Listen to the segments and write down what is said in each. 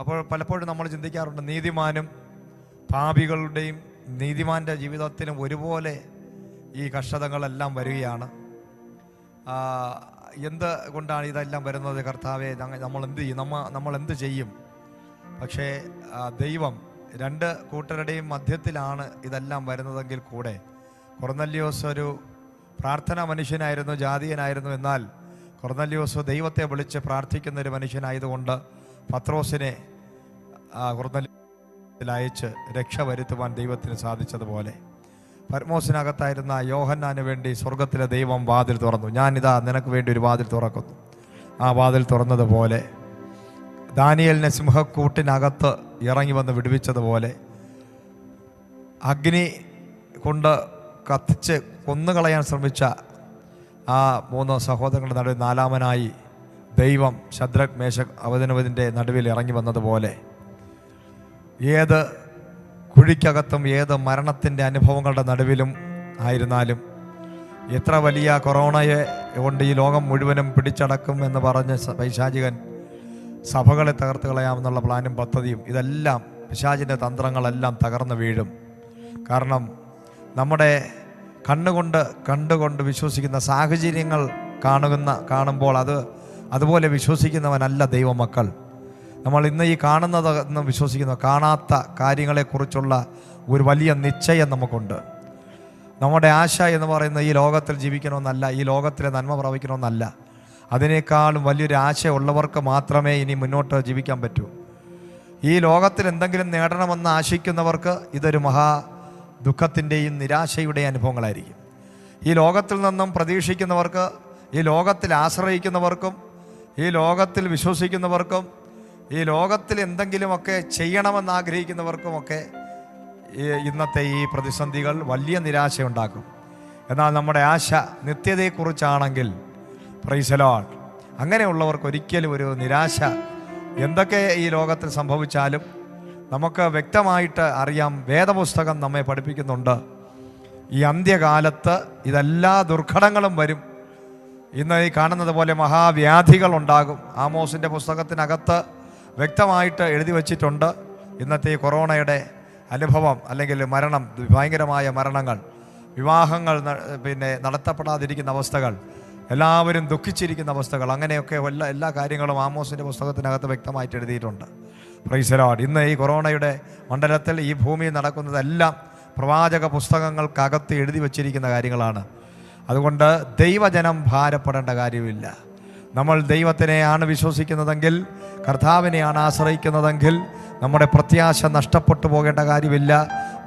അപ്പോൾ പലപ്പോഴും നമ്മൾ ചിന്തിക്കാറുണ്ട്, നീതിമാനും പാപികളുടെയും നീതിമാൻ്റെ ജീവിതത്തിനും ഒരുപോലെ ഈ കഷ്ടതകളെല്ലാം വരികയാണ്. എന്ത് കൊണ്ടാണ് ഇതെല്ലാം വരുന്നത് കർത്താവെ? നമ്മൾ എന്ത് ചെയ്യും? നമ്മൾ എന്ത് ചെയ്യും? പക്ഷേ ദൈവം രണ്ട് കൂട്ടരുടെയും മധ്യത്തിലാണ് ഇതെല്ലാം വരുന്നതെങ്കിൽ കൂടെ, കൊർന്നല്യോസ് ഒരു പ്രാർത്ഥനാ മനുഷ്യനായിരുന്നു, ജാതീയനായിരുന്നു. എന്നാൽ കൊർന്നല്യോസ് ദൈവത്തെ വിളിച്ച് പ്രാർത്ഥിക്കുന്നൊരു മനുഷ്യനായതുകൊണ്ട് പത്രോസിനെ കൊർന്നല്യോസിൽ അയച്ച് രക്ഷ വരുത്തുവാൻ ദൈവത്തിന് സാധിച്ചതുപോലെ പത്മോസിനകത്തായിരുന്ന യോഹന്നാന് വേണ്ടി സ്വർഗത്തിലെ ദൈവം വാതിൽ തുറന്നു. ഞാനിതാ നിനക്ക് വേണ്ടി ഒരു വാതിൽ തുറക്കുന്നു. ആ വാതിൽ തുറന്നതുപോലെ ദാനിയേലിനെ സിംഹക്കൂട്ടിനകത്ത് ഇറങ്ങി വന്ന് വിടുവിച്ചതുപോലെ അഗ്നി കൊണ്ട് കത്തിച്ച് കൊന്നുകളയാൻ ശ്രമിച്ച ആ 3 സഹോദരങ്ങളുടെ നടുവിൽ 4-മനായി ദൈവം ശദ്രക്, മേശക്, അബേദ്നെഗോവിന്റെ നടുവിൽ ഇറങ്ങി വന്നതുപോലെ ഏത് കുഴിക്കകത്തും ഏത് മരണത്തിൻ്റെ അനുഭവങ്ങളുടെ നടുവിലും ആയിരുന്നാലും, എത്ര വലിയ കൊറോണയെ കൊണ്ട് ഈ ലോകം മുഴുവനും പിടിച്ചടക്കും എന്ന് പറഞ്ഞ പൈശാചികൻ സഭകളെ തകർത്ത് കളയാമെന്നുള്ള പ്ലാനും പദ്ധതിയും ഇതെല്ലാം പിശാചിൻ്റെ തന്ത്രങ്ങളെല്ലാം തകർന്നു വീഴും. കാരണം നമ്മുടെ കണ്ടുകൊണ്ട് വിശ്വസിക്കുന്ന സാഹചര്യങ്ങൾ കാണുമ്പോൾ അതുപോലെ വിശ്വസിക്കുന്നവനല്ല ദൈവമക്കൾ. നമ്മൾ ഇന്ന് ഈ കാണുന്നതെന്ന് വിശ്വസിക്കുന്ന കാണാത്ത കാര്യങ്ങളെക്കുറിച്ചുള്ള ഒരു വലിയ നിശ്ചയം നമുക്കുണ്ട്. നമ്മുടെ ആശ എന്ന് പറയുന്നത് ഈ ലോകത്തിൽ ജീവിക്കണമെന്നല്ല, ഈ ലോകത്തിലെ നന്മ പ്രാപിക്കണമെന്നല്ല. അതിനേക്കാളും വലിയൊരു ആശയമുള്ളവർക്ക് മാത്രമേ ഇനി മുന്നോട്ട് ജീവിക്കാൻ പറ്റൂ. ഈ ലോകത്തിൽ എന്തെങ്കിലും നേടണമെന്ന് ആശിക്കുന്നവർക്ക് ഇതൊരു മഹാ ദുഃഖത്തിൻ്റെയും നിരാശയുടെയും അനുഭവങ്ങളായിരിക്കും. ഈ ലോകത്തിൽ നിന്നും പ്രതീക്ഷിക്കുന്നവർക്ക്, ഈ ലോകത്തിൽ ആശ്രയിക്കുന്നവർക്കും, ഈ ലോകത്തിൽ വിശ്വസിക്കുന്നവർക്കും, ഈ ലോകത്തിൽ എന്തെങ്കിലുമൊക്കെ ചെയ്യണമെന്ന് ആഗ്രഹിക്കുന്നവർക്കുമൊക്കെ ഇന്നത്തെ ഈ പ്രതിസന്ധികൾ വലിയ നിരാശയുണ്ടാക്കും. എന്നാൽ നമ്മുടെ ആശ നിത്യതയെക്കുറിച്ചാണെങ്കിൽ പ്രൈസ് ദി ലോർഡ്, അങ്ങനെയുള്ളവർക്ക് ഒരിക്കലും ഒരു നിരാശ എന്തൊക്കെ ഈ ലോകത്തിൽ സംഭവിച്ചാലും നമുക്ക് വ്യക്തമായിട്ട് അറിയാം. വേദപുസ്തകം നമ്മെ പഠിപ്പിക്കുന്നുണ്ട്, ഈ അന്ത്യകാലത്ത് ഇതെല്ലാ ദുർഘടങ്ങളും വരും. ഇന്ന് ഈ കാണുന്നത് പോലെ മഹാവ്യാധികളുണ്ടാകും. ആമോസിൻ്റെ പുസ്തകത്തിനകത്ത് വ്യക്തമായിട്ട് എഴുതി വച്ചിട്ടുണ്ട്. ഇന്നത്തെ ഈ കൊറോണയുടെ അനുഭവം അല്ലെങ്കിൽ മരണം, ഭയങ്കരമായ മരണങ്ങൾ, വിവാഹങ്ങൾ നടത്തപ്പെടാതിരിക്കുന്ന അവസ്ഥകൾ, എല്ലാവരും ദുഃഖിച്ചിരിക്കുന്ന അവസ്ഥകൾ, അങ്ങനെയൊക്കെ എല്ലാ കാര്യങ്ങളും ആമോസിൻ്റെ പുസ്തകത്തിനകത്ത് വ്യക്തമായിട്ട് എഴുതിയിട്ടുണ്ട്. Price the Lord. ഇന്ന് ഈ കൊറോണയുടെ മണ്ഡലത്തിൽ ഈ ഭൂമിയിൽ നടക്കുന്നതെല്ലാം പ്രവാചക പുസ്തകങ്ങൾക്കകത്ത് എഴുതി വച്ചിരിക്കുന്ന കാര്യങ്ങളാണ്. അതുകൊണ്ട് ദൈവജനം ഭാരപ്പെടേണ്ട കാര്യമില്ല. നമ്മൾ ദൈവത്തിനെയാണ് വിശ്വസിക്കുന്നതെങ്കിൽ, കർത്താവിനെയാണ് ആശ്രയിക്കുന്നതെങ്കിൽ നമ്മുടെ പ്രത്യാശ നഷ്ടപ്പെട്ടു പോകേണ്ട കാര്യമില്ല,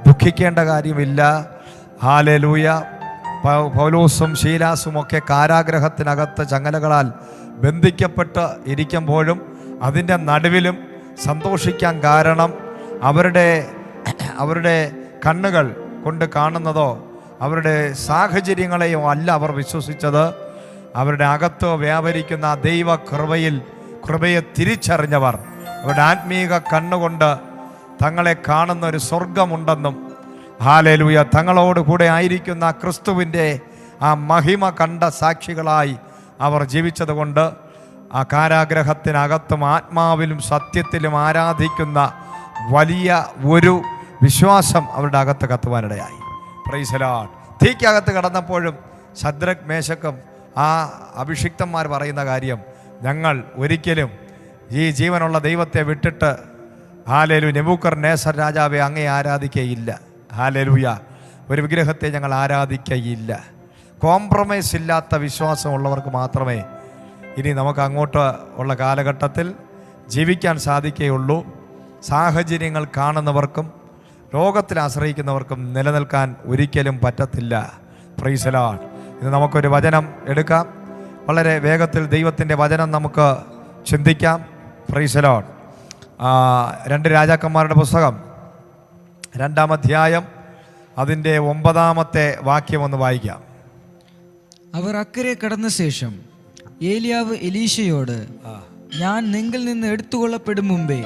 ദുഃഖിക്കേണ്ട കാര്യമില്ല. ഹല്ലേലൂയ. പൗലോസും ശീലാസും ഒക്കെ കാരാഗ്രഹത്തിനകത്ത് ചങ്ങലകളാൽ ബന്ധിക്കപ്പെട്ട് ഇരിക്കുമ്പോഴും അതിൻ്റെ നടുവിലും സന്തോഷിക്കാൻ കാരണം അവരുടെ കണ്ണുകൾ കൊണ്ട് കാണുന്നതോ അവരുടെ സാഹചര്യങ്ങളെയോ അല്ല അവർ വിശ്വസിച്ചത്. അവരുടെ അകത്ത് വ്യാപരിക്കുന്ന ദൈവ കൃപയെ തിരിച്ചറിഞ്ഞവർ അവരുടെ ആത്മീക കണ്ണുകൊണ്ട് തങ്ങളെ കാണുന്ന ഒരു സ്വർഗമുണ്ടെന്നും, ഹല്ലേലൂയ, തങ്ങളോട് കൂടെ ആയിരിക്കുന്ന ക്രിസ്തുവിൻ്റെ ആ മഹിമ കണ്ട സാക്ഷികളായി അവർ ജീവിച്ചതുകൊണ്ട് ആ കാരാഗ്രഹത്തിനകത്തും ആത്മാവിലും സത്യത്തിലും ആരാധിക്കുന്ന വലിയ ഒരു വിശ്വാസം അവരുടെ അകത്ത് കത്തുവാനിടയായി. Praise the Lord. തീക്കകത്ത് കടന്നപ്പോഴും ശദ്രക്, മേശക്കും ആ അഭിഷിക്തന്മാർ പറയുന്ന കാര്യം, ഞങ്ങൾ ഒരിക്കലും ഈ ജീവനുള്ള ദൈവത്തെ വിട്ടിട്ട് ഹല്ലേലൂയ നെബൂഖദ്നേസർ രാജാവെ അങ്ങേ ആരാധിക്കുകയില്ല. ഹല്ലേലൂയ. ഒരു വിഗ്രഹത്തെ ഞങ്ങൾ ആരാധിക്കുകയില്ല. കോംപ്രമൈസ് ഇല്ലാത്ത വിശ്വാസമുള്ളവർക്ക് മാത്രമേ ഇനി നമുക്ക് അങ്ങോട്ട് ഉള്ള കാലഘട്ടത്തിൽ ജീവിക്കാൻ സാധിക്കുകയുള്ളൂ. സാഹചര്യങ്ങൾ കാണുന്നവർക്കും ലോകത്തിൽ ആശ്രയിക്കുന്നവർക്കും നിലനിൽക്കാൻ ഒരിക്കലും പറ്റത്തില്ല. Price the Lord. ഇന്ന് നമുക്കൊരു വചനം എടുക്കാം. വളരെ വേഗത്തിൽ ദൈവത്തിൻ്റെ വചനം നമുക്ക് ചിന്തിക്കാം. Price the Lord. 2 രാജാക്കന്മാരുടെ പുസ്തകം 2-ാം അധ്യായം അതിൻ്റെ 9-ാമത്തെ വാക്യം ഒന്ന് വായിക്കാം. അവർ അക്കരെ കടന്ന ശേഷം ഏലിയാവ് എലീശയോട്, ഞാൻ നിങ്കിൽ നിന്ന് എടുത്തുകൊള്ളപ്പെടും മുമ്പേ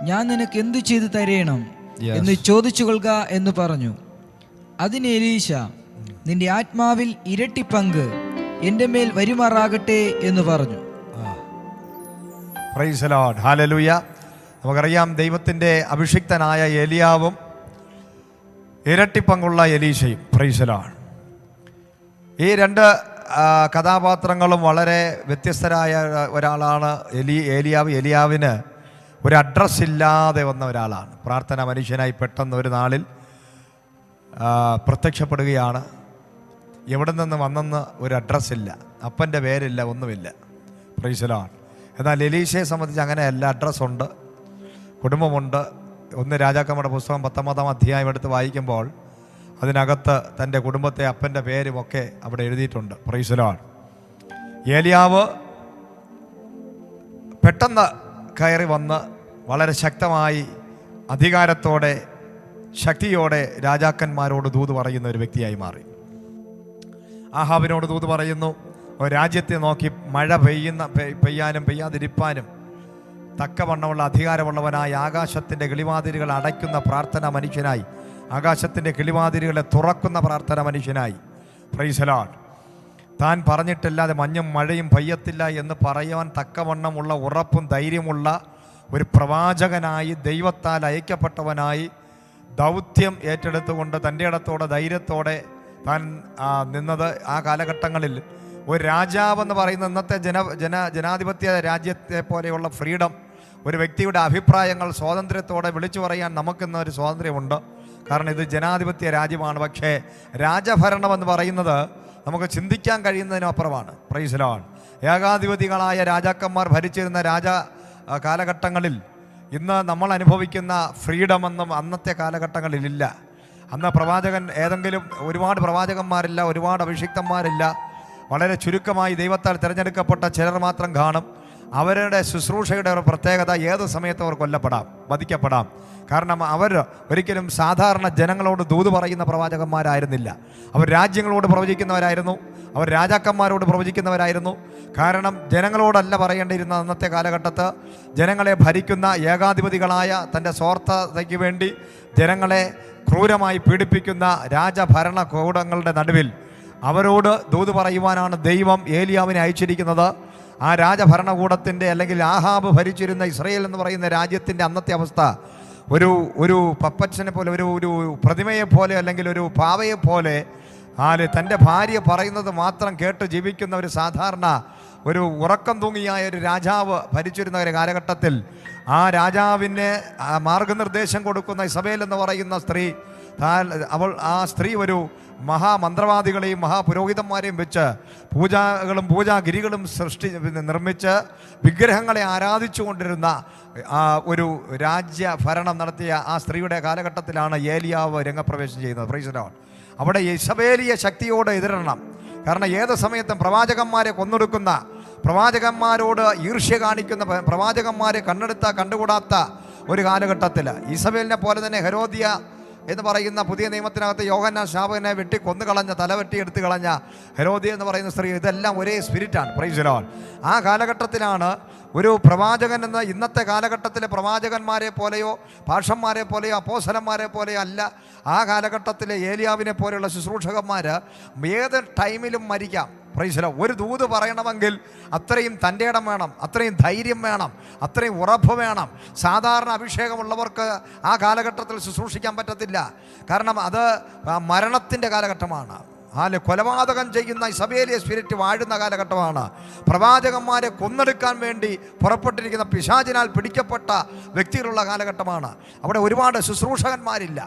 ഞാൻ നിനക്ക് എന്തു ചെയ്തു തരേണം എന്ന് ചോദിച്ചു കൊള്ളുക എന്ന് പറഞ്ഞു. അതിന് എലീശ, നിന്റെ ആത്മാവിൽ ഇരട്ടി പങ്ക് എൻ്റെ മേൽ വരുമാറാകട്ടെ എന്ന് പറഞ്ഞു. Praise the Lord. ഹല്ലേലൂയ. നമുക്കറിയാം ദൈവത്തിൻ്റെ അഭിഷിക്തനായ ഏലിയാവും ഇരട്ടിപ്പങ്കുള്ള എലീശയും. Praise the Lord. ഈ രണ്ട് കഥാപാത്രങ്ങളും വളരെ വ്യത്യസ്തരായ ഒരാളാണ് ഏലിയാവ്. ഏലിയാവിന് ഒരു അഡ്രസ്സ് ഇല്ലാതെ വന്ന ഒരാളാണ്. പ്രാർത്ഥന മനുഷ്യനായി പെട്ടെന്ന് ഒരു നാളിൽ പ്രത്യക്ഷപ്പെടുകയാണ്. എവിടെ നിന്ന് വന്നെന്ന് ഒരു അഡ്രസ്സില്ല, അപ്പൻ്റെ പേരില്ല, ഒന്നുമില്ല. Price the Lord. എന്നാൽ എലീശയെ സംബന്ധിച്ച് അങ്ങനെയല്ല. അഡ്രസ്സുണ്ട്, കുടുംബമുണ്ട്. 1 രാജാക്കന്മാരുടെ പുസ്തകം 19-ാം അധ്യായം എടുത്ത് വായിക്കുമ്പോൾ അതിനകത്ത് തൻ്റെ കുടുംബത്തെ, അപ്പൻ്റെ പേരുമൊക്കെ അവിടെ എഴുതിയിട്ടുണ്ട്. Price the Lord. ഏലിയാവ് പെട്ടെന്ന് കയറി വന്ന് വളരെ ശക്തമായി അധികാരത്തോടെ ശക്തിയോടെ രാജാക്കന്മാരോട് ദൂത് പറയുന്ന ഒരു വ്യക്തിയായി മാറി. ആഹാബിനോട് ദൂത് പറയുന്നു. രാജ്യത്തെ നോക്കി മഴ പെയ്യാനും പെയ്യാതിരിപ്പാനും തക്കവണ്ണമുള്ള അധികാരമുള്ളവനായി ആകാശത്തിൻ്റെ കിളിവാതിലുകൾ അടയ്ക്കുന്ന പ്രാർത്ഥന മനുഷ്യനായി, ആകാശത്തിൻ്റെ കിളിവാതിലുകളെ തുറക്കുന്ന പ്രാർത്ഥന മനുഷ്യനായി. Price the Lord. താൻ പറഞ്ഞിട്ടില്ലാതെ മഞ്ഞും മഴയും പെയ്യത്തില്ല എന്ന് പറയുവാൻ തക്കവണ്ണമുള്ള ഉറപ്പും ധൈര്യമുള്ള ഒരു പ്രവാചകനായി, ദൈവത്താൽ അയക്കപ്പെട്ടവനായി ദൗത്യം ഏറ്റെടുത്തുകൊണ്ട് തൻ്റെ ഇടത്തോടെ ധൈര്യത്തോടെ താൻ നിന്നത്. ആ കാലഘട്ടങ്ങളിൽ ഒരു രാജാവെന്ന് പറയുന്ന ഇന്നത്തെ ജനാധിപത്യ രാജ്യത്തെ പോലെയുള്ള ഫ്രീഡം, ഒരു വ്യക്തിയുടെ അഭിപ്രായങ്ങൾ സ്വാതന്ത്ര്യത്തോടെ വിളിച്ചു പറയാൻ നമുക്കിന്നൊരു സ്വാതന്ത്ര്യമുണ്ട്. കാരണം ഇത് ജനാധിപത്യ രാജ്യമാണ്. പക്ഷേ രാജഭരണം എന്ന് പറയുന്നത് നമുക്ക് ചിന്തിക്കാൻ കഴിയുന്നതിനും അപ്പുറമാണ്. Price the Lord. ഏകാധിപതികളായ രാജാക്കന്മാർ ഭരിച്ചിരുന്ന കാലഘട്ടങ്ങളിൽ ഇന്ന് നമ്മൾ അനുഭവിക്കുന്ന ഫ്രീഡമൊന്നും അന്നത്തെ കാലഘട്ടങ്ങളിലില്ല. അന്ന് ഒരുപാട് പ്രവാചകന്മാരില്ല, ഒരുപാട് അഭിഷിക്തന്മാരില്ല. വളരെ ചുരുക്കമായി ദൈവത്താൽ തിരഞ്ഞെടുക്കപ്പെട്ട ചിലർ മാത്രം കാണും. അവരുടെ ശുശ്രൂഷയുടെ ഒരു പ്രത്യേകത, ഏത് സമയത്ത് അവർ കൊല്ലപ്പെടാം, വധിക്കപ്പെടാം. കാരണം അവർ ഒരിക്കലും സാധാരണ ജനങ്ങളോട് ദൂത് പറയുന്ന പ്രവാചകന്മാരായിരുന്നില്ല. അവർ രാജ്യങ്ങളോട് പ്രവചിക്കുന്നവരായിരുന്നു, അവർ രാജാക്കന്മാരോട് പ്രവചിക്കുന്നവരായിരുന്നു. കാരണം ജനങ്ങളോടല്ല പറയേണ്ടിയിരുന്ന അന്നത്തെ കാലഘട്ടത്ത് ജനങ്ങളെ ഭരിക്കുന്ന ഏകാധിപതികളായ, തൻ്റെ സ്വാർത്ഥതയ്ക്ക് വേണ്ടി ജനങ്ങളെ ക്രൂരമായി പീഡിപ്പിക്കുന്ന രാജഭരണകൂടങ്ങളുടെ നടുവിൽ അവരോട് ദൂത് പറയുവാനാണ് ദൈവം ഏലിയാവിനെ അയച്ചിരിക്കുന്നത്. ആ രാജഭരണകൂടത്തിൻ്റെ, അല്ലെങ്കിൽ ആഹാബ് ഭരിച്ചിരുന്ന ഇസ്രയേൽ എന്ന് പറയുന്ന രാജ്യത്തിൻ്റെ അന്നത്തെ അവസ്ഥ ഒരു പപ്പച്ചനെ പോലെ, ഒരു പ്രതിമയെ പോലെ, അല്ലെങ്കിൽ ഒരു പാവയെ പോലെ, തൻ്റെ ഭാര്യ പറയുന്നത് മാത്രം കേട്ട് ജീവിക്കുന്ന ഒരു സാധാരണ ഒരു ഉറക്കം തൂങ്ങിയായ ഒരു രാജാവ് ഭരിച്ചിരുന്ന ഒരു കാലഘട്ടത്തിൽ ആ രാജാവിന് മാർഗനിർദ്ദേശം കൊടുക്കുന്ന ഇസബേൽ എന്ന് പറയുന്ന സ്ത്രീ, ആ സ്ത്രീ ഒരു മഹാമന്ത്രവാദികളെയും മഹാപുരോഹിതന്മാരെയും വെച്ച് പൂജാഗിരികളും നിർമ്മിച്ച് വിഗ്രഹങ്ങളെ ആരാധിച്ചു കൊണ്ടിരുന്ന ഒരു രാജ്യഭരണം നടത്തിയ ആ സ്ത്രീയുടെ കാലഘട്ടത്തിലാണ് ഏലിയാവ് രംഗപ്രവേശം ചെയ്യുന്നത്. Price the Lord. അവിടെ ഇസബേലിയ ശക്തിയോട് എതിരണം. കാരണം ഏത് സമയത്തും പ്രവാചകന്മാരെ കൊന്നൊടുക്കുന്ന, പ്രവാചകന്മാരോട് ഈർഷ്യ കാണിക്കുന്ന, പ്രവാചകന്മാരെ കണ്ടുകൂടാത്ത ഒരു കാലഘട്ടത്തിൽ ഇസബേലിനെ പോലെ തന്നെ ഹെരോദിയ എന്ന് പറയുന്ന പുതിയ നിയമത്തിനകത്ത് യോഹന്നാൻ സ്നാപകനെ തല വെട്ടിയെടുത്ത് കളഞ്ഞ ഹെരോദിയ എന്ന് പറയുന്ന സ്ത്രീ, ഇതെല്ലാം ഒരേ സ്പിരിറ്റാണ്. Price the Lord. ആ കാലഘട്ടത്തിലാണ് ഒരു പ്രവാചകൻ എന്ന ഇന്നത്തെ കാലഘട്ടത്തിലെ പ്രവാചകന്മാരെ പോലെയോ ഭാഷന്മാരെ പോലെയോ അപ്പോസ്തലന്മാരെ പോലെയോ അല്ല. ആ കാലഘട്ടത്തിലെ ഏലിയാവിനെ പോലെയുള്ള ശുശ്രൂഷകന്മാർ ഏത് ടൈമിലും മരിക്കാം. Price the Lord. ഒരു ദൂത് പറയണമെങ്കിൽ അത്രയും തൻ്റെ ഇടം വേണം, അത്രയും ധൈര്യം വേണം, അത്രയും ഉറപ്പ് വേണം. സാധാരണ അഭിഷേകമുള്ളവർക്ക് ആ കാലഘട്ടത്തിൽ ശുശ്രൂഷിക്കാൻ പറ്റത്തില്ല. കാരണം അത് മരണത്തിൻ്റെ കാലഘട്ടമാണ്. കൊലപാതകം ചെയ്യുന്ന ഇസബേലിയ സ്പിരിറ്റ് വാഴുന്ന കാലഘട്ടമാണ്. പ്രവാചകന്മാരെ കൊന്നെടുക്കാൻ വേണ്ടി പുറപ്പെട്ടിരിക്കുന്ന പിശാചിനാൽ പിടിക്കപ്പെട്ട വ്യക്തികളുള്ള കാലഘട്ടമാണ്. അവിടെ ഒരുപാട് ശുശ്രൂഷകന്മാരില്ല.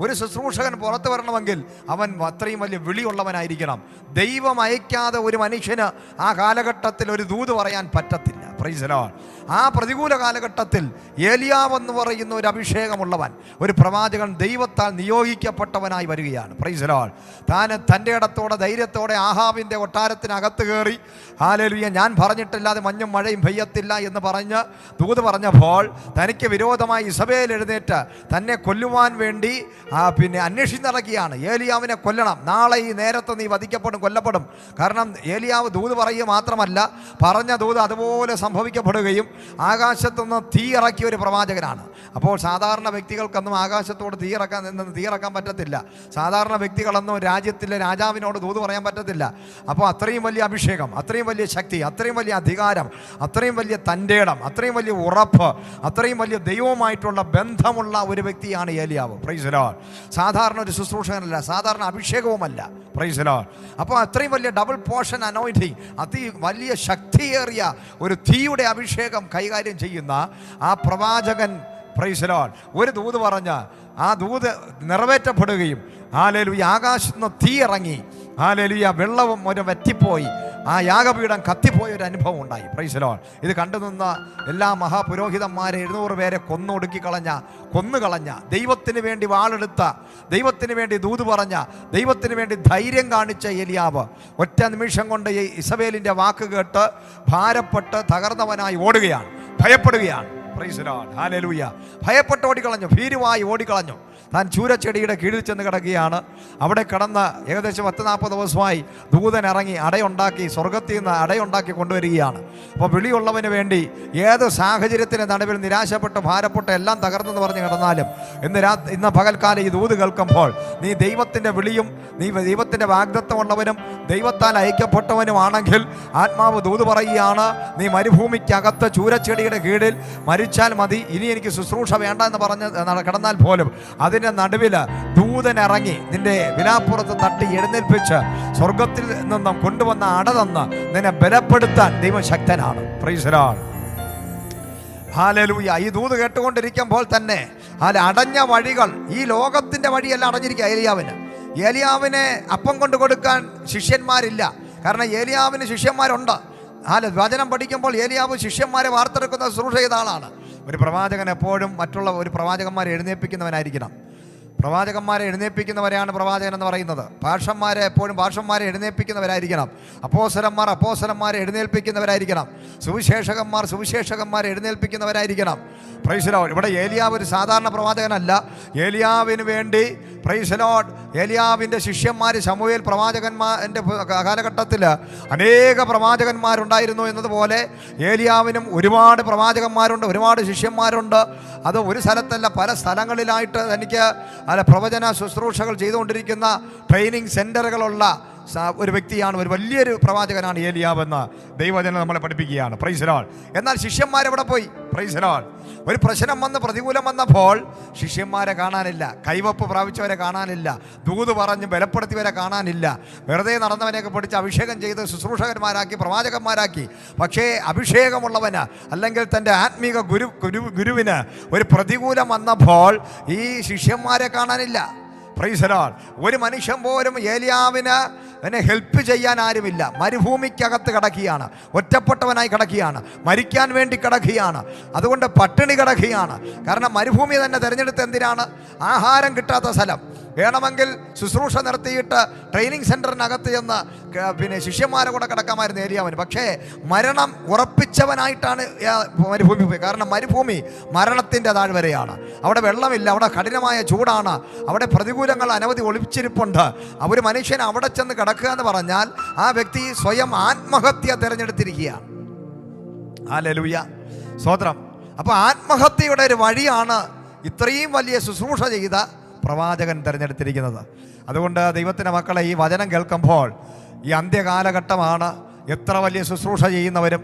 ഒരു ശുശ്രൂഷകൻ പുറത്തു വരണമെങ്കിൽ അവൻ അത്രയും വലിയ വിളിയുള്ളവനായിരിക്കണം. ദൈവം അയക്കാതെ ഒരു മനുഷ്യന് ആ കാലഘട്ടത്തിൽ ഒരു ദൂത് പറയാൻ പറ്റത്തില്ല. Price the Lord. ആ പ്രതികൂല കാലഘട്ടത്തിൽ ഏലിയാവ് എന്ന് പറയുന്ന ഒരു അഭിഷേകമുള്ളവൻ, ഒരു പ്രവാചകൻ ദൈവത്താൽ നിയോഗിക്കപ്പെട്ടവനായി വരികയാണ്. Price the Lord. താൻ തൻ്റെ ഇടത്തോടെ ധൈര്യത്തോടെ ആഹാബിൻ്റെ കൊട്ടാരത്തിനകത്ത് കയറി, ഹല്ലേലൂയ, ഞാൻ പറഞ്ഞിട്ടില്ലാതെ മഞ്ഞും മഴയും പെയ്യത്തില്ല എന്ന് പറഞ്ഞ് ദൂത് പറഞ്ഞപ്പോൾ തനിക്ക് വിരോധമായി ഇസബേൽ എഴുന്നേറ്റ് തന്നെ കൊല്ലുവാൻ വേണ്ടി അന്വേഷിച്ച് നടക്കുകയാണ്. ഏലിയാവിനെ കൊല്ലണം, നാളെ ഈ നേരത്ത് നീ കൊല്ലപ്പെടും. കാരണം ഏലിയാവ് ദൂത് പറയുക മാത്രമല്ല, പറഞ്ഞ ദൂത് അതുപോലെ സംഭവിക്കപ്പെടുകയും ആകാശത്തുനിന്ന് തീ ഇറക്കിയ ഒരു പ്രവാചകനാണ്. അപ്പോൾ സാധാരണ വ്യക്തികൾക്കൊന്നും ആകാശത്തോട് തീ ഇറക്കാൻ പറ്റത്തില്ല. സാധാരണ വ്യക്തികളൊന്നും രാജ്യത്തിലെ രാജാവിനോട് ദൂത് പറയാൻ പറ്റത്തില്ല. അപ്പോൾ അത്രയും വലിയ അഭിഷേകം, അത്രയും വലിയ ശക്തി, അത്രയും വലിയ അധികാരം, അത്രയും വലിയ തൻ്റെ ഇടം, അത്രയും വലിയ ഉറപ്പ്, അത്രയും വലിയ ദൈവവുമായിട്ടുള്ള ബന്ധമുള്ള ഒരു വ്യക്തിയാണ് ഏലിയാവ്. Price the Lord. സാധാരണ ഒരു ശുശ്രൂഷകനല്ല, സാധാരണ അഭിഷേകവുമല്ല. Price the Lord. അപ്പോൾ അത്രയും വലിയ ഡബിൾ പോർഷൻ അനോയിന്റിങ്, വലിയ ശക്തിയേറിയ ഒരു തീയുടെ അഭിഷേകം കൈകാര്യം ചെയ്യുന്ന ആ പ്രവാചകൻ, പ്രൈസ് ദി ലോർഡ്, ഒരു ദൂത് പറഞ്ഞ ആ ദൂത് നിറവേറ്റപ്പെടുകയും ഹല്ലേലൂയ ആകാശത്ത് നിന്ന് തീ ഇറങ്ങി, ഹല്ലേലൂയ വെള്ളവും ഒരു വറ്റിപ്പോയി, ആ യാഗപീഠം കത്തിപ്പോയ ഒരു അനുഭവം ഉണ്ടായി. Price the Lord. ഇത് കണ്ടുനിന്ന എല്ലാ മഹാപുരോഹിതന്മാരെ 700 പേരെ കൊന്നുകളഞ്ഞ, ദൈവത്തിന് വേണ്ടി വാളെടുത്ത, ദൈവത്തിന് വേണ്ടി ദൂത് പറഞ്ഞ, ദൈവത്തിന് വേണ്ടി ധൈര്യം കാണിച്ച ഏലിയാവ് ഒറ്റ നിമിഷം കൊണ്ട് ഈ ഇസബേലിൻ്റെ വാക്ക് കേട്ട് ഭാരപ്പെട്ട് തകർന്നവനായി ഓടുകയാണ്, ഭയപ്പെടുകയാണ്. Praise the Lord. ഹല്ലേലൂയ. ഭയപ്പെട്ട് ഓടിക്കളഞ്ഞു, ഭീരുവായി ഓടിക്കളഞ്ഞു. താൻ ചൂരച്ചെടിയുടെ കീഴിൽ ചെന്ന് കിടക്കുകയാണ്. അവിടെ കിടന്ന് ഏകദേശം 10-40 ദിവസമായി ദൂതൻ ഇറങ്ങി അടയുണ്ടാക്കി, സ്വർഗത്തിൽ നിന്ന് അടയുണ്ടാക്കി കൊണ്ടുവരികയാണ്. അപ്പോൾ വിളിയുള്ളവന് വേണ്ടി ഏത് സാഹചര്യത്തിന് നടുവിൽ നിരാശപ്പെട്ട് ഭാരപ്പെട്ട് എല്ലാം തകർന്നെന്ന് പറഞ്ഞ് കിടന്നാലും ഇന്ന് പകൽക്കാലം ഈ ദൂത് കേൾക്കുമ്പോൾ നീ ദൈവത്തിൻ്റെ വിളിയും നീ ദൈവത്തിൻ്റെ വാഗ്ദത്തമുള്ളവനും ദൈവത്താൽ അയക്കപ്പെട്ടവനുമാണെങ്കിൽ ആത്മാവ് ദൂത് പറയുകയാണ്, നീ മരുഭൂമിക്കകത്ത് ചൂരച്ചെടിയുടെ കീഴിൽ മരിച്ചാൽ മതി, ഇനി എനിക്ക് ശുശ്രൂഷ വേണ്ട എന്ന് പറഞ്ഞ് കിടന്നാൽ പോലും അതിൻ്റെ നടുവിൽ ദൂതൻ ഇറങ്ങി നിന്റെ വിലാപ്പുറത്ത് തട്ടി എഴുന്നേൽപ്പിച്ച് സ്വർഗത്തിൽ നിന്നും കൊണ്ടുവന്ന അട തന്ന് നിന്നെ ബലപ്പെടുത്താൻ ദൈവം ശക്തനാണ്. Praise the Lord. ഹല്ലേലൂയ. ഈ ദൂത് കേട്ടുകൊണ്ടിരിക്കുമ്പോൾ തന്നെ അടഞ്ഞ വഴികൾ, ഈ ലോകത്തിൻ്റെ വഴിയല്ല അടഞ്ഞിരിക്കുക. ഏലിയാവിനെ അപ്പം കൊണ്ട് കൊടുക്കാൻ ശിഷ്യന്മാരില്ല. കാരണം ഏലിയാവിന് ശിഷ്യന്മാരുണ്ട്. വചനം പഠിക്കുമ്പോൾ ഏലിയാവ് ശിഷ്യന്മാരെ വാർത്തെടുക്കുന്ന ശുശ്രൂഷ ചെയ്ത ആളാണ്. ഒരു പ്രവാചകൻ എപ്പോഴും മറ്റുള്ള ഒരു പ്രവാചകന്മാരെ എഴുന്നേൽപ്പിക്കുന്നവനായിരിക്കണം. പ്രവാചകന്മാരെ എഴുന്നേൽപ്പിക്കുന്നവരെയാണ് പ്രവാചകൻ എന്ന് പറയുന്നത്. ഭാഷന്മാരെ എപ്പോഴും ഭാഷന്മാരെ എഴുന്നേൽപ്പിക്കുന്നവരായിരിക്കണം. അപ്പോസ്തലന്മാരെ എഴുന്നേൽപ്പിക്കുന്നവരായിരിക്കണം. സുവിശേഷകന്മാരെ എഴുന്നേൽപ്പിക്കുന്നവരായിരിക്കണം. Praise the Lord. ഇവിടെ ഏലിയാവ് ഒരു സാധാരണ പ്രവാചകനല്ല. ഏലിയാവിന് വേണ്ടി, പ്രൈസ് ദി ലോർഡ്, ഏലിയാവിൻ്റെ ശിഷ്യന്മാർ ശമൂവേൽ പ്രവാചകന്മാരുടെ കാലഘട്ടത്തിൽ അനേക പ്രവാചകന്മാരുണ്ടായിരുന്നു എന്നതുപോലെ ഏലിയാവിനും ഒരുപാട് പ്രവാചകന്മാരുണ്ട്, ഒരുപാട് ശിഷ്യന്മാരുണ്ട്. അത് ഒരു സ്ഥലത്തല്ല, പല സ്ഥലങ്ങളിലായിട്ട് തനിക്ക് പ്രവചന ശുശ്രൂഷകൾ ചെയ്തുകൊണ്ടിരിക്കുന്ന ട്രെയിനിങ് സെൻ്ററുകളുള്ള ഒരു വ്യക്തിയാണ്. ഒരു വലിയൊരു പ്രവാചകനാണ് ഏലിയാവെന്ന് ദൈവജനം നമ്മളെ പഠിപ്പിക്കുകയാണ്. Price the Lord. എന്നാൽ ശിഷ്യന്മാരെവിടെ പോയി? Price the Lord. ഒരു പ്രശ്നം വന്ന്, പ്രതികൂലം വന്നപ്പോൾ ശിഷ്യന്മാരെ കാണാനില്ല, കൈവപ്പ് പ്രാപിച്ചവരെ കാണാനില്ല, ദൂത് പറഞ്ഞ് ബലപ്പെടുത്തിയവരെ കാണാനില്ല. വെറുതെ നടന്നവനെയൊക്കെ പിടിച്ച് അഭിഷേകം ചെയ്ത് ശുശ്രൂഷകന്മാരാക്കി, പ്രവാചകന്മാരാക്കി. പക്ഷേ അഭിഷേകമുള്ളവന്, അല്ലെങ്കിൽ തൻ്റെ ആത്മീക ഗുരുവിന് ഒരു പ്രതികൂലം വന്നപ്പോൾ ഈ ശിഷ്യന്മാരെ കാണാനില്ല. Price the Lord. ഒരു മനുഷ്യൻ പോലും ഏലിയാവിന് എന്നെ ഹെൽപ്പ് ചെയ്യാൻ ആരുമില്ല. മരുഭൂമിക്കകത്ത് കിടക്കുകയാണ്, ഒറ്റപ്പെട്ടവനായി കിടക്കുകയാണ്, മരിക്കാൻ വേണ്ടി കിടക്കുകയാണ്, അതുകൊണ്ട് പട്ടിണി കിടക്കുകയാണ്. കാരണം മരുഭൂമി തന്നെ തിരഞ്ഞെടുത്ത് എന്തിനാണ്? ആഹാരം കിട്ടാത്ത സ്ഥലം. വേണമെങ്കിൽ ശുശ്രൂഷ നിർത്തിയിട്ട് ട്രെയിനിങ് സെൻറ്ററിനകത്ത് ചെന്ന് ശിഷ്യന്മാരെ കൂടെ കിടക്കാമായിരുന്നു ഏലിയാവിന്. പക്ഷേ മരണം ഉറപ്പിച്ചവനായിട്ടാണ് മരുഭൂമി പോയി. കാരണം മരുഭൂമി മരണത്തിൻ്റെ താഴ്വരയാണ്. അവിടെ വെള്ളമില്ല, അവിടെ കഠിനമായ ചൂടാണ്, അവിടെ പ്രതികൂലങ്ങൾ അനവധി ഒളിച്ചിരിപ്പുണ്ട്. ഒരു മനുഷ്യൻ അവിടെ ചെന്ന് കിടക്കുക എന്ന് പറഞ്ഞാൽ ആ വ്യക്തി സ്വയം ആത്മഹത്യ തിരഞ്ഞെടുത്തിരിക്കുകയാണ്. ഹല്ലേലൂയ, സ്തോത്രം. അപ്പോൾ ആത്മഹത്യയുടെ ഒരു വഴിയാണ് ഇത്രയും വലിയ ശുശ്രൂഷ ചെയ്ത പ്രവാചകൻ തിരഞ്ഞെടുത്തിരിക്കുന്നത്. അതുകൊണ്ട് ദൈവത്തിൻ്റെ മക്കളെ, ഈ വചനം കേൾക്കുമ്പോൾ ഈ അന്ത്യകാലഘട്ടമാണ്. എത്ര വലിയ ശുശ്രൂഷ ചെയ്യുന്നവരും,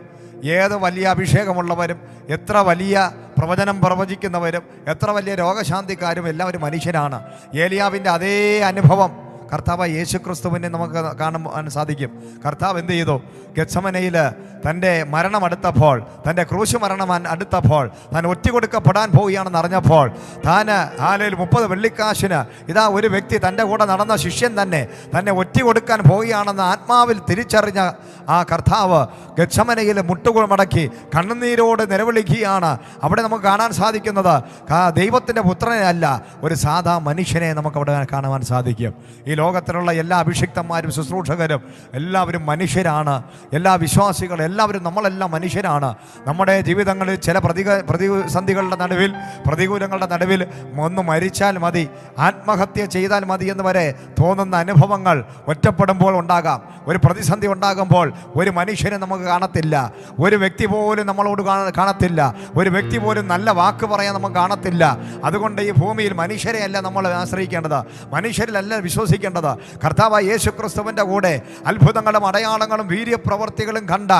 ഏത് വലിയ അഭിഷേകമുള്ളവരും, എത്ര വലിയ പ്രവചനം പ്രവചിക്കുന്നവരും, എത്ര വലിയ രോഗശാന്തിക്കാരും എല്ലാവരും മനുഷ്യനാണ്. ഏലിയാവിൻ്റെ അതേ അനുഭവം കർത്താവ് യേശുക്രിസ്തുവിനെ നമുക്ക് കാണാൻ സാധിക്കും. കർത്താവ് എന്ത് ചെയ്തു? ഗെത്സമനയിൽ തൻ്റെ മരണം അടുത്തപ്പോൾ, തൻ്റെ ക്രൂശ് മരണം അടുത്തപ്പോൾ, താൻ ഒറ്റിക്കൊടുക്കപ്പെടാൻ പോവുകയാണെന്ന് അറിഞ്ഞപ്പോൾ, താൻ 30 വെള്ളിക്കാശിന് ഇതാ ഒരു വ്യക്തി, തൻ്റെ കൂടെ നടന്ന ശിഷ്യൻ തന്നെ ഒറ്റിക്കൊടുക്കാൻ പോവുകയാണെന്ന് ആത്മാവിൽ തിരിച്ചറിഞ്ഞ ആ കർത്താവ് ഗെത്സമനയിൽ മുട്ടുമടക്കി കണ്ണുനീരോട് നിലവിളിക്കുകയാണ്. അവിടെ നമുക്ക് കാണാൻ സാധിക്കുന്നത് ദൈവത്തിൻ്റെ പുത്രനെ അല്ല, ഒരു സാധാ മനുഷ്യനെ നമുക്കവിടെ കാണുവാൻ സാധിക്കും. ഈ ലോകത്തിലുള്ള എല്ലാ അഭിഷിക്തന്മാരും ശുശ്രൂഷകരും എല്ലാവരും മനുഷ്യരാണ്. എല്ലാ വിശ്വാസികളും എല്ലാവരും, നമ്മളെല്ലാം മനുഷ്യരാണ്. നമ്മുടെ ജീവിതങ്ങളിൽ ചില പ്രതിസന്ധികളുടെ നടുവിൽ, പ്രതികൂലങ്ങളുടെ നടുവിൽ ഒന്ന് മരിച്ചാൽ മതി, ആത്മഹത്യ ചെയ്താൽ മതി എന്ന് വരെ തോന്നുന്ന അനുഭവങ്ങൾ ഒറ്റപ്പെടുമ്പോൾ ഉണ്ടാകാം. ഒരു പ്രതിസന്ധി ഉണ്ടാകുമ്പോൾ ഒരു മനുഷ്യനെ നമുക്ക് കാണത്തില്ല, ഒരു വ്യക്തി പോലും നമ്മളോട് കാണത്തില്ല, ഒരു വ്യക്തി പോലും നല്ല വാക്ക് പറയാൻ നമുക്ക് കാണത്തില്ല. അതുകൊണ്ട് ഈ ഭൂമിയിൽ മനുഷ്യരെയല്ല നമ്മൾ ആശ്രയിക്കേണ്ടത്, മനുഷ്യരിലല്ല വിശ്വസിക്കേണ്ടത്, പ്രതീക്ഷിക്കേണ്ടത് കർത്താവായ യേശു ക്രിസ്തുവിൻ്റെ കൂടെ അത്ഭുതങ്ങളും അടയാളങ്ങളും വീര്യപ്രവർത്തികളും കണ്ട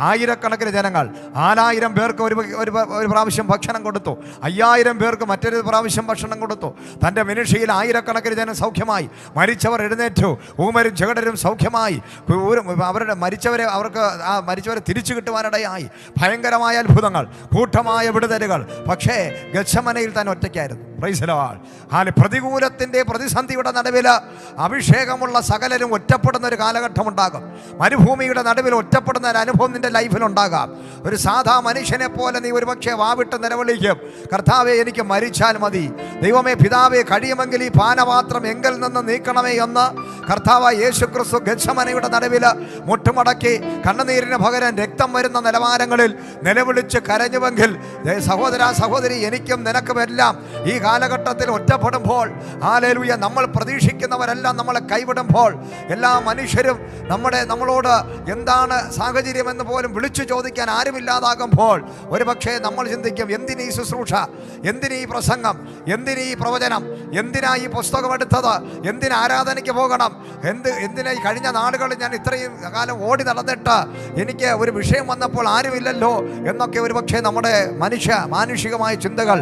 ആയിരക്കണക്കിന് ജനങ്ങൾ 4000 പേർക്ക് ഒരു പ്രാവശ്യം ഭക്ഷണം കൊടുത്തു, 5000 പേർക്ക് മറ്റൊരു പ്രാവശ്യം ഭക്ഷണം കൊടുത്തു. തൻ്റെ മിനിഷിയിൽ ആയിരക്കണക്കിന് ജനം സൗഖ്യമായി, മരിച്ചവർ എഴുന്നേറ്റു, ഊമരും ചെകിടരും സൗഖ്യമായി, അവരുടെ മരിച്ചവരെ തിരിച്ചു കിട്ടുവാനിടയായി. ഭയങ്കരമായ അത്ഭുതങ്ങൾ, കൂട്ടമായ വിടുതലുകൾ. പക്ഷേ ഗത്ശമനയിൽ തന്നെ ഒറ്റയ്ക്കായിരുന്നു. Praise the Lord. പ്രതികൂലത്തിൻ്റെ പ്രതിസന്ധിയുടെ നടുവിൽ അഭിഷേകമുള്ള സകലരും ഒറ്റപ്പെടുന്ന ഒരു കാലഘട്ടം ഉണ്ടാകും. മരുഭൂമിയുടെ നടുവിൽ ഒറ്റപ്പെടുന്ന ഒരു അനുഭവം നിന്റെ ലൈഫിലുണ്ടാകാം. ഒരു സാധാ മനുഷ്യനെ പോലെ നീ ഒരുപക്ഷെ വാവിട്ട് നിലവിളിക്കും, കർത്താവേ എനിക്ക് മരിച്ചാൽ മതി, ദൈവമേ പിതാവേ കഴിയുമെങ്കിൽ ഈ പാനപാത്രം എങ്കിൽ നിന്ന് നീക്കണമേ എന്ന് കർത്താവായ യേശു ക്രിസ്തു ഗത്ശമനയുടെ നടുവിൽ മുട്ടുമടക്കി കണ്ണുനീരിന് പകരം രക്തം വരുന്ന നിലവാരങ്ങളിൽ നിലവിളിച്ച് കരഞ്ഞുവെങ്കിൽ സഹോദര സഹോദരി, എനിക്കും നിനക്കുമെല്ലാം ഈ കാലഘട്ടത്തിൽ ഒറ്റപ്പെടുമ്പോൾ, ഹല്ലേലൂയ, നമ്മൾ പ്രതീക്ഷിക്കുന്നവരെല്ലാം നമ്മളെ കൈവിടുമ്പോൾ, എല്ലാ മനുഷ്യരും നമ്മളോട് എന്താണ് സാഹചര്യം എന്ന് പോലും വിളിച്ചു ചോദിക്കാൻ ആരുമില്ലാതാകുമ്പോൾ, ഒരുപക്ഷെ നമ്മൾ ചിന്തിക്കും, എന്തിനീ ശുശ്രൂഷ, എന്തിനീ പ്രസംഗം, എന്തിനീ പ്രവചനം, എന്തിനാ ഈ പുസ്തകം എടുത്തത്, എന്തിന് ആരാധനയ്ക്ക് പോകണം, എന്തിനാ ഈ കഴിഞ്ഞ നാളുകളിൽ ഞാൻ ഇത്രയും കാലം ഓടി നടന്നിട്ട് എനിക്ക് ഒരു വിഷയം വന്നപ്പോൾ ആരുമില്ലല്ലോ എന്നൊക്കെ ഒരുപക്ഷെ നമ്മുടെ മാനുഷികമായ ചിന്തകൾ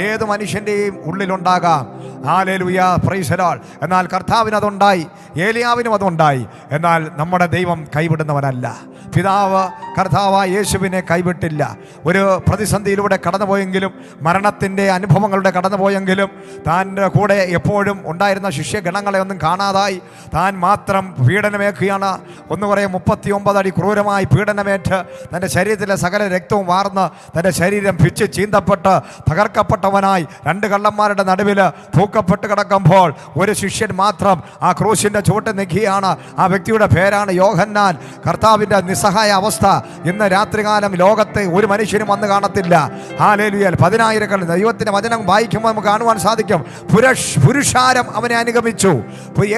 ഏത് മനുഷ്യൻ്റെയും ഉള്ളിലുണ്ടാകാം. Hallelujah, praise the Lord. എന്നാൽ കർത്താവിന് അതുണ്ടായി, ഏലിയാവിനും അതുണ്ടായി. എന്നാൽ നമ്മുടെ ദൈവം കൈവിടുന്നവനല്ല. പിതാവ് കർത്താവായ യേശുവിനെ കൈവിട്ടില്ല. ഒരു പ്രതിസന്ധിയിലൂടെ കടന്നുപോയെങ്കിലും, മരണത്തിൻ്റെ അനുഭവങ്ങളുടെ കടന്നുപോയെങ്കിലും, താൻ്റെ കൂടെ എപ്പോഴും ഉണ്ടായിരുന്ന ശിഷ്യഗണങ്ങളെ ഒന്നും കാണാതായി താൻ മാത്രം പീഡനമേക്കുകയാണ്. ഒന്ന് പറയാം, 39 അടി ക്രൂരമായി പീഡനമേറ്റ് തൻ്റെ ശരീരത്തിലെ സകല രക്തവും വാർന്ന് തൻ്റെ ശരീരം പിച്ച് ചീന്തപ്പെട്ട് തകർക്കപ്പെട്ടവനായി 2 കള്ളന്മാരുടെ നടുവിൽ തൂക്കപ്പെട്ട് കിടക്കുമ്പോൾ ഒരു ശിഷ്യൻ മാത്രം ആ ക്രൂശിൻ്റെ ചുവട്ട് നിൽക്കുകയാണ്. ആ വ്യക്തിയുടെ പേരാണ് യോഹന്നാൻ. കർത്താവിൻ്റെ നിസ്സഹായ അവസ്ഥ ഇന്ന് രാത്രികാലം ലോകത്തെ ഒരു മനുഷ്യനും വന്ന് കാണത്തില്ല. ഹല്ലേലൂയ. 10,000 ദൈവത്തിൻ്റെ വചനം വായിക്കുമ്പോൾ നമുക്ക് കാണുവാൻ സാധിക്കും, പുരുഷാരം അവനെ അനുഗമിച്ചു.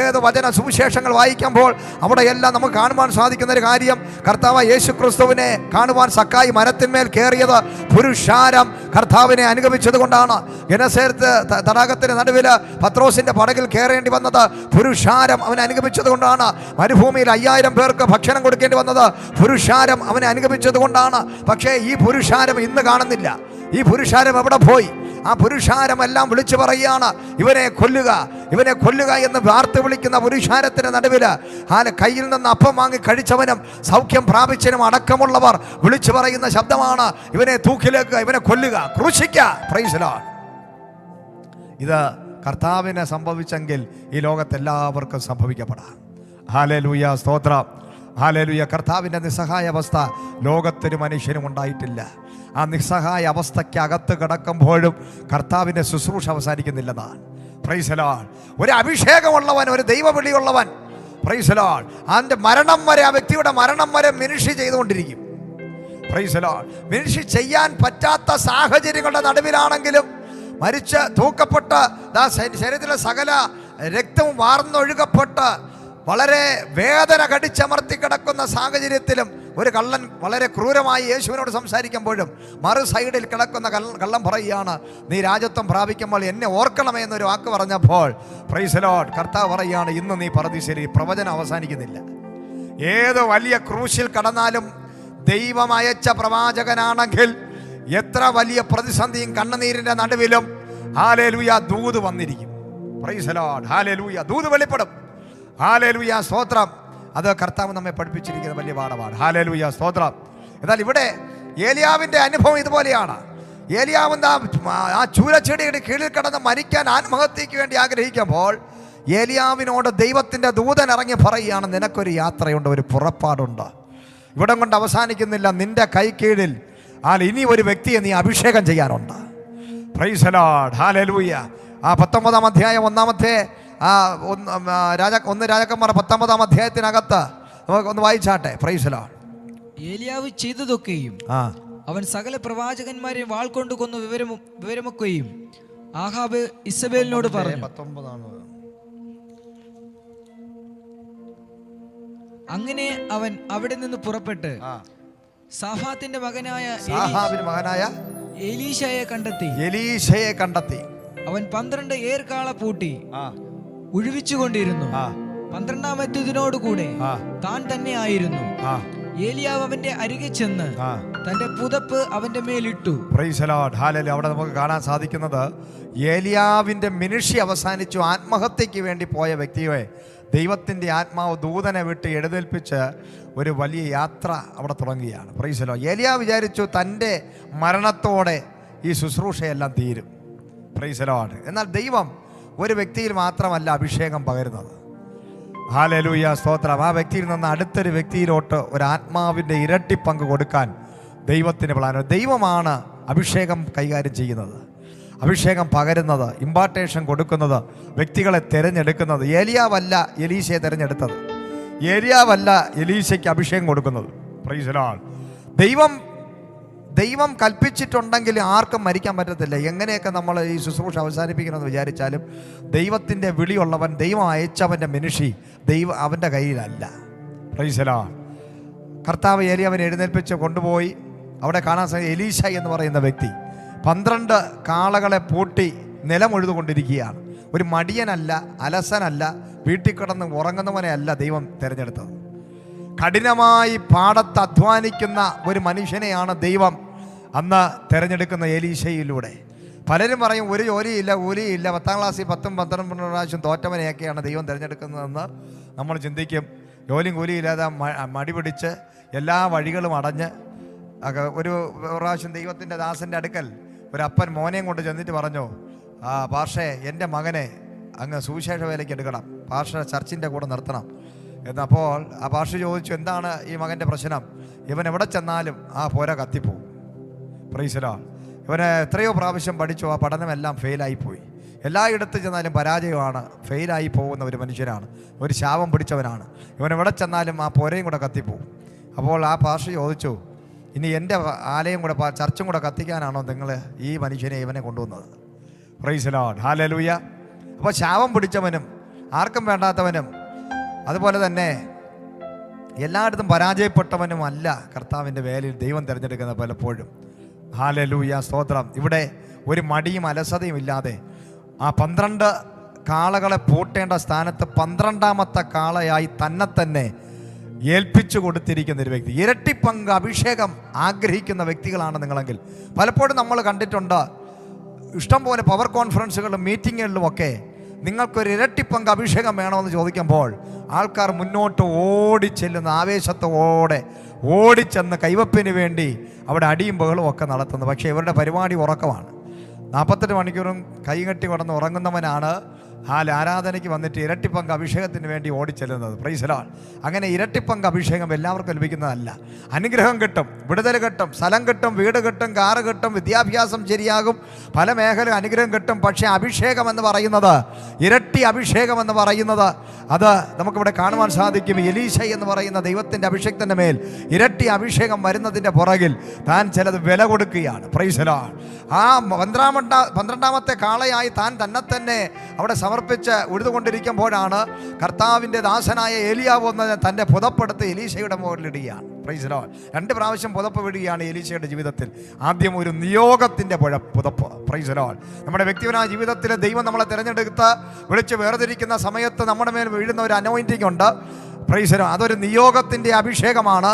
ഏത് വചന സുവിശേഷങ്ങൾ വായിക്കുമ്പോൾ അവിടെയെല്ലാം നമുക്ക് കാണുവാൻ സാധിക്കുന്ന ഒരു കാര്യം, കർത്താവ് യേശു ക്രിസ്തുവിനെ കാണുവാൻ സക്കായി മരത്തിന്മേൽ കയറിയത് പുരുഷാരം കർത്താവിനെ അനുഗമിച്ചത് കൊണ്ടാണ്. ഗെനസേരത്ത് തടാകത്തിന് നടുവിൽ പത്രോസിന്റെ പടകിൽ കയറേണ്ടി വന്നത് പുരുഷാരം അവനെ അനുഗമിച്ചത് കൊണ്ടാണ്. മരുഭൂമിയിൽ 5000 പേർക്ക് ഭക്ഷണം കൊടുക്കേണ്ടി വന്നത് പുരുഷാരം അവനെ അനുഗമിച്ചത് കൊണ്ടാണ്. പക്ഷേ ഈ പുരുഷാരം ഇന്ന് കാണുന്നില്ല. ഈ പുരുഷാരം എവിടെ പോയി? ആ പുരുഷാരമെല്ലാം വിളിച്ചു പറയുകയാണ്, ഇവനെ കൊല്ലുക, ഇവനെ കൊല്ലുക എന്ന് വാർത്ത വിളിക്കുന്ന പുരുഷാരത്തിന് നടുവിൽ കയ്യിൽ നിന്ന് അപ്പം വാങ്ങി കഴിച്ചവനും സൗഖ്യം പ്രാപിച്ചനും അടക്കമുള്ളവർ വിളിച്ചു പറയുന്ന ശബ്ദമാണ്, ഇവനെ തൂക്കിലേക്കുക, ഇവനെ കൊല്ലുക, ക്രൂശിക്കുക. Price the Lord. ഇത് കർത്താവിനെ സംഭവിച്ചെങ്കിൽ ഈ ലോകത്തെല്ലാവർക്കും സംഭവിക്കപ്പെടാം. ഹല്ലേലൂയ, സ്തോത്രം. ഹല്ലേലൂയ. കർത്താവിൻ്റെ നിസ്സഹായ അവസ്ഥ ലോകത്തൊരു മനുഷ്യനും ഉണ്ടായിട്ടില്ല. ആ നിസ്സഹായ അവസ്ഥയ്ക്കകത്ത് കിടക്കുമ്പോഴും കർത്താവിൻ്റെ ശുശ്രൂഷ അവസാനിക്കുന്നില്ലെന്നാണ്. Price the Lord. ഒരു അഭിഷേകമുള്ളവൻ, ഒരു ദൈവവിളിയുള്ളവൻ, പ്രൈസ് ദി ലോർഡ്, അതിൻ്റെ മരണം വരെ, ആ വ്യക്തിയുടെ മരണം വരെ മിനിഷി ചെയ്തുകൊണ്ടിരിക്കും. Price the Lord. മിനിഷി ചെയ്യാൻ പറ്റാത്ത സാഹചര്യങ്ങളുടെ നടുവിലാണെങ്കിലും, മരിച്ച് തൂക്കപ്പെട്ട് ശരീരത്തിലെ സകല രക്തവും വാർന്നൊഴുകപ്പെട്ട് വളരെ വേദന കടിച്ചമർത്തി കിടക്കുന്ന സാഹചര്യത്തിലും ഒരു കള്ളൻ വളരെ ക്രൂരമായി യേശുവിനോട് സംസാരിക്കുമ്പോഴും മറു സൈഡിൽ കിടക്കുന്ന കള്ളൻ പറയുകയാണ്, നീ രാജത്വം പ്രാപിക്കുമ്പോൾ എന്നെ ഓർക്കണമേ എന്നൊരു വാക്ക് പറഞ്ഞപ്പോൾ, പ്രൈസ് ദി ലോർഡ്, കർത്താവ് പറയുകയാണ്, ഇന്ന് നീ പറുദീസയിൽ പ്രവചനം അവസാനിക്കുന്നില്ല. ഏത് വലിയ ക്രൂശിൽ കടന്നാലും ദൈവം അയച്ച പ്രവാചകനാണെങ്കിൽ എത്ര വലിയ പ്രതിസന്ധിയും കണ്ണുനീരിൻ്റെ നടുവിലും ഹല്ലേലൂയ ദൂത് വന്നിരിക്കും. Price the Lord. ഹല്ലേലൂയ. ദൂത് വെളിപ്പെടും. ഹല്ലേലൂയ, സ്തോത്രം. അത് കർത്താവ് നമ്മെ പഠിപ്പിച്ചിരിക്കുന്ന വലിയ പാഠമാണ്. ഹല്ലേലൂയ, സ്തോത്രം. എന്നാൽ ഇവിടെ ഏലിയാവിൻ്റെ അനുഭവം ഇതുപോലെയാണ്. ഏലിയാവ് ആ ചൂരച്ചെടിയുടെ കീഴിൽ കിടന്ന് മരിക്കാൻ ആത്മഹത്യയ്ക്ക് വേണ്ടി ആഗ്രഹിക്കുമ്പോൾ ഏലിയാവിനോട് ദൈവത്തിൻ്റെ ദൂതൻ ഇറങ്ങി പറയുകയാണ്, നിനക്കൊരു യാത്രയുണ്ട്, ഒരു പുറപ്പാടുണ്ട്. ഇവിടം കൊണ്ട് അവസാനിക്കുന്നില്ല. നിന്റെ കൈ കീഴിൽ ഇനി ഒരു വ്യക്തിയെ നീ അഭിഷേകം ചെയ്യാനുണ്ട്. Price the Lord. ഹല്ലേലൂയ. ആ 19-ാം അധ്യായം 1-ാമത്തെ 1 രാജാക്കന്മാർ 19-ാം അധ്യായത്തിനകത്ത് ഒന്ന് വായിച്ചാട്ടെ. Price the Lord. ഏലിയാവ് ചെയ്തതൊക്കെയും അവൻ സകല പ്രവാചകന്മാരെ വാൾ കൊണ്ട് കൊന്നു വിവരമൊക്കെയും ആഹാബ് ഇസബേലിനോട് പറഞ്ഞു. അങ്ങനെ അവൻ അവിടെ നിന്ന് പുറപ്പെട്ട് സാഫാത്തിന്റെ മകനായ എലീശയെ കണ്ടെത്തി. അവൻ 12 ഏർക്കാള പൂട്ടി ഉഴുവിച്ചുകൊണ്ടിരുന്നു. 12-ാമത്തേതിനോടുകൂടെ താൻ തന്നെ ആയിരുന്നു. ഏലിയാവ് അവന്റെ അരികെ ചെന്ന് തന്റെ പുതപ്പ് അവന്റെ മേലിട്ടു. Praise the Lord. ഹല്ലേലൂയ. അവിടെ നമുക്ക് കാണാൻ സാധിക്കുന്നത് ഏലിയാവിന്റെ മിനിഷി അവസാനിച്ചു. ആത്മഹത്യക്ക് വേണ്ടി പോയ വ്യക്തിയെ ദൈവത്തിൻ്റെ ആത്മാവ് ദൂതനെ വിട്ട് എഴുന്നേൽപ്പിച്ച് ഒരു വലിയ യാത്ര അവിടെ തുടങ്ങുകയാണ്. Price the Lord. ഏലിയാവ് വിചാരിച്ചു തൻ്റെ മരണത്തോടെ ഈ ശുശ്രൂഷയെല്ലാം തീരും. Price the Lord. എന്നാൽ ദൈവം ഒരു വ്യക്തിയിൽ മാത്രമല്ല അഭിഷേകം പകരുന്നത്. ഹല്ലേലൂയ, സ്തോത്രം. ആ വ്യക്തിയിൽ നിന്ന് അടുത്തൊരു വ്യക്തിയിലോട്ട് ഒരു ആത്മാവിൻ്റെ ഇരട്ടി പങ്ക് കൊടുക്കാൻ ദൈവത്തിന് പ്ലാൻ. ദൈവമാണ് അഭിഷേകം കൈകാര്യം ചെയ്യുന്നത്, അഭിഷേകം പകരുന്നത്, ഇമ്പാർട്ടേഷൻ കൊടുക്കുന്നത്, വ്യക്തികളെ തിരഞ്ഞെടുക്കുന്നത്. ഏലിയാവല്ല എലീശയെ തിരഞ്ഞെടുത്തത്, ഏലിയാവല്ല എലീശയ്ക്ക് അഭിഷേകം കൊടുക്കുന്നത്. Price the Lord. ദൈവം കൽപ്പിച്ചിട്ടുണ്ടെങ്കിൽ ആർക്കും മരിക്കാൻ പറ്റത്തില്ല. എങ്ങനെയൊക്കെ നമ്മൾ ഈ ശുശ്രൂഷ അവസാനിപ്പിക്കണമെന്ന് വിചാരിച്ചാലും ദൈവത്തിൻ്റെ വിളിയുള്ളവൻ, ദൈവം അയച്ചവൻ്റെ മിനിഷി അവൻ്റെ കയ്യിലല്ല. Price the Lord. കർത്താവ് ഏലിയാവിനെ എഴുന്നേൽപ്പിച്ച് കൊണ്ടുപോയി അവിടെ കാണാൻ സാധിക്കും. എലീശ എന്ന് പറയുന്ന വ്യക്തി 12 കാളകളെ പൂട്ടി നിലമുഴുതുകൊണ്ടിരിക്കുകയാണ്. ഒരു മടിയനല്ല, അലസനല്ല, വീട്ടിൽ കിടന്ന് ഉറങ്ങുന്നവനെ അല്ല ദൈവം തിരഞ്ഞെടുത്തത്. കഠിനമായി പാടത്ത് അധ്വാനിക്കുന്ന ഒരു മനുഷ്യനെയാണ് ദൈവം അന്ന് തിരഞ്ഞെടുക്കുന്ന എലീശയിലൂടെ. പലരും പറയും ഒരു ജോലിയില്ല, കൂലിയില്ല, 10ാം ക്ലാസ്സിൽ 10-12 പ്രാവശ്യം തോറ്റവനെയൊക്കെയാണ് ദൈവം തിരഞ്ഞെടുക്കുന്നതെന്ന് നമ്മൾ ചിന്തിക്കും. ജോലിയും കൂലിയില്ലാതെ മടി പിടിച്ച് എല്ലാ വഴികളും അടഞ്ഞ് ഒരു പ്രാവശ്യം ദൈവത്തിൻ്റെ ദാസൻ്റെ അടുക്കൽ ഒരു അപ്പൻ മോനെയും കൊണ്ട് ചെന്നിട്ട് പറഞ്ഞു, പാർഷേ എൻ്റെ മകനെ അങ്ങ് സുവിശേഷ വേലയ്ക്ക് എടുക്കണം, പാർഷ ചർച്ചിൻ്റെ കൂടെ നിർത്തണം എന്നപ്പോൾ ആ പാർഷ ചോദിച്ചു, എന്താണ് ഈ മകൻ്റെ പ്രശ്നം? ഇവൻ എവിടെ ചെന്നാലും ആ പോര കത്തിപ്പോവും. Price the Lord. ഇവന് എത്രയോ പ്രാവശ്യം പഠിച്ചു, ആ പഠനമെല്ലാം ഫെയിലായിപ്പോയി. എല്ലായിടത്ത് ചെന്നാലും പരാജയമാണ്, ഫെയിലായി പോകുന്ന ഒരു മനുഷ്യനാണ്, ഒരു ശാപം പിടിച്ചവനാണ്. ഇവൻ എവിടെ ചെന്നാലും ആ പോരയും കൂടെ കത്തിപ്പോവും. അപ്പോൾ ആ പാർഷ ചോദിച്ചു, ഇനി എൻ്റെ ആലയം കൂടെ ചർച്ചും കൂടെ കത്തിക്കാനാണോ നിങ്ങൾ ഈ മനുഷ്യനെ ഇവനെ കൊണ്ടുവന്നത്? Price the Lord. ഹല്ലേലൂയ. അപ്പോൾ ശാപം പിടിച്ചവനും ആർക്കും വേണ്ടാത്തവനും അതുപോലെ തന്നെ എല്ലായിടത്തും പരാജയപ്പെട്ടവനും അല്ല കർത്താവിൻ്റെ വേലയിൽ ദൈവം തിരഞ്ഞെടുക്കുന്നത് പലപ്പോഴും. ഹല്ലേലൂയ, സ്തോത്രം. ഇവിടെ ഒരു മടിയും അലസതയും ഇല്ലാതെ ആ 12 കാളകളെ പൂട്ടേണ്ട സ്ഥാനത്ത് 12ാമത്തെ കാളയായി തന്നെ ഏൽപ്പിച്ചു കൊടുത്തിരിക്കുന്ന ഒരു വ്യക്തി. ഇരട്ടി പങ്ക് അഭിഷേകം ആഗ്രഹിക്കുന്ന വ്യക്തികളാണ് നിങ്ങളെങ്കിൽ പലപ്പോഴും നമ്മൾ കണ്ടിട്ടുണ്ട്, ഇഷ്ടംപോലെ പവർ കോൺഫറൻസുകളിലും മീറ്റിങ്ങുകളിലുമൊക്കെ നിങ്ങൾക്കൊരു ഇരട്ടി പങ്ക് അഭിഷേകം വേണമെന്ന് ചോദിക്കുമ്പോൾ ആൾക്കാർ മുന്നോട്ട് ഓടിച്ചെല്ലുന്ന ആവേശത്തോടെ ഓടിച്ചെന്ന് കൈവപ്പിന് വേണ്ടി അവിടെ അടിയും ബഹളവും ഒക്കെ നടത്തുന്നു. പക്ഷേ ഇവരുടെ പരിപാടി ഉറക്കമാണ്. 48 മണിക്കൂറും കൈകെട്ടി കിടന്ന് ഉറങ്ങുന്നവനാണ് ആരാധനയ്ക്ക് വന്നിട്ട് ഇരട്ടിപ്പങ്ക് അഭിഷേകത്തിന് വേണ്ടി ഓടിച്ചെല്ലുന്നത്. Price the Lord. അങ്ങനെ ഇരട്ടിപ്പങ്ക് അഭിഷേകം എല്ലാവർക്കും ലഭിക്കുന്നതല്ല. അനുഗ്രഹം കിട്ടും, വിടുതൽ കിട്ടും, സ്ഥലം കിട്ടും, വീട് കിട്ടും, കാറ് കിട്ടും, വിദ്യാഭ്യാസം ശരിയാകും, പല മേഖല അനുഗ്രഹം കിട്ടും. പക്ഷേ അഭിഷേകം എന്ന് പറയുന്നത്, ഇരട്ടി അഭിഷേകം എന്ന് പറയുന്നത്, അത് നമുക്കിവിടെ കാണുവാൻ സാധിക്കും. എലീശ എന്ന് പറയുന്ന ദൈവത്തിൻ്റെ അഭിഷേകത്തിൻ്റെ മേൽ ഇരട്ടി അഭിഷേകം വരുന്നതിൻ്റെ പുറകിൽ താൻ ചിലത് വില കൊടുക്കുകയാണ്. Price the Lord. ആ 12ാമത്തെ കാളയായി താൻ തന്നെ അവിടെ സമർപ്പിച്ച് ഉഴുതുകൊണ്ടിരിക്കുമ്പോഴാണ് കർത്താവിൻ്റെ ദാസനായ ഏലിയാവ് വന്ന് തൻ്റെ പുതപ്പെടുത്ത് എലീശയുടെ മുകളിലിടുകയാണ്. Praise the Lord. 2 പ്രാവശ്യം പുതപ്പ് വിടുകയാണ് എലീശയുടെ ജീവിതത്തിൽ. ആദ്യം ഒരു നിയോഗത്തിൻ്റെ പുതപ്പ്. Price the Lord. നമ്മുടെ വ്യക്തിപരമായ ജീവിതത്തിൽ ദൈവം നമ്മളെ തിരഞ്ഞെടുത്ത് വിളിച്ച് വേർതിരിക്കുന്ന സമയത്ത് നമ്മുടെ മേൽ വീഴുന്ന ഒരു അനോയിന്റിംഗ് ഉണ്ട്. Praise the Lord. അതൊരു നിയോഗത്തിൻ്റെ അഭിഷേകമാണ്.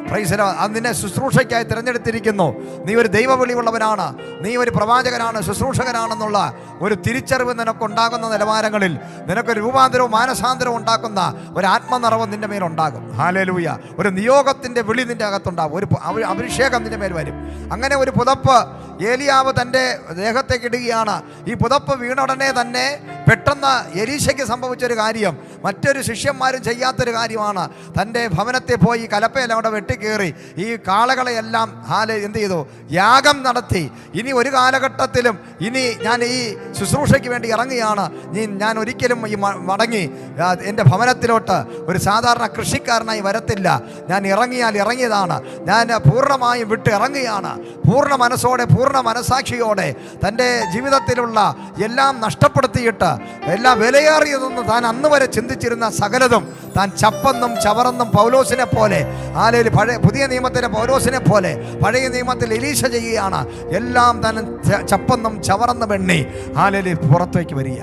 Praise the Lord. അത് നിന്നെ ശുശ്രൂഷയ്ക്കായി തിരഞ്ഞെടുത്തിരിക്കുന്നു. നീ ഒരു ദൈവവിളിയുള്ളവനാണ്, നീ ഒരു പ്രവാചകനാണ്, ശുശ്രൂഷകനാണെന്നുള്ള ഒരു തിരിച്ചറിവ് നിനക്കുണ്ടാകുന്ന നിലവാരങ്ങളിൽ നിനക്കൊരു രൂപാന്തരവും മാനസാന്തരവും ഉണ്ടാക്കുന്ന ഒരു ആത്മനിറവ് നിൻ്റെ മേലുണ്ടാകും. ഹല്ലേലൂയ. ഒരു നിയോഗത്തിൻ്റെ വിളി നിൻ്റെ അകത്തുണ്ടാകും, ഒരു അഭിഷേകം നിൻ്റെ മേൽ വരും. അങ്ങനെ ഒരു പുതപ്പ് ഏലിയാവ് തൻ്റെ ദേഹത്തേക്ക് ഇടുകയാണ്. ഈ പുതപ്പ് വീണ ഉടനെ തന്നെ പെട്ടെന്ന് എലീശയ്ക്ക് സംഭവിച്ചൊരു കാര്യം മറ്റൊരു ശിഷ്യന്മാരും ചെയ്യാത്തൊരു കാര്യമാണ്. തൻ്റെ ഭവനത്തെ പോയി കലപ്പയെല്ലാം അവിടെ വെട്ടിക്കേറി ഈ കാളകളെയെല്ലാം എന്ത് ചെയ്തു? യാഗം നടത്തി. ഇനി ഒരു കാലഘട്ടത്തിലും ഞാൻ ഈ ശുശ്രൂഷയ്ക്ക് വേണ്ടി ഇറങ്ങുകയാണ്, ഞാൻ ഒരിക്കലും ഈ മടങ്ങി എൻ്റെ ഭവനത്തിലോട്ട് ഒരു സാധാരണ കൃഷിക്കാരനായി വരത്തില്ല. ഞാൻ ഇറങ്ങിയതാണ്, ഞാൻ പൂർണ്ണമായും വിട്ട് ഇറങ്ങുകയാണ്. പൂർണ്ണ മനസ്സോടെ, പൂർണ്ണ മനസാക്ഷിയോടെ തൻ്റെ ജീവിതത്തിലുള്ള എല്ലാം നഷ്ടപ്പെടുത്തിയിട്ട് എല്ലാം വിലയേറിയതെന്ന് താൻ അന്ന് വരെ ചിന്തിച്ചിരുന്ന സകലതും താൻ ചപ്പന്നും ചവറന്നും പൗലോസിനെ പോലെ, പുതിയ നിയമത്തിലെ പൗലോസിനെ പോലെ പഴയ നിയമത്തിൽ എലീശ ചെയ്യുകയാണ്. എല്ലാം താൻ ചപ്പന്നും ചവറന്നും എണ്ണി പുറത്തേക്ക് വരിക.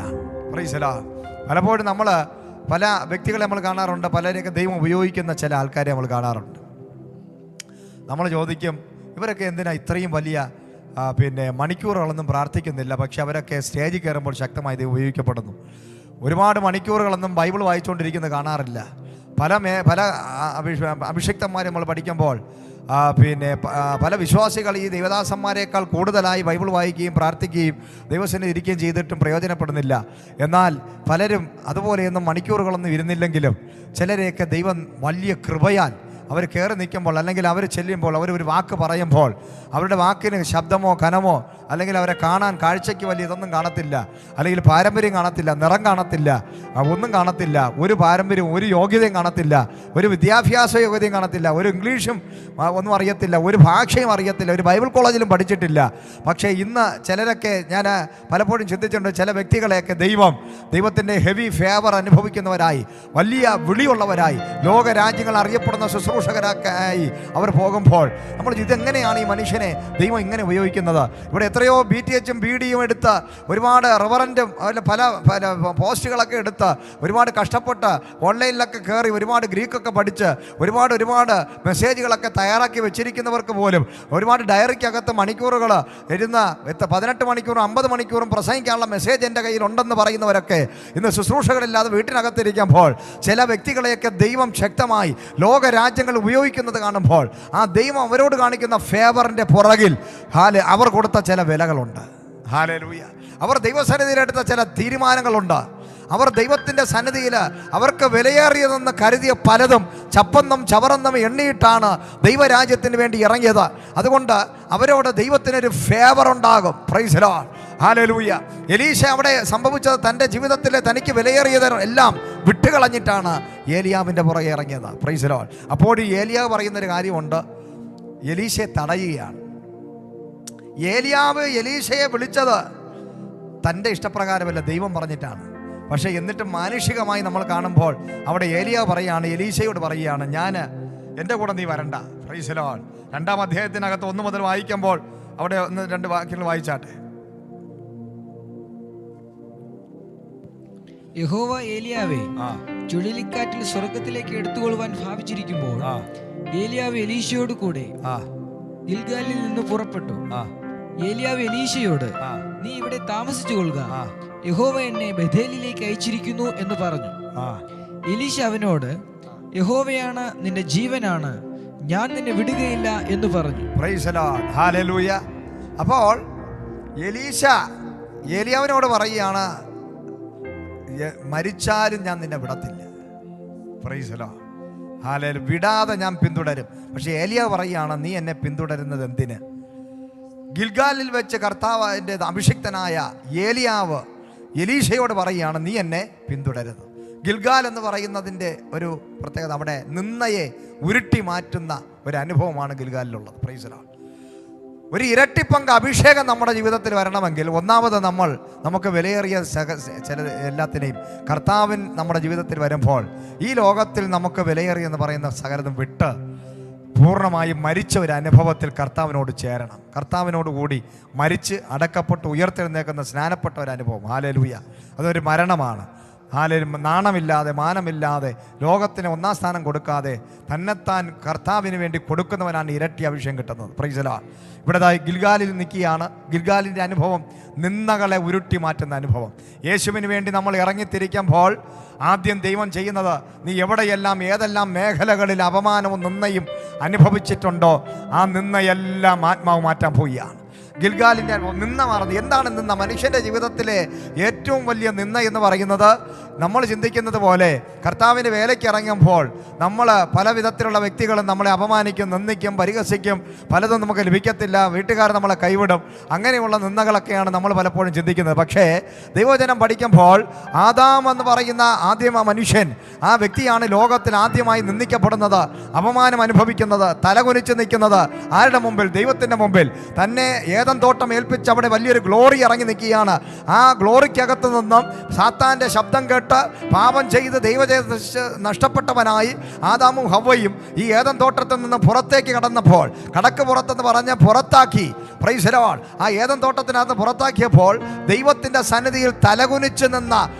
Price the Lord. പലപ്പോഴും നമ്മൾ പല വ്യക്തികളെ നമ്മൾ കാണാറുണ്ട്, പലരെയൊക്കെ ദൈവം ഉപയോഗിക്കുന്ന ചില ആൾക്കാരെ നമ്മൾ കാണാറുണ്ട്. നമ്മൾ ചോദിക്കും, ഇവരൊക്കെ എന്തിനാ ഇത്രയും വലിയ മണിക്കൂറുകളൊന്നും പ്രാർത്ഥിക്കുന്നില്ല, പക്ഷെ അവരൊക്കെ സ്റ്റേജിൽ കയറുമ്പോൾ ശക്തമായി ദൈവം ഉപയോഗിക്കപ്പെടുന്നു. ഒരുപാട് മണിക്കൂറുകളൊന്നും ബൈബിൾ വായിച്ചുകൊണ്ടിരിക്കുന്നത് കാണാറില്ല. പല അഭിഷിക്തന്മാരെ നമ്മൾ പഠിക്കുമ്പോൾ പല വിശ്വാസികൾ ഈ ദൈവദാസന്മാരെക്കാൾ കൂടുതലായി ബൈബിൾ വായിക്കുകയും പ്രാർത്ഥിക്കുകയും ദൈവസന്നിധിയിൽ ഇരിക്കുകയും ചെയ്തിട്ടും പ്രയോജനപ്പെടുന്നില്ല. എന്നാൽ പലരും അതുപോലെയൊന്നും മണിക്കൂറുകളൊന്നും ഇരുന്നില്ലെങ്കിലും ചിലരെയൊക്കെ ദൈവം വലിയ കൃപയാൽ അവർ കയറി നിൽക്കുമ്പോൾ, അല്ലെങ്കിൽ അവർ ചെല്ലുമ്പോൾ, അവരൊരു വാക്ക് പറയുമ്പോൾ അവരുടെ വാക്കിന് ശബ്ദമോ കനമോ, അല്ലെങ്കിൽ അവരെ കാണാൻ കാഴ്ചയ്ക്ക് വലിയ ഇതൊന്നും കാണത്തില്ല, അല്ലെങ്കിൽ പാരമ്പര്യം കാണത്തില്ല, നിറം കാണത്തില്ല, ഒന്നും കാണത്തില്ല, ഒരു പാരമ്പര്യവും ഒരു യോഗ്യതയും കാണത്തില്ല, ഒരു വിദ്യാഭ്യാസ യോഗ്യതയും കാണത്തില്ല, ഒരു ഇംഗ്ലീഷും ഒന്നും അറിയത്തില്ല, ഒരു ഭാഷയും അറിയത്തില്ല, ഒരു ബൈബിൾ കോളേജിലും പഠിച്ചിട്ടില്ല. പക്ഷേ ഇന്ന് ചിലരൊക്കെ, ഞാൻ പലപ്പോഴും ചിന്തിച്ചിട്ടുണ്ട്, ചില വ്യക്തികളെയൊക്കെ ദൈവത്തിൻ്റെ ഹെവി ഫേവർ അനുഭവിക്കുന്നവരായി, വലിയ വിളിയുള്ളവരായി, ലോകരാജ്യങ്ങൾ അറിയപ്പെടുന്ന ശുശ്രൂഷകരായി അവർ പോകുമ്പോൾ നമ്മൾ ഇതെങ്ങനെയാണ് ഈ മനുഷ്യനെ ദൈവം ഇങ്ങനെ ഉപയോഗിക്കുന്നത്? ഇവിടെ എത്രയോ BTH BD എടുത്ത് ഒരുപാട് റെവറൻറ്റും പല പോസ്റ്റുകളൊക്കെ എടുത്ത് ഒരുപാട് കഷ്ടപ്പെട്ട് ഓൺലൈനിലൊക്കെ കയറി ഒരുപാട് ഗ്രീക്കൊക്കെ പഠിച്ച് ഒരുപാട് മെസ്സേജുകളൊക്കെ തയ്യാറാക്കി വെച്ചിരിക്കുന്നവർക്ക് പോലും ഒരുപാട് ഡയറിക്കകത്ത് മണിക്കൂറുകൾ ഇരുന്ന് 18 മണിക്കൂറും 50 മണിക്കൂറും പ്രസംഗിക്കാനുള്ള മെസ്സേജ് എൻ്റെ കയ്യിലുണ്ടെന്ന് പറയുന്നവരൊക്കെ ഇന്ന് ശുശ്രൂഷകളില്ലാതെ വീട്ടിനകത്തിരിക്കുമ്പോൾ ചില വ്യക്തികളെയൊക്കെ ദൈവം ശക്തമായി ലോകരാജ്യങ്ങൾ ഉപയോഗിക്കുന്നത് കാണുമ്പോൾ ആ ദൈവം അവരോട് കാണിക്കുന്ന ഫേവറിൻ്റെ പുറകിൽ അവർ കൊടുത്ത ചില വിലകളുണ്ട്. ഹല്ലേലൂയ. അവർ ദൈവസന്നിധിയിലെടുത്ത ചില തീരുമാനങ്ങളുണ്ട്. അവർ ദൈവത്തിൻ്റെ സന്നിധിയിൽ അവർക്ക് വിലയേറിയതെന്ന് കരുതിയ പലതും ചപ്പന്നും ചവറന്നും എണ്ണിയിട്ടാണ് ദൈവരാജ്യത്തിന് വേണ്ടി ഇറങ്ങിയത്. അതുകൊണ്ട് അവരോട് ദൈവത്തിനൊരു ഫേവർ ഉണ്ടാകും. Price the Lord. ഹല്ലേലൂയ. എലീശ അവിടെ സംഭവിച്ചത് തൻ്റെ ജീവിതത്തിലെ തനിക്ക് വിലയേറിയത് എല്ലാം വിട്ടുകളഞ്ഞിട്ടാണ് ഏലിയാവിൻ്റെ പുറകെ ഇറങ്ങിയത്. Price the Lord. അപ്പോൾ ഈ ഏലിയാവ് പറയുന്നൊരു കാര്യമുണ്ട്, എലീശയെ തടയുകയാണ്. ഏലിയാവ് എലീശയെ വിളിച്ചത് തൻ്റെ ഇഷ്ടപ്രകാരമല്ല, ദൈവം പറഞ്ഞിട്ടാണ്. പക്ഷേ എന്നിട്ട് മാനുഷികമായി നമ്മൾ കാണുമ്പോൾ അവിടെ ഏലിയാവ് പറയുകയാണ്, എലീശയോട് പറയുകയാണ്, എൻ്റെ കൂടെ നീ വരണ്ട. Price the Lord. 2-ാം അധ്യായത്തിനകത്ത് 1 മുതൽ വായിക്കുമ്പോൾ അവിടെ 1-2 വാക്യങ്ങൾ വായിച്ചാട്ടെ. യഹോവ ഏലിയാവെ ചുഴലിക്കാറ്റിൽ സ്വർഗത്തിലേക്ക് എടുത്തുകൊള്ളുവാൻ ഭാവിച്ചിരിക്കുമ്പോൾ ഏലിയാവ് എലീശയോട് കൂടെ ഗിൽഗാലിൽ നിന്ന് പുറപ്പെട്ടു. ഏലിയാവ് എലീശയോട്, നീ ഇവിടെ താമസിച്ചു കൊള്ളുക, യഹോവ എന്നെ ബഥേലിലേക്ക് അയച്ചിരിക്കുന്നു എന്ന് പറഞ്ഞു. എലീശ അവനോട്, യഹോവയാണ്, നിന്റെ ജീവനാണ്, ഞാൻ നിന്നെ വിടുകയില്ല എന്ന് പറഞ്ഞു. Praise the Lord. ഹല്ലേലൂയ. അപ്പോൾ എലീശ ഏലിയാവിനോട് പറയുകയാണ്, മരിച്ചാലും ഞാൻ നിന്നെ വിടത്തില്ല. Price the Lord. ഹല്ലേലൂയ. വിടാതെ ഞാൻ പിന്തുടരും. പക്ഷേ ഏലിയാവ് പറയുകയാണ്, നീ എന്നെ പിന്തുടരുന്നത് എന്തിന്? ഗിൽഗാലിൽ വെച്ച് കർത്താവിൻ്റെ അഭിഷിക്തനായ ഏലിയാവ് എലീശയോട് പറയുകയാണ്, നീ എന്നെ പിന്തുടരുത്. ഗിൽഗാൽ എന്ന് പറയുന്നതിൻ്റെ ഒരു പ്രത്യേകത, അവിടെ നിന്നയെ ഉരുട്ടി മാറ്റുന്ന ഒരു അനുഭവമാണ് ഗിൽഗാലിലുള്ളത്. Price the Lord. ഒരു ഇരട്ടിപ്പങ്ക് അഭിഷേകം നമ്മുടെ ജീവിതത്തിൽ വരണമെങ്കിൽ ഒന്നാമത് നമുക്ക് വിലയേറിയ ചില എല്ലാത്തിനെയും കർത്താവിൻ നമ്മുടെ ജീവിതത്തിൽ വരുമ്പോൾ ഈ ലോകത്തിൽ നമുക്ക് വിലയേറിയെന്ന് പറയുന്ന സകലതും വിട്ട് പൂർണ്ണമായും മരിച്ച ഒരു അനുഭവത്തിൽ കർത്താവിനോട് ചേരണം. കർത്താവിനോട് കൂടി മരിച്ച് അടക്കപ്പെട്ട് ഉയർത്തെഴുന്നേക്കുന്ന സ്നാനപ്പെട്ട ഒരു അനുഭവം. ഹല്ലേലൂയ. അതൊരു മരണമാണ്. നാണമില്ലാതെ മാനമില്ലാതെ ലോകത്തിന് 1-ാം സ്ഥാനം കൊടുക്കാതെ തന്നെത്താൻ കർത്താവിന് വേണ്ടി കൊടുക്കുന്നവനാണ് ഇരട്ടി അഭിഷേകം കിട്ടുന്നത്. Price the Lord. ഇവിടെ ഗിൽഗാലിൽ നിൽക്കുകയാണ്. ഗിൽഗാലിൻ്റെ അനുഭവം നിന്ദകളെ ഉരുട്ടി മാറ്റുന്ന അനുഭവം. യേശുവിന് വേണ്ടി നമ്മൾ ഇറങ്ങിത്തിരിക്കുമ്പോൾ ആദ്യം ദൈവം ചെയ്യുന്നത്, നീ എവിടെയെല്ലാം ഏതെല്ലാം മേഖലകളിൽ അപമാനവും നിന്ദയും അനുഭവിച്ചിട്ടുണ്ടോ ആ നിന്ദയെല്ലാം ആത്മാവ് മാറ്റാൻ പോവുകയാണ്. ഗിൽഗാലിൻ്റെ നിന്ന മാറുന്നത് എന്താണ്? നിന്ന മനുഷ്യൻ്റെ ജീവിതത്തിലെ ഏറ്റവും വലിയ നിന്ന എന്ന് പറയുന്നത്, നമ്മൾ ചിന്തിക്കുന്നത് പോലെ കർത്താവിൻ്റെ വേലയ്ക്ക് ഇറങ്ങുമ്പോൾ നമ്മൾ പല വിധത്തിലുള്ള വ്യക്തികളും നമ്മളെ അപമാനിക്കും, നിന്ദിക്കും, പരിഹസിക്കും, പലതും നമുക്ക് ലഭിക്കത്തില്ല, വീട്ടുകാർ നമ്മളെ കൈവിടും, അങ്ങനെയുള്ള നിന്ദകളൊക്കെയാണ് നമ്മൾ പലപ്പോഴും ചിന്തിക്കുന്നത്. പക്ഷേ ദൈവവചനം പഠിക്കുമ്പോൾ ആദാം എന്ന് പറയുന്ന ആദ്യം ആ മനുഷ്യൻ, ആ വ്യക്തിയാണ് ലോകത്തിൽ ആദ്യമായി നിന്ദിക്കപ്പെടുന്നത്, അപമാനം അനുഭവിക്കുന്നത്, തലകുനിച്ച് നിൽക്കുന്നത്. ആരുടെ മുമ്പിൽ? ദൈവത്തിൻ്റെ മുമ്പിൽ. തന്നെ ഏതൻ തോട്ടം ഏൽപ്പിച്ച് അവിടെ വലിയൊരു ഗ്ലോറി ഇറങ്ങി നിൽക്കുകയാണ്. ആ ഗ്ലോറിക്കകത്ത് നിന്നും സാത്താൻ്റെ ശബ്ദം കേട്ട് നഷ്ടപ്പെട്ട് പാപം ചെയ്ത് ദൈവതേജസ്സ് നഷ്ടപ്പെട്ടവനായി ആദാമും ഹവ്വയും ഈ ഏദൻ തോട്ടത്തിൽ നിന്ന് പുറത്തേക്ക് കടന്നപ്പോൾ, കടക്ക് പുറത്തെന്ന് പറഞ്ഞ് പുറത്താക്കി, പ്രൈസ് ദി ലോർഡ്, ആ ഏദൻ തോട്ടത്തിനകത്ത് പുറത്താക്കിയപ്പോൾ ദൈവത്തിൻ്റെ സന്നിധിയിൽ തലകുനിച്ച് നിന്ന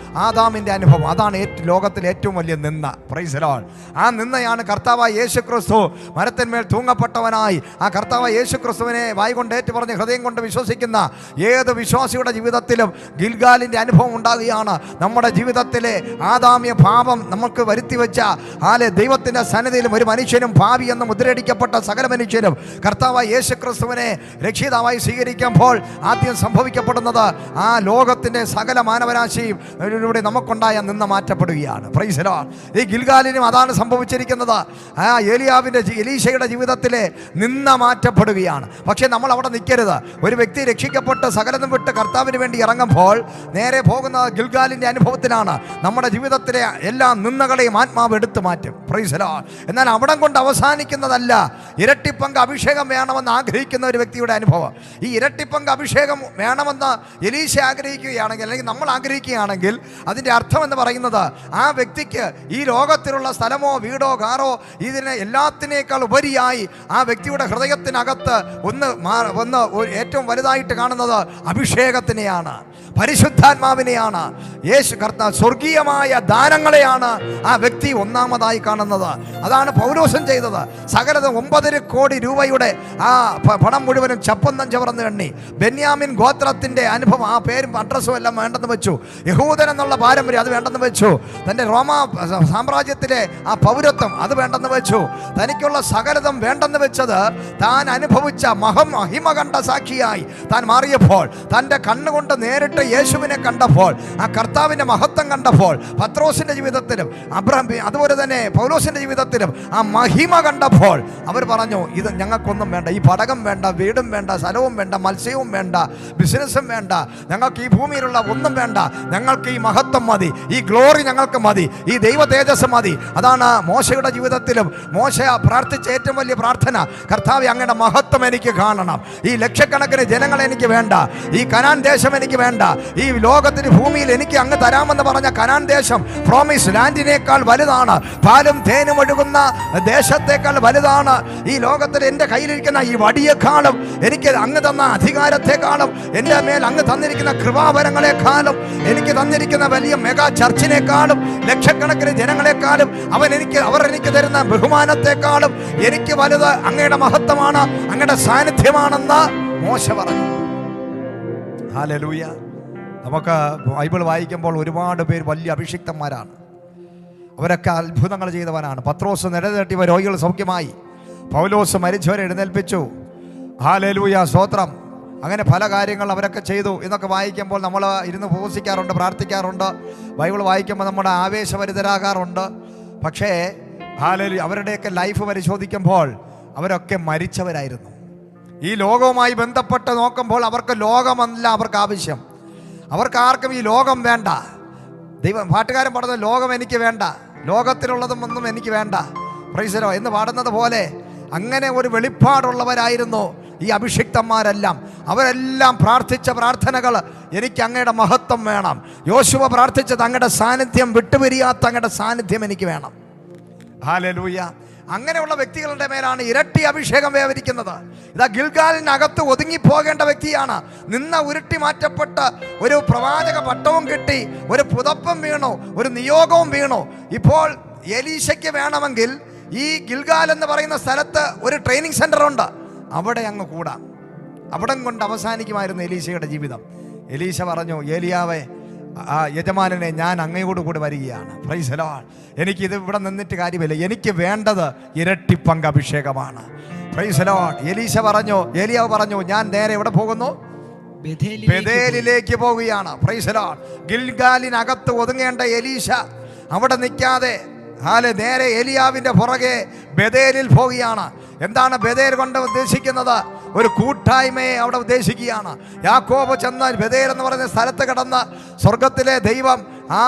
ആദാമിൻ്റെ അനുഭവം, അതാണ് ലോകത്തിലെ ഏറ്റവും വലിയ നിന്ന. Price the Lord. ആ നിന്നയാണ് കർത്താവായ യേശുക്രിസ്തു മരത്തിന്മേൽ തൂങ്ങപ്പെട്ടവനായി ആ കർത്താവായ യേശുക്രിസ്തുവിനെ വായി കൊണ്ട് ഏറ്റു പറഞ്ഞ് ഹൃദയം കൊണ്ട് വിശ്വസിക്കുന്ന ഏത് വിശ്വാസിയുടെ ജീവിതത്തിലും ഗിൽഗാലിൻ്റെ അനുഭവം ഉണ്ടാകുകയാണ്. നമ്മുടെ ജീവിതത്തിലെ ആദാമ്യ പാപം നമുക്ക് വരുത്തി വെച്ച ദൈവത്തിൻ്റെ സന്നിധിയിലും ഒരു മനുഷ്യനും പാപി എന്ന് മുദ്രയടിക്കപ്പെട്ട സകല മനുഷ്യരും കർത്താവായ യേശുക്രിസ്തുവിനെ രക്ഷിതാവായി സ്വീകരിക്കുമ്പോൾ ആദ്യം സംഭവിക്കപ്പെടുന്നത് ആ ലോകത്തിൻ്റെ സകല മാനവരാശിയും നമുക്കുണ്ടായ നിന്ന് മാറ്റപ്പെടുകയാണ്. Price the Lord. ഈ ഗിൽഗാലിനും അതാണ് സംഭവിച്ചിരിക്കുന്നത്. ആ എലീശയുടെ ജീവിതത്തിലെ നിന്ന മാറ്റപ്പെടുകയാണ്. പക്ഷേ നമ്മൾ അവിടെ നിൽക്കരുത്. ഒരു വ്യക്തി രക്ഷിക്കപ്പെട്ട് സകലതും വിട്ട് കർത്താവിന് വേണ്ടി ഇറങ്ങുമ്പോൾ നേരെ പോകുന്ന ഗിൽഗാലിൻ്റെ അനുഭവത്തിലാണ്. നമ്മുടെ ജീവിതത്തിലെ എല്ലാ നിന്നകളെയും ആത്മാവ് എടുത്തു മാറ്റും. Price the Lord. എന്നാൽ അവിടം കൊണ്ട് അവസാനിക്കുന്നതല്ല. ഇരട്ടിപ്പങ്ക് അഭിഷേകം വേണമെന്ന് ആഗ്രഹിക്കുന്ന ഒരു വ്യക്തിയുടെ അനുഭവം. ഈ ഇരട്ടിപ്പങ്ക് അഭിഷേകം വേണമെന്ന് എലീശ ആഗ്രഹിക്കുകയാണെങ്കിൽ, അല്ലെങ്കിൽ നമ്മൾ ആഗ്രഹിക്കുകയാണെങ്കിൽ, അതിൻ്റെ അർത്ഥം എന്ന് പറയുന്നത് ആ വ്യക്തിക്ക് ഈ ലോകത്തിലുള്ള സ്ഥലമോ വീടോ കാറോ ഇതിനെ എല്ലാത്തിനേക്കാൾ ഉപരിയായി ആ വ്യക്തിയുടെ ഹൃദയത്തിനകത്ത് ഒന്ന് ഏറ്റവും വലുതായിട്ട് കാണുന്നത് അഭിഷേകത്തിനെയാണ്, പരിശുദ്ധാത്മാവിനെയാണ്, യേശു കർത്താവ് സ്വർഗീയമായ ദാനങ്ങളെയാണ് ആ വ്യക്തി ഒന്നാമതായി കാണുന്നത്. അതാണ് പൗലോസും ചെയ്തത്. സകലതും 9 കോടി രൂപയുടെ ആ പണം മുഴുവനും ചപ്പന്തം ചവർന്ന് എണ്ണി. ബെന്യാമിൻ ഗോത്രത്തിൻ്റെ അനുഭവം, ആ പേരും അഡ്രസ്സും എല്ലാം വേണ്ടെന്ന് വെച്ചു. യഹൂദൻ എന്നുള്ള പാരമ്പര്യം അത് വേണ്ടെന്ന് വെച്ചു. തൻ്റെ റോമ സാമ്രാജ്യത്തിലെ ആ പൗരത്വം അത് വേണ്ടെന്ന് വെച്ചു. തനിക്കുള്ള സകലതും വേണ്ടെന്ന് വെച്ചത് താൻ അനുഭവിച്ച മഹിമ കണ്ട സാക്ഷിയായി താൻ മാറിയപ്പോൾ, തൻ്റെ കണ്ണുകൊണ്ട് നേരിട്ട് യേശുവിനെ കണ്ടപ്പോൾ, ആ കർത്താവിൻ്റെ മഹത്വം കണ്ടപ്പോൾ, പത്രോസിൻ്റെ ജീവിതത്തിലും അതുപോലെ തന്നെ പൗലോസിൻ്റെ ജീവിതത്തിലും ആ മഹിമ കണ്ടപ്പോൾ അവർ പറഞ്ഞു, ഇത് ഞങ്ങൾക്കൊന്നും വേണ്ട, ഈ പടകം വേണ്ട, വീടും വേണ്ട, സ്ഥലവും വേണ്ട, മത്സ്യവും വേണ്ട, ബിസിനസ്സും വേണ്ട, ഞങ്ങൾക്ക് ഈ ഭൂമിയിലുള്ള ഒന്നും വേണ്ട, ഞങ്ങൾക്ക് ഈ മഹത്വം മതി, ഈ ഗ്ലോറി ഞങ്ങൾക്ക് മതി, ഈ ദൈവ തേജസ് മതി. അതാണ് മോശയുടെ ജീവിതത്തിലും മോശ പ്രാർത്ഥിച്ച ഏറ്റവും വലിയ പ്രാർത്ഥന, കർത്താവേ അങ്ങയുടെ മഹത്വം എനിക്ക് കാണണം, ഈ ലക്ഷക്കണക്കിന് ജനങ്ങളെ എനിക്ക് വേണ്ട, ഈ കനാൻ ദേശം എനിക്ക് വേണ്ട, ഈ ലോകത്തിന് ഭൂമിയിൽ എനിക്ക് അങ്ങ് തരാമെന്ന് പറഞ്ഞ കനാൻ ദേശം പ്രോമിസ് ലാൻഡിനേക്കാൾ വലുതാണ്, പാലും തേനും ഒഴുകുന്ന ദേശത്തേക്കാൾ വലുതാണ്. ഈ ലോകത്തിൽ എൻ്റെ കയ്യിലിരിക്കുന്ന ഈ വടിയേക്കാളും, എനിക്ക് അങ്ങ് തന്ന അധികാരത്തെക്കാളും, എൻ്റെ മേൽ അങ്ങ് തന്നിരിക്കുന്ന കൃപാവരങ്ങളെക്കാളും, എനിക്ക് തന്നിരിക്കുന്ന വലിയ മെഗാ ചർച്ചിനേക്കാളും, ലക്ഷക്കണക്കിന് ജനങ്ങളെക്കാളും, അവർ എനിക്ക് തരുന്ന ബഹുമാനത്തെക്കാളും എനിക്ക് വലുത് അങ്ങയുടെ മഹത്വമാണ്, അങ്ങയുടെ സാന്നിധ്യമാണെന്ന് മോശ പറഞ്ഞു. ഹല്ലേലൂയ. നമുക്ക് ബൈബിൾ വായിക്കുമ്പോൾ ഒരുപാട് പേര് വലിയ അഭിഷിക്തന്മാരാണ്. അവരൊക്കെ അത്ഭുതങ്ങൾ ചെയ്തവനാണ്. പത്രോസ് നിലതട്ടിയ രോഗികൾ സൗഖ്യമായി, പൗലോസ് മരിച്ചവരെ എഴുന്നേൽപ്പിച്ചു. ഹല്ലേലൂയ, സ്തോത്രം. അങ്ങനെ പല കാര്യങ്ങൾ അവരൊക്കെ ചെയ്തു എന്നൊക്കെ വായിക്കുമ്പോൾ നമ്മൾ ഇരുന്ന് ഉപവസിക്കാറുണ്ട്, പ്രാർത്ഥിക്കാറുണ്ട്, ബൈബിൾ വായിക്കുമ്പോൾ നമ്മുടെ ആവേശഭരിതരാകാറുണ്ട്. പക്ഷേ ഹല്ലേലൂയ, അവരുടെയൊക്കെ ലൈഫ് പരിശോധിക്കുമ്പോൾ അവരൊക്കെ മരിച്ചവരായിരുന്നു. ഈ ലോകവുമായി ബന്ധപ്പെട്ട് നോക്കുമ്പോൾ അവർക്ക് ലോകമല്ല അവർക്ക് ആവശ്യം. അവർക്ക് ആർക്കും ഈ ലോകം വേണ്ട. പാട്ടുകാരൻ പറഞ്ഞത് ലോകം എനിക്ക് വേണ്ട, ലോകത്തിലുള്ളതും ഒന്നും എനിക്ക് വേണ്ട, പ്രൈസ് ദി ലോർഡ് എന്ന് പാടുന്നത് പോലെ അങ്ങനെ ഒരു വെളിപ്പാടുള്ളവരായിരുന്നു ഈ അഭിഷിക്തന്മാരെല്ലാം. അവരെല്ലാം പ്രാർത്ഥിച്ച പ്രാർത്ഥനകൾ, എനിക്ക് അങ്ങയുടെ മഹത്വം വേണം. യോശുവ പ്രാർത്ഥിച്ചത് അങ്ങയുടെ സാന്നിധ്യം വിട്ടുപിരിയാത്ത അങ്ങയുടെ സാന്നിധ്യം എനിക്ക് വേണം. ഹല്ലേലൂയ. അങ്ങനെയുള്ള വ്യക്തികളുടെ മേലാണ് ഇരട്ടി അഭിഷേകം വ്യാപരിക്കുന്നത്. ഇതാ ഗിൽഗാലിനകത്ത് ഒതുങ്ങിപ്പോകേണ്ട വ്യക്തിയാണ്. നിന്ന് ഉരുട്ടി മാറ്റപ്പെട്ട് ഒരു പ്രവാചക പട്ടവും കിട്ടി, ഒരു പുതപ്പും വീണു, ഒരു നിയോഗവും വീണു. ഇപ്പോൾ എലീശയ്ക്ക് വേണമെങ്കിൽ ഈ ഗിൽഗാൽ എന്ന് പറയുന്ന സ്ഥലത്ത് ഒരു ട്രെയിനിങ് സെൻ്റർ ഉണ്ട്, അവിടെ അങ്ങ് കൂടാം. അവിടം കൊണ്ട് അവസാനിക്കുമായിരുന്നു എലീശയുടെ ജീവിതം. എലീശ പറഞ്ഞു, ഏലിയാവേ, ആ യജമാനനെ ഞാൻ അങ്ങയോടുകൂടി വരികയാണ്. Price the Lord. എനിക്കിത് ഇവിടെ നിന്നിട്ട് കാര്യമില്ല, എനിക്ക് വേണ്ടത് ഇരട്ടി പങ്ക് അഭിഷേകമാണ്. Praise the Lord. ഏലിയാവ് പറഞ്ഞു, ഞാൻ നേരെ എവിടെ പോകുന്നു? ബേഥേലിലേക്ക് പോവുകയാണ്. Praise the Lord. ഗിൽഗാലിനകത്ത് ഒതുങ്ങേണ്ട എലീശ അവിടെ നിൽക്കാതെ നേരെ ഏലിയാവിൻ്റെ പുറകെ ബേഥേലിൽ പോവുകയാണ്. എന്താണ് ബേഥേൽ കൊണ്ട് ഉദ്ദേശിക്കുന്നത്? ഒരു കൂട്ടായ്മയെ അവിടെ ഉദ്ദേശിക്കുകയാണ്. യാക്കോബ് ചെന്ന ബേഥേൽ എന്ന് പറയുന്ന സ്ഥലത്ത് കിടന്ന് സ്വർഗത്തിലെ ദൈവം ആ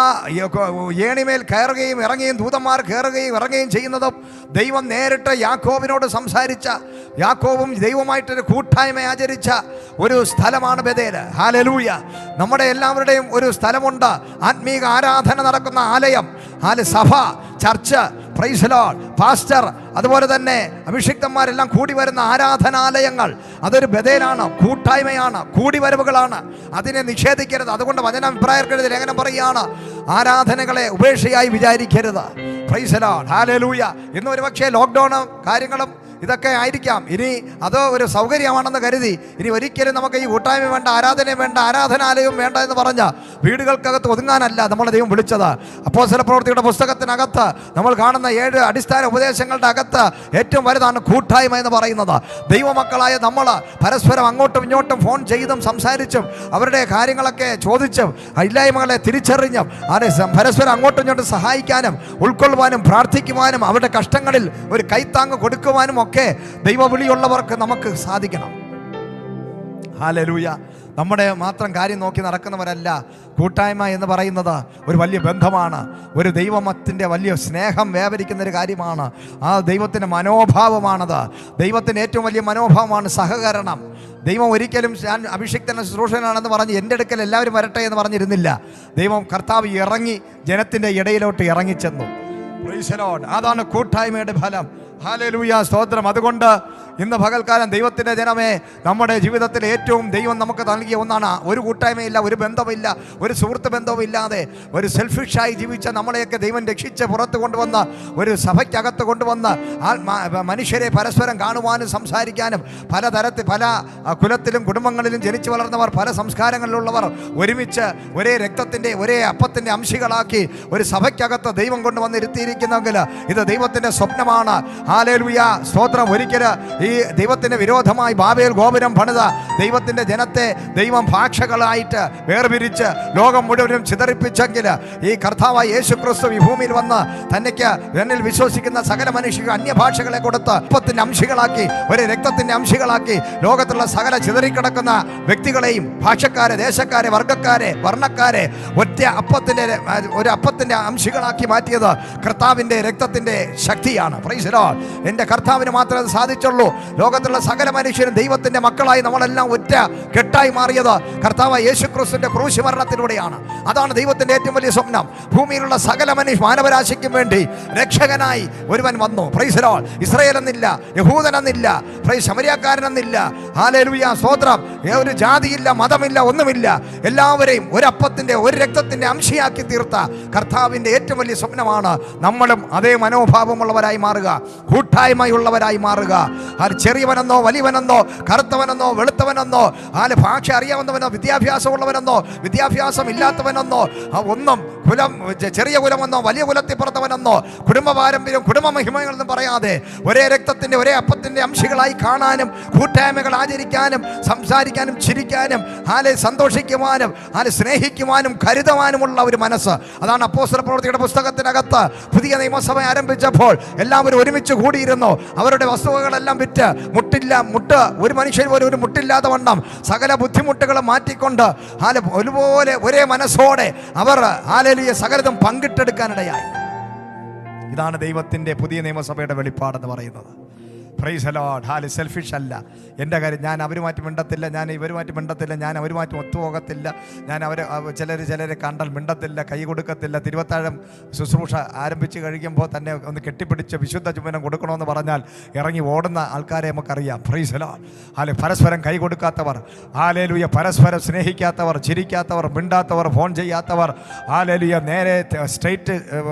ഏണിമേൽ കയറുകയും ഇറങ്ങുകയും ദൂതന്മാർ കയറുകയും ഇറങ്ങുകയും ചെയ്യുന്നതും ദൈവം നേരിട്ട് യാക്കോബിനോട് സംസാരിച്ച, യാക്കോബും ദൈവമായിട്ടൊരു കൂട്ടായ്മ ആചരിച്ച ഒരു സ്ഥലമാണ് ബേഥേൽ. ഹല്ലേലൂയ. നമ്മുടെ എല്ലാവരുടെയും ഒരു സ്ഥലമുണ്ട്, ആത്മീക ആരാധന നടക്കുന്ന ആലയം, സഭ, ചർച്ച്, പ്രൈസ് ലോർഡ്, പാസ്റ്റർ, അതുപോലെ തന്നെ അഭിഷിക്തന്മാരെല്ലാം കൂടി വരുന്ന ആരാധനാലയങ്ങൾ. അതൊരു ബേഥേലാണ്, കൂട്ടായ്മയാണ്, കൂടിവരവുകളാണ്. അതിനെ നിഷേധിക്കരുത്. അതുകൊണ്ട് വചനം ഇബ്രായർക്കെഴുതിയ ലേഖനം പറയുകയാണ്, ആരാധനകളെ ഉപേക്ഷയായി വിചാരിക്കരുത്. Praise Lord, hallelujah. ഇന്ന് ഒരു പക്ഷേ ലോക്ക്ഡൗണും കാര്യങ്ങളും ഇതൊക്കെ ആയിരിക്കാം. ഇനി അത് ഒരു സൗകര്യമാണെന്ന് കരുതി ഇനി ഒരിക്കലും നമുക്ക് ഈ കൂട്ടായ്മ വേണ്ട, ആരാധനയും വേണ്ട, ആരാധനാലയവും വേണ്ട എന്ന് പറഞ്ഞ വീടുകൾക്കകത്ത് ഒതുങ്ങാനല്ല നമ്മളെ ദൈവം വിളിച്ചത്. അപ്പോസ്തലപ്രവൃത്തിയുടെ പുസ്തകത്തിനകത്ത് നമ്മൾ കാണുന്ന 7 അടിസ്ഥാന ഉപദേശങ്ങളുടെ അകത്ത് ഏറ്റവും വലുതാണ് കൂട്ടായ്മ എന്ന് പറയുന്നത്. ദൈവമക്കളായ നമ്മൾ പരസ്പരം അങ്ങോട്ടും ഇങ്ങോട്ടും ഫോൺ ചെയ്തും സംസാരിച്ചും അവരുടെ കാര്യങ്ങളൊക്കെ ചോദിച്ചും ഇല്ലായ്മകളെ തിരിച്ചറിഞ്ഞും പരസ്പരം അങ്ങോട്ടും ഇങ്ങോട്ടും സഹായിക്കാനും ഉൾക്കൊള്ളുവാനും പ്രാർത്ഥിക്കുവാനും അവരുടെ കഷ്ടങ്ങളിൽ ഒരു കൈത്താങ്ങ് കൊടുക്കുവാനും ഒക്കെ ദൈവവിളിയുള്ളവർക്ക് നമുക്ക് സാധിക്കണം. ഹല്ലേലൂയ. നമ്മുടെ മാത്രം കാര്യം നോക്കി നടക്കുന്നവരല്ല. കൂട്ടായ്മ എന്ന് പറയുന്നത് ഒരു വലിയ ബന്ധമാണ്, ഒരു ദൈവത്തിൻ്റെ വലിയ സ്നേഹം വ്യാപരിക്കുന്നൊരു കാര്യമാണ്. ആ ദൈവത്തിൻ്റെ മനോഭാവമാണത്. ദൈവത്തിൻ്റെ ഏറ്റവും വലിയ മനോഭാവമാണ് സഹകരണം. ദൈവം ഒരിക്കലും ഞാൻ അഭിഷിക്തന ശുശ്രൂഷകനാണെന്ന് പറഞ്ഞ് എൻ്റെ അടുക്കൽ എല്ലാവരും വരട്ടെ എന്ന് പറഞ്ഞിരുന്നില്ല. ദൈവം കർത്താവ് ഇറങ്ങി ജനത്തിൻ്റെ ഇടയിലോട്ട് ഇറങ്ങിച്ചെന്നു. Praise Lord. അതാണ് കൂട്ടായ്മയുടെ ഫലം. ഹല്ലേലൂയ, സ്തോത്രം. അതുകൊണ്ട് ഇന്ന് പകൽക്കാലം ദൈവത്തിൻ്റെ ജനമേ, നമ്മുടെ ജീവിതത്തിൽ ഏറ്റവും ദൈവം നമുക്ക് നൽകിയ ഒന്നാണ് ഒരു കൂട്ടായ്മയില്ല, ഒരു ബന്ധമില്ല, ഒരു സുഹൃത്ത് ബന്ധവും ഇല്ലാതെ ഒരു സെൽഫിഷായി ജീവിച്ച നമ്മളെയൊക്കെ ദൈവം രക്ഷിച്ച് പുറത്ത് കൊണ്ടുവന്ന് ഒരു സഭയ്ക്കകത്ത് കൊണ്ടുവന്ന് മനുഷ്യരെ പരസ്പരം കാണുവാനും സംസാരിക്കാനും പലതരത്തിൽ പല കുലത്തിലും കുടുംബങ്ങളിലും ജനിച്ചു വളർന്നവർ, പല സംസ്കാരങ്ങളിലുള്ളവർ ഒരുമിച്ച് ഒരേ രക്തത്തിൻ്റെ ഒരേ അപ്പത്തിൻ്റെ അംശികളാക്കി ഒരു സഭയ്ക്കകത്ത് ദൈവം കൊണ്ടുവന്ന് ഇരുത്തിയിരിക്കുന്നെങ്കിൽ ഇത് ദൈവത്തിൻ്റെ സ്വപ്നമാണ്. ഹല്ലേലൂയ, സ്തോത്രം. ഒരിക്കൽ ഈ ദൈവത്തിന് വിരോധമായി ബാബേൽ ഗോപുരം പണിത ദൈവത്തിൻ്റെ ജനത്തെ ദൈവം ഭാഷകളായിട്ട് വേർപിരിച്ച് ലോകം മുഴുവനും ചിതറിപ്പിച്ചെങ്കിൽ ഈ കർത്താവായ യേശു ക്രിസ്തു ഈ ഭൂമിയിൽ വന്ന് തനിക്ക് എന്നിൽ വിശ്വസിക്കുന്ന സകല മനുഷ്യർക്ക് അന്യഭാഷകളെ കൊടുത്ത് അപ്പത്തിൻ്റെ അംശികളാക്കി ഒരു രക്തത്തിൻ്റെ അംശികളാക്കി ലോകത്തുള്ള സകല ചിതറിക്കിടക്കുന്ന വ്യക്തികളെയും ഭാഷക്കാരെ, ദേശക്കാരെ, വർഗ്ഗക്കാരെ, വർണ്ണക്കാരെ ഒറ്റ ഒരു അപ്പത്തിൻ്റെ അംശികളാക്കി മാറ്റിയത് കർത്താവിൻ്റെ രക്തത്തിൻ്റെ ശക്തിയാണ്. Praise Lord. എൻ്റെ കർത്താവിന് മാത്രമേ അത് സാധിച്ചുള്ളൂ. ലോകത്തുള്ള സകല മനുഷ്യരും ദൈവത്തിൻ്റെ മക്കളായി നമ്മളെല്ലാം ഒറ്റ കെട്ടായി മാറിയത് കർത്താവ് യേശുക്രിസ്തുവിന്റെ ക്രൂശ് മരണത്തിലൂടെയാണ്. അതാണ് ദൈവത്തിൻ്റെ ഏറ്റവും വലിയ സ്വപ്നം. ഭൂമിയിലുള്ള സകല മാനവരാശിക്കും വേണ്ടി രക്ഷകനായി ഒരുവൻ വന്നു. Praise Lord. ഇസ്രായേൽ എന്നില്ല, യഹൂദനെന്നില്ല, ശമരിയക്കാരനെന്നില്ല. ഹല്ലേലൂയ, സ്തോത്രം. ഒരു ജാതിയില്ല, മതമില്ല, ഒന്നുമില്ല. എല്ലാവരെയും ഒരപ്പത്തിൻ്റെ ഒരു രക്തത്തിൻ്റെ അംശിയാക്കി തീർത്ത കർത്താവിൻ്റെ ഏറ്റവും വലിയ സ്വപ്നമാണ് നമ്മളും അതേ മനോഭാവമുള്ളവരായി മാറുക, കൂട്ടായ്മയുള്ളവരായി മാറുക. ചെറിയവനെന്നോ വലിയവനെന്നോ കറുത്തവനെന്നോ വെളുത്തവനെന്നോ ഭാഷ അറിയാവുന്നവനോ വിദ്യാഭ്യാസമുള്ളവനെന്നോ വിദ്യാഭ്യാസം ഇല്ലാത്തവനെന്നോ ഒന്നും കുലം, ചെറിയ കുലമെന്നോ വലിയ കുലത്തിൽ പുറത്തവനെന്നോ കുടുംബ പാരമ്പര്യം, കുടുംബ മഹിമകളെന്നും പറയാതെ ഒരേ രക്തത്തിൻ്റെ ഒരേ അപ്പത്തിൻ്റെ അംശികളായി കാണാനും കൂട്ടായ്മകൾ ആചരിക്കാനും സംസാരിക്കാനും ചിരിക്കാനും സന്തോഷിക്കുവാനും സ്നേഹിക്കുവാനും കരുതുവാനുമുള്ള ഒരു മനസ്സ്. അതാണ് അപ്പോസ്തലപ്രവൃത്തിയുടെ പുസ്തകത്തിനകത്ത് പുതിയ നിയമസഭ ആരംഭിച്ചപ്പോൾ എല്ലാവരും ഒരുമിച്ച് കൂടിയിരുന്നു. അവരുടെ വസ്തുവകളെല്ലാം വിറ്റ് ഒരു മനുഷ്യൻ പോലും ഒരു മുട്ടില്ലാതെ വണ്ണം സകല ബുദ്ധിമുട്ടുകളും മാറ്റിക്കൊണ്ട് ഒരുപോലെ ഒരേ മനസ്സോടെ അവർ സകലതും പങ്കിട്ടെടുക്കാനിടയായി. ഇതാണ് ദൈവത്തിൻ്റെ പുതിയ നിയമസഭയുടെ വെളിപ്പാടെന്ന് പറയുന്നത്. Price the Lord. സെൽഫിഷ് അല്ല. എൻ്റെ കാര്യം ഞാൻ അവരുമായിട്ട് മിണ്ടത്തില്ല, ഞാൻ ഇവരുമായിട്ട് മിണ്ടത്തില്ല, ഞാൻ അവരുമായിട്ട് ഒത്തുപോകത്തില്ല, ഞാൻ ചിലരെ കണ്ടാൽ മിണ്ടത്തില്ല, കൈ കൊടുക്കത്തില്ല. തിരുവത്താഴം ശുശ്രൂഷ ആരംഭിച്ച് കഴിയുമ്പോൾ തന്നെ ഒന്ന് കെട്ടിപ്പിടിച്ച് വിശുദ്ധ ചുംബനം കൊടുക്കണമെന്ന് പറഞ്ഞാൽ ഇറങ്ങി ഓടുന്ന ആൾക്കാരെ നമുക്കറിയാം. Price the Lord. പരസ്പരം കൈ കൊടുക്കാത്തവർ, ഹല്ലേലൂയ, പരസ്പരം സ്നേഹിക്കാത്തവർ, ചിരിക്കാത്തവർ, മിണ്ടാത്തവർ, ഫോൺ ചെയ്യാത്തവർ, ഹല്ലേലൂയ, നേരെ സ്ട്രെയിറ്റ്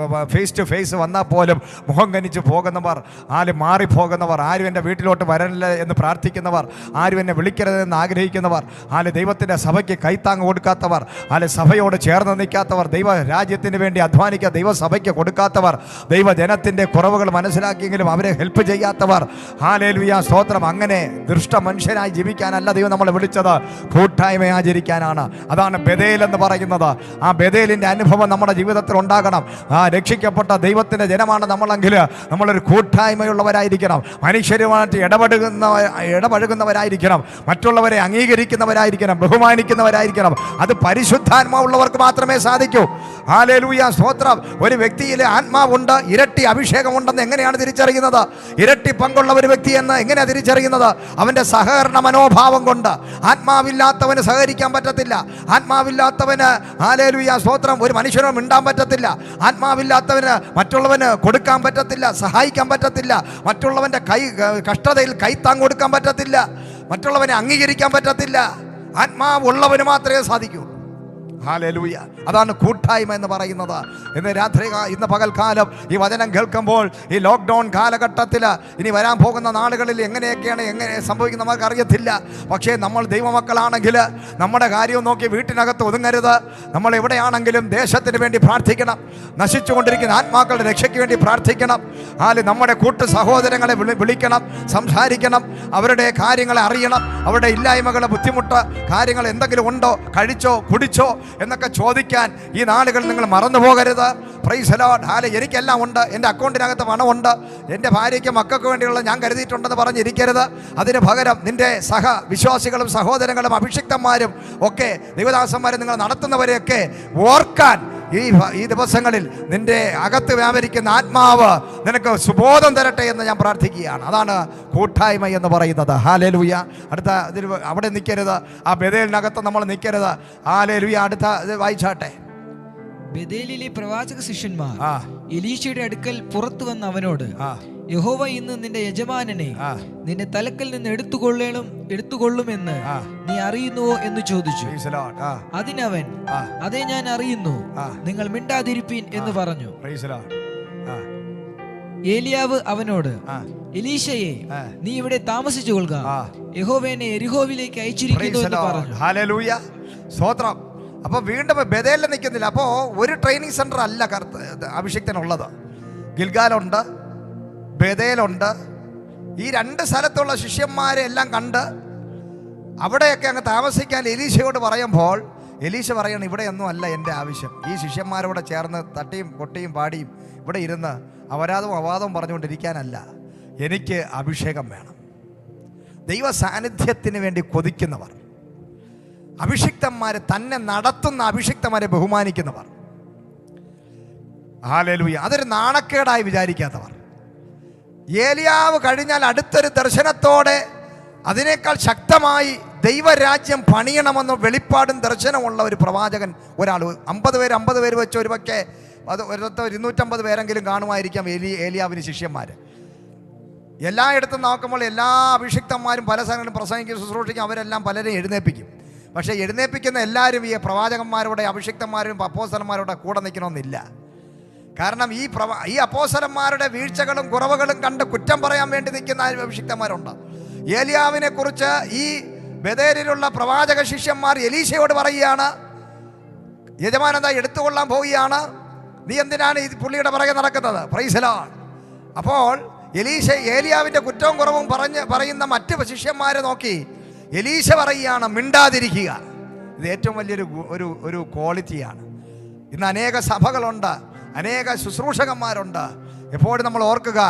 ഫേസ് ടു ഫേസ് വന്നാൽ പോലും മുഖം കനിച്ച് പോകുന്നവർ, മാറിപ്പോകുന്നവർ, ആരും എൻ്റെ വീട്ടിലോട്ട് വരണില്ല എന്ന് പ്രാർത്ഥിക്കുന്നവർ, ആരും എന്നെ വിളിക്കരുതെന്ന് ആഗ്രഹിക്കുന്നവർ, ദൈവത്തിൻ്റെ സഭയ്ക്ക് കൈത്താങ്ങ് കൊടുക്കാത്തവർ, സഭയോട് ചേർന്ന് നിൽക്കാത്തവർ, ദൈവ രാജ്യത്തിന് വേണ്ടി അധ്വാനിക്കുക ദൈവസഭയ്ക്ക് കൊടുക്കാത്തവർ, ദൈവജനത്തിൻ്റെ കുറവുകൾ മനസ്സിലാക്കിയെങ്കിലും അവരെ ഹെൽപ്പ് ചെയ്യാത്തവർ, ഹല്ലേലൂയ, സ്തോത്രം. അങ്ങനെ ദുഷ്ട മനുഷ്യനായി ജീവിക്കാനല്ല ദൈവം നമ്മളെ വിളിച്ചത്, കൂട്ടായ്മ ആചരിക്കാനാണ്. അതാണ് ബേഥേൽ എന്ന് പറയുന്നത്. ആ ബേഥേലിൻ്റെ അനുഭവം നമ്മുടെ ജീവിതത്തിൽ ഉണ്ടാകണം. രക്ഷിക്കപ്പെട്ട ദൈവത്തിൻ്റെ ജനമാണ് നമ്മളെങ്കിൽ നമ്മളൊരു കൂട്ടായ്മയുള്ളവരായിരിക്കണം. മനുഷ്യരുമായിട്ട് ഇടപഴകുന്നവരായിരിക്കണം, മറ്റുള്ളവരെ അംഗീകരിക്കുന്നവരായിരിക്കണം, ബഹുമാനിക്കുന്നവരായിരിക്കണം. അത് പരിശുദ്ധാത്മാവുള്ളവർക്ക് മാത്രമേ സാധിക്കൂ. ഹല്ലേലൂയ, സ്തോത്രം. ഒരു വ്യക്തിയിലെ ആത്മാവുണ്ട്, ഇരട്ടി അഭിഷേകമുണ്ടെന്ന് എങ്ങനെയാണ് തിരിച്ചറിയുന്നത്? ഇരട്ടി പങ്കുള്ള ഒരു വ്യക്തി എന്ന് എങ്ങനെയാണ് തിരിച്ചറിയുന്നത്? അവൻ്റെ സഹകരണ മനോഭാവം കൊണ്ട്. ആത്മാവില്ലാത്തവന് സഹകരിക്കാൻ പറ്റത്തില്ല. ആത്മാവില്ലാത്തവന് ഹല്ലേലൂയ, സ്തോത്രം, ഒരു മനുഷ്യനോട് മിണ്ടാൻ പറ്റത്തില്ല. ആത്മാവില്ലാത്തവന് മറ്റുള്ളവന് കൊടുക്കാൻ പറ്റത്തില്ല, സഹായിക്കാൻ പറ്റത്തില്ല. മറ്റുള്ളവൻ്റെ കഷ്ടതയിൽ കൈത്താങ് കൊടുക്കാൻ പറ്റത്തില്ല. മറ്റുള്ളവനെ അംഗീകരിക്കാൻ പറ്റത്തില്ല. ആത്മാവുള്ളവന് മാത്രമേ സാധിക്കൂ. ഹല്ലേലൂയ. അതാണ് കൂട്ടായ്മ എന്ന് പറയുന്നത്. ഇന്ന് പകൽക്കാലം ഈ വചനം കേൾക്കുമ്പോൾ ഈ ലോക്ക്ഡൗൺ കാലഘട്ടത്തിൽ ഇനി വരാൻ പോകുന്ന നാളുകളിൽ എങ്ങനെ സംഭവിക്കുന്നത് നമുക്ക് അറിയത്തില്ല. പക്ഷേ നമ്മൾ ദൈവമക്കളാണെങ്കിൽ നമ്മുടെ കാര്യവും നോക്കി വീട്ടിനകത്ത് ഒതുങ്ങരുത്. നമ്മൾ എവിടെയാണെങ്കിലും ദേശത്തിന് വേണ്ടി പ്രാർത്ഥിക്കണം. നശിച്ചുകൊണ്ടിരിക്കുന്ന ആത്മാക്കളുടെ രക്ഷയ്ക്ക് വേണ്ടി പ്രാർത്ഥിക്കണം. നമ്മുടെ കൂട്ടു സഹോദരങ്ങളെ വിളിക്കണം, സംസാരിക്കണം, അവരുടെ കാര്യങ്ങളെ അറിയണം. അവരുടെ ഇല്ലായ്മകളെ, ബുദ്ധിമുട്ട് കാര്യങ്ങൾ എന്തെങ്കിലും ഉണ്ടോ, കഴിച്ചോ കുടിച്ചോ എന്നൊക്കെ ചോദിക്കാൻ ഈ നാളുകൾ നിങ്ങൾ മറന്നു പോകരുത്. Price the Lord. എനിക്കെല്ലാം ഉണ്ട്, എൻ്റെ അക്കൗണ്ടിനകത്ത് പണമുണ്ട്, എൻ്റെ ഭാര്യയ്ക്ക് മക്കൾക്ക് വേണ്ടിയുള്ള ഞാൻ കരുതിയിട്ടുണ്ടെന്ന് പറഞ്ഞിരിക്കരുത്. അതിന് പകരം നിൻ്റെ വിശ്വാസികളും സഹോദരങ്ങളും അഭിഷിക്തന്മാരും ഒക്കെ ദൈവദാസന്മാരും നിങ്ങൾ നടത്തുന്നവരെയൊക്കെ ഓർക്കാൻ ഈ ദിവസങ്ങളിൽ നിന്റെ അകത്ത് വ്യാപരിക്കുന്ന ആത്മാവ് നിനക്ക് സുബോധം തരട്ടെ എന്ന് ഞാൻ പ്രാർത്ഥിക്കുകയാണ്. അതാണ് കൂട്ടായ്മ എന്ന് പറയുന്നത്. ഹല്ലേലൂയ. അടുത്ത ഇതിൽ അവിടെ നിൽക്കരുത്, ആ ബേഥേലിനകത്ത് നമ്മൾ നിൽക്കരുത്. ഹല്ലേലൂയ. അടുത്ത ഇത് വായിച്ചാട്ടെ. ബേഥേലിലെ പ്രവാചക ശിഷ്യന്മാർ എലീശയുടെ അടുക്കൽ പുറത്തു വന്ന അവനോട്, യഹോവ ഇന്ന് നിന്റെ യജമാനനെ നിന്റെ തലക്കൽ നിന്ന് എടുത്തുകൊള്ളുമെന്ന് നീ അറിയുന്നുവോ എന്ന് ചോദിച്ചു. അതിനവൻ, അതെ, ഞാൻ അറിയുന്നു, നിങ്ങൾ മിണ്ടാതിരിപ്പീൻ എന്ന് പറഞ്ഞു. ഏലിയാവ് അവനോട്, എലീശയെ, നീ ഇവിടെ താമസിച്ചു കൊള്ളുക, യഹോവനെ യെരിഹോവിലേക്ക് അയച്ചിരിക്കുന്നു എന്ന് പറഞ്ഞു. ഹല്ലേലൂയ, സ്തോത്രം. അപ്പൊ വീണ്ടും ബേഥേലിൽ നിൽക്കുന്നില്ല. അപ്പോൾ ഒരു ട്രെയിനിങ് സെന്റർ അല്ല അഭിഷിക്തനുള്ളത്. ഗിൽഗാലുണ്ട്, ബേഥേലുണ്ട്. ഈ രണ്ട് സ്ഥലത്തുള്ള ശിഷ്യന്മാരെ എല്ലാം കണ്ട് അവിടെയൊക്കെ അങ്ങ് താമസിക്കാൻ എലീശയോട് പറയുമ്പോൾ എലീശ പറയണം, ഇവിടെയൊന്നും അല്ല എൻ്റെ ആവശ്യം. ഈ ശിഷ്യന്മാരോട് ചേർന്ന് തട്ടിയും കൊട്ടിയും പാടിയും ഇവിടെ ഇരുന്ന് അപരാധവും അവാദവും പറഞ്ഞുകൊണ്ടിരിക്കാനല്ല, എനിക്ക് അഭിഷേകം വേണം. ദൈവ സാന്നിധ്യത്തിന് വേണ്ടി കൊതിക്കുന്നവർ, അഭിഷിക്തന്മാരെ, തന്നെ നടത്തുന്ന അഭിഷിക്തന്മാരെ ബഹുമാനിക്കുന്നവർ. ഹല്ലേലൂയ. അതൊരു നാണക്കേടായി വിചാരിക്കാത്തവർ. ഏലിയാവ് കഴിഞ്ഞാൽ അടുത്തൊരു ദർശനത്തോടെ അതിനേക്കാൾ ശക്തമായി ദൈവരാജ്യം പണിയണമെന്ന് വെളിപ്പാടും ദർശനമുള്ള ഒരു പ്രവാചകൻ ഒരാൾ. 50 പേര് വെച്ച് ഒരു പക്ഷേ അത് 250 പേരെങ്കിലും കാണുമായിരിക്കാം ഏലിയാവിന് ശിഷ്യന്മാർ. എല്ലായിടത്തും നോക്കുമ്പോൾ എല്ലാ അഭിഷിക്തന്മാരും പല സ്ഥലങ്ങളിലും പ്രസംഗിക്കും, ശുശ്രൂഷിക്കും, അവരെല്ലാം പലരെയും എഴുന്നേൽപ്പിക്കും. പക്ഷേ എഴുന്നേൽപ്പിക്കുന്ന എല്ലാവരും ഈ പ്രവാചകന്മാരുടെ, അഭിഷിക്തന്മാരും അപ്പോസ്തലന്മാരുടെ കൂടെ നിൽക്കണമെന്നില്ല. കാരണം ഈ അപ്പോസ്തലന്മാരുടെ വീഴ്ചകളും കുറവുകളും കണ്ട് കുറ്റം പറയാൻ വേണ്ടി നിൽക്കുന്ന അഭിഷിക്തന്മാരുണ്ട്. ഏലിയാവിനെ കുറിച്ച് ഈ ബേഥേലിലുള്ള പ്രവാചക ശിഷ്യന്മാർ എലീശയോട് പറയുകയാണ്, യജമാനത എടുത്തുകൊള്ളാൻ പോവുകയാണ്, നീ എന്തിനാണ് ഈ പുള്ളിയുടെ പുറകെ നടക്കുന്നത്? Price the Lord. അപ്പോൾ ഏലിയാവിൻ്റെ കുറ്റവും കുറവും പറയുന്ന മറ്റ് ശിഷ്യന്മാരെ നോക്കി എലീശ പറയുകയാണ്, മിണ്ടാതിരിക്കുക. ഇത് ഏറ്റവും വലിയൊരു ഒരു ക്വാളിറ്റിയാണ്. ഇന്ന് അനേക സഭകളുണ്ട്, അനേക ശുശ്രൂഷകന്മാരുണ്ട്. എപ്പോഴും നമ്മൾ ഓർക്കുക,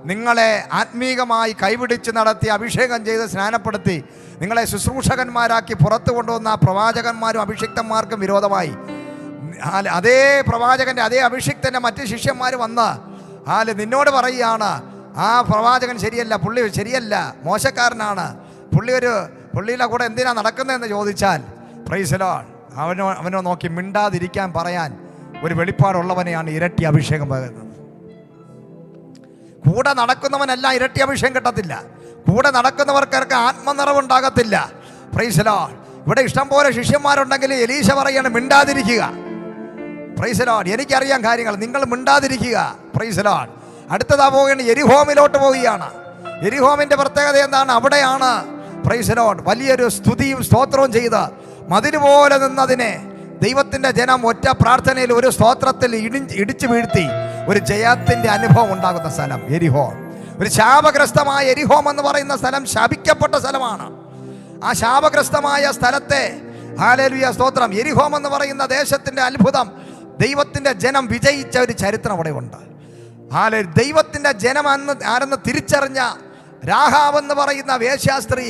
നിങ്ങളെ ആത്മീകമായി കൈപിടിച്ച് നടത്തി അഭിഷേകം ചെയ്ത് സ്നാനപ്പെടുത്തി നിങ്ങളെ ശുശ്രൂഷകന്മാരാക്കി പുറത്തു കൊണ്ടുവന്ന പ്രവാചകന്മാരും അഭിഷിക്തന്മാർക്കും വിരോധമായി അതേ പ്രവാചകൻ്റെ, അതേ അഭിഷിക്തൻ്റെ മറ്റ് ശിഷ്യന്മാർ വന്ന് നിന്നോട് പറയുകയാണ്, ആ പ്രവാചകൻ ശരിയല്ല, പുള്ളി ശരിയല്ല, മോശക്കാരനാണ്, പുള്ളിയുടെ കൂടെ എന്തിനാ നടക്കുന്നതെന്ന് ചോദിച്ചാൽ, പ്രൈസ് ദി ലോർഡ്, അവനോ നോക്കി മിണ്ടാതിരിക്കാൻ പറയാൻ ഒരു വെളിപ്പാടുള്ളവനെയാണ് ഇരട്ടി അഭിഷേകം പകരുന്നത്. കൂടെ നടക്കുന്നവനെല്ലാം ഇരട്ടി അഭിഷേകം കിട്ടത്തില്ല. കൂടെ നടക്കുന്നവർക്കൊക്കെ ആത്മനിറവുണ്ടാകത്തില്ല. Praise the Lord. ഇവിടെ ഇഷ്ടം പോലെ ശിഷ്യന്മാരുണ്ടെങ്കിൽ എലീശ പറയാണ്, മിണ്ടാതിരിക്കുക. Praise the Lord. എനിക്കറിയാം കാര്യങ്ങൾ, നിങ്ങൾ മിണ്ടാതിരിക്കുക. Praise the Lord. അടുത്തതാ പോവുകയാണ്, യെരിഹോമിലോട്ട് പോവുകയാണ്. യെരിഹോമിൻ്റെ പ്രത്യേകത എന്താണ്? അവിടെയാണ് പ്രൈസ് ദി ലോർഡ് വലിയൊരു സ്തുതിയും സ്തോത്രവും ചെയ്ത് മതിൽ പോലെ നിന്നതിനെ ദൈവത്തിൻ്റെ ജനം ഒറ്റ പ്രാർത്ഥനയിൽ ഒരു സ്തോത്രത്തിൽ ഇടിച്ചു വീഴ്ത്തി ഒരു ജയത്തിൻ്റെ അനുഭവം ഉണ്ടാകുന്ന സ്ഥലം യെരിഹോം. ഒരു ശാപഗ്രസ്തമായ യെരിഹോം എന്ന് പറയുന്ന സ്ഥലം ശപിക്കപ്പെട്ട സ്ഥലമാണ്. ആ ശാപഗ്രസ്തമായ സ്ഥലത്തെ, ഹല്ലേലൂയ, സ്തോത്രം, യെരിഹോം എന്ന് പറയുന്ന ദേശത്തിൻ്റെ അത്ഭുതം, ദൈവത്തിൻ്റെ ജനം വിജയിച്ച ഒരു ചരിത്രം അവിടെ ഉണ്ട്. ദൈവത്തിൻ്റെ ജനം ആരെന്ന് തിരിച്ചറിഞ്ഞ രാഹാബ് എന്ന് പറയുന്ന വേശ്യാസ്ത്രീ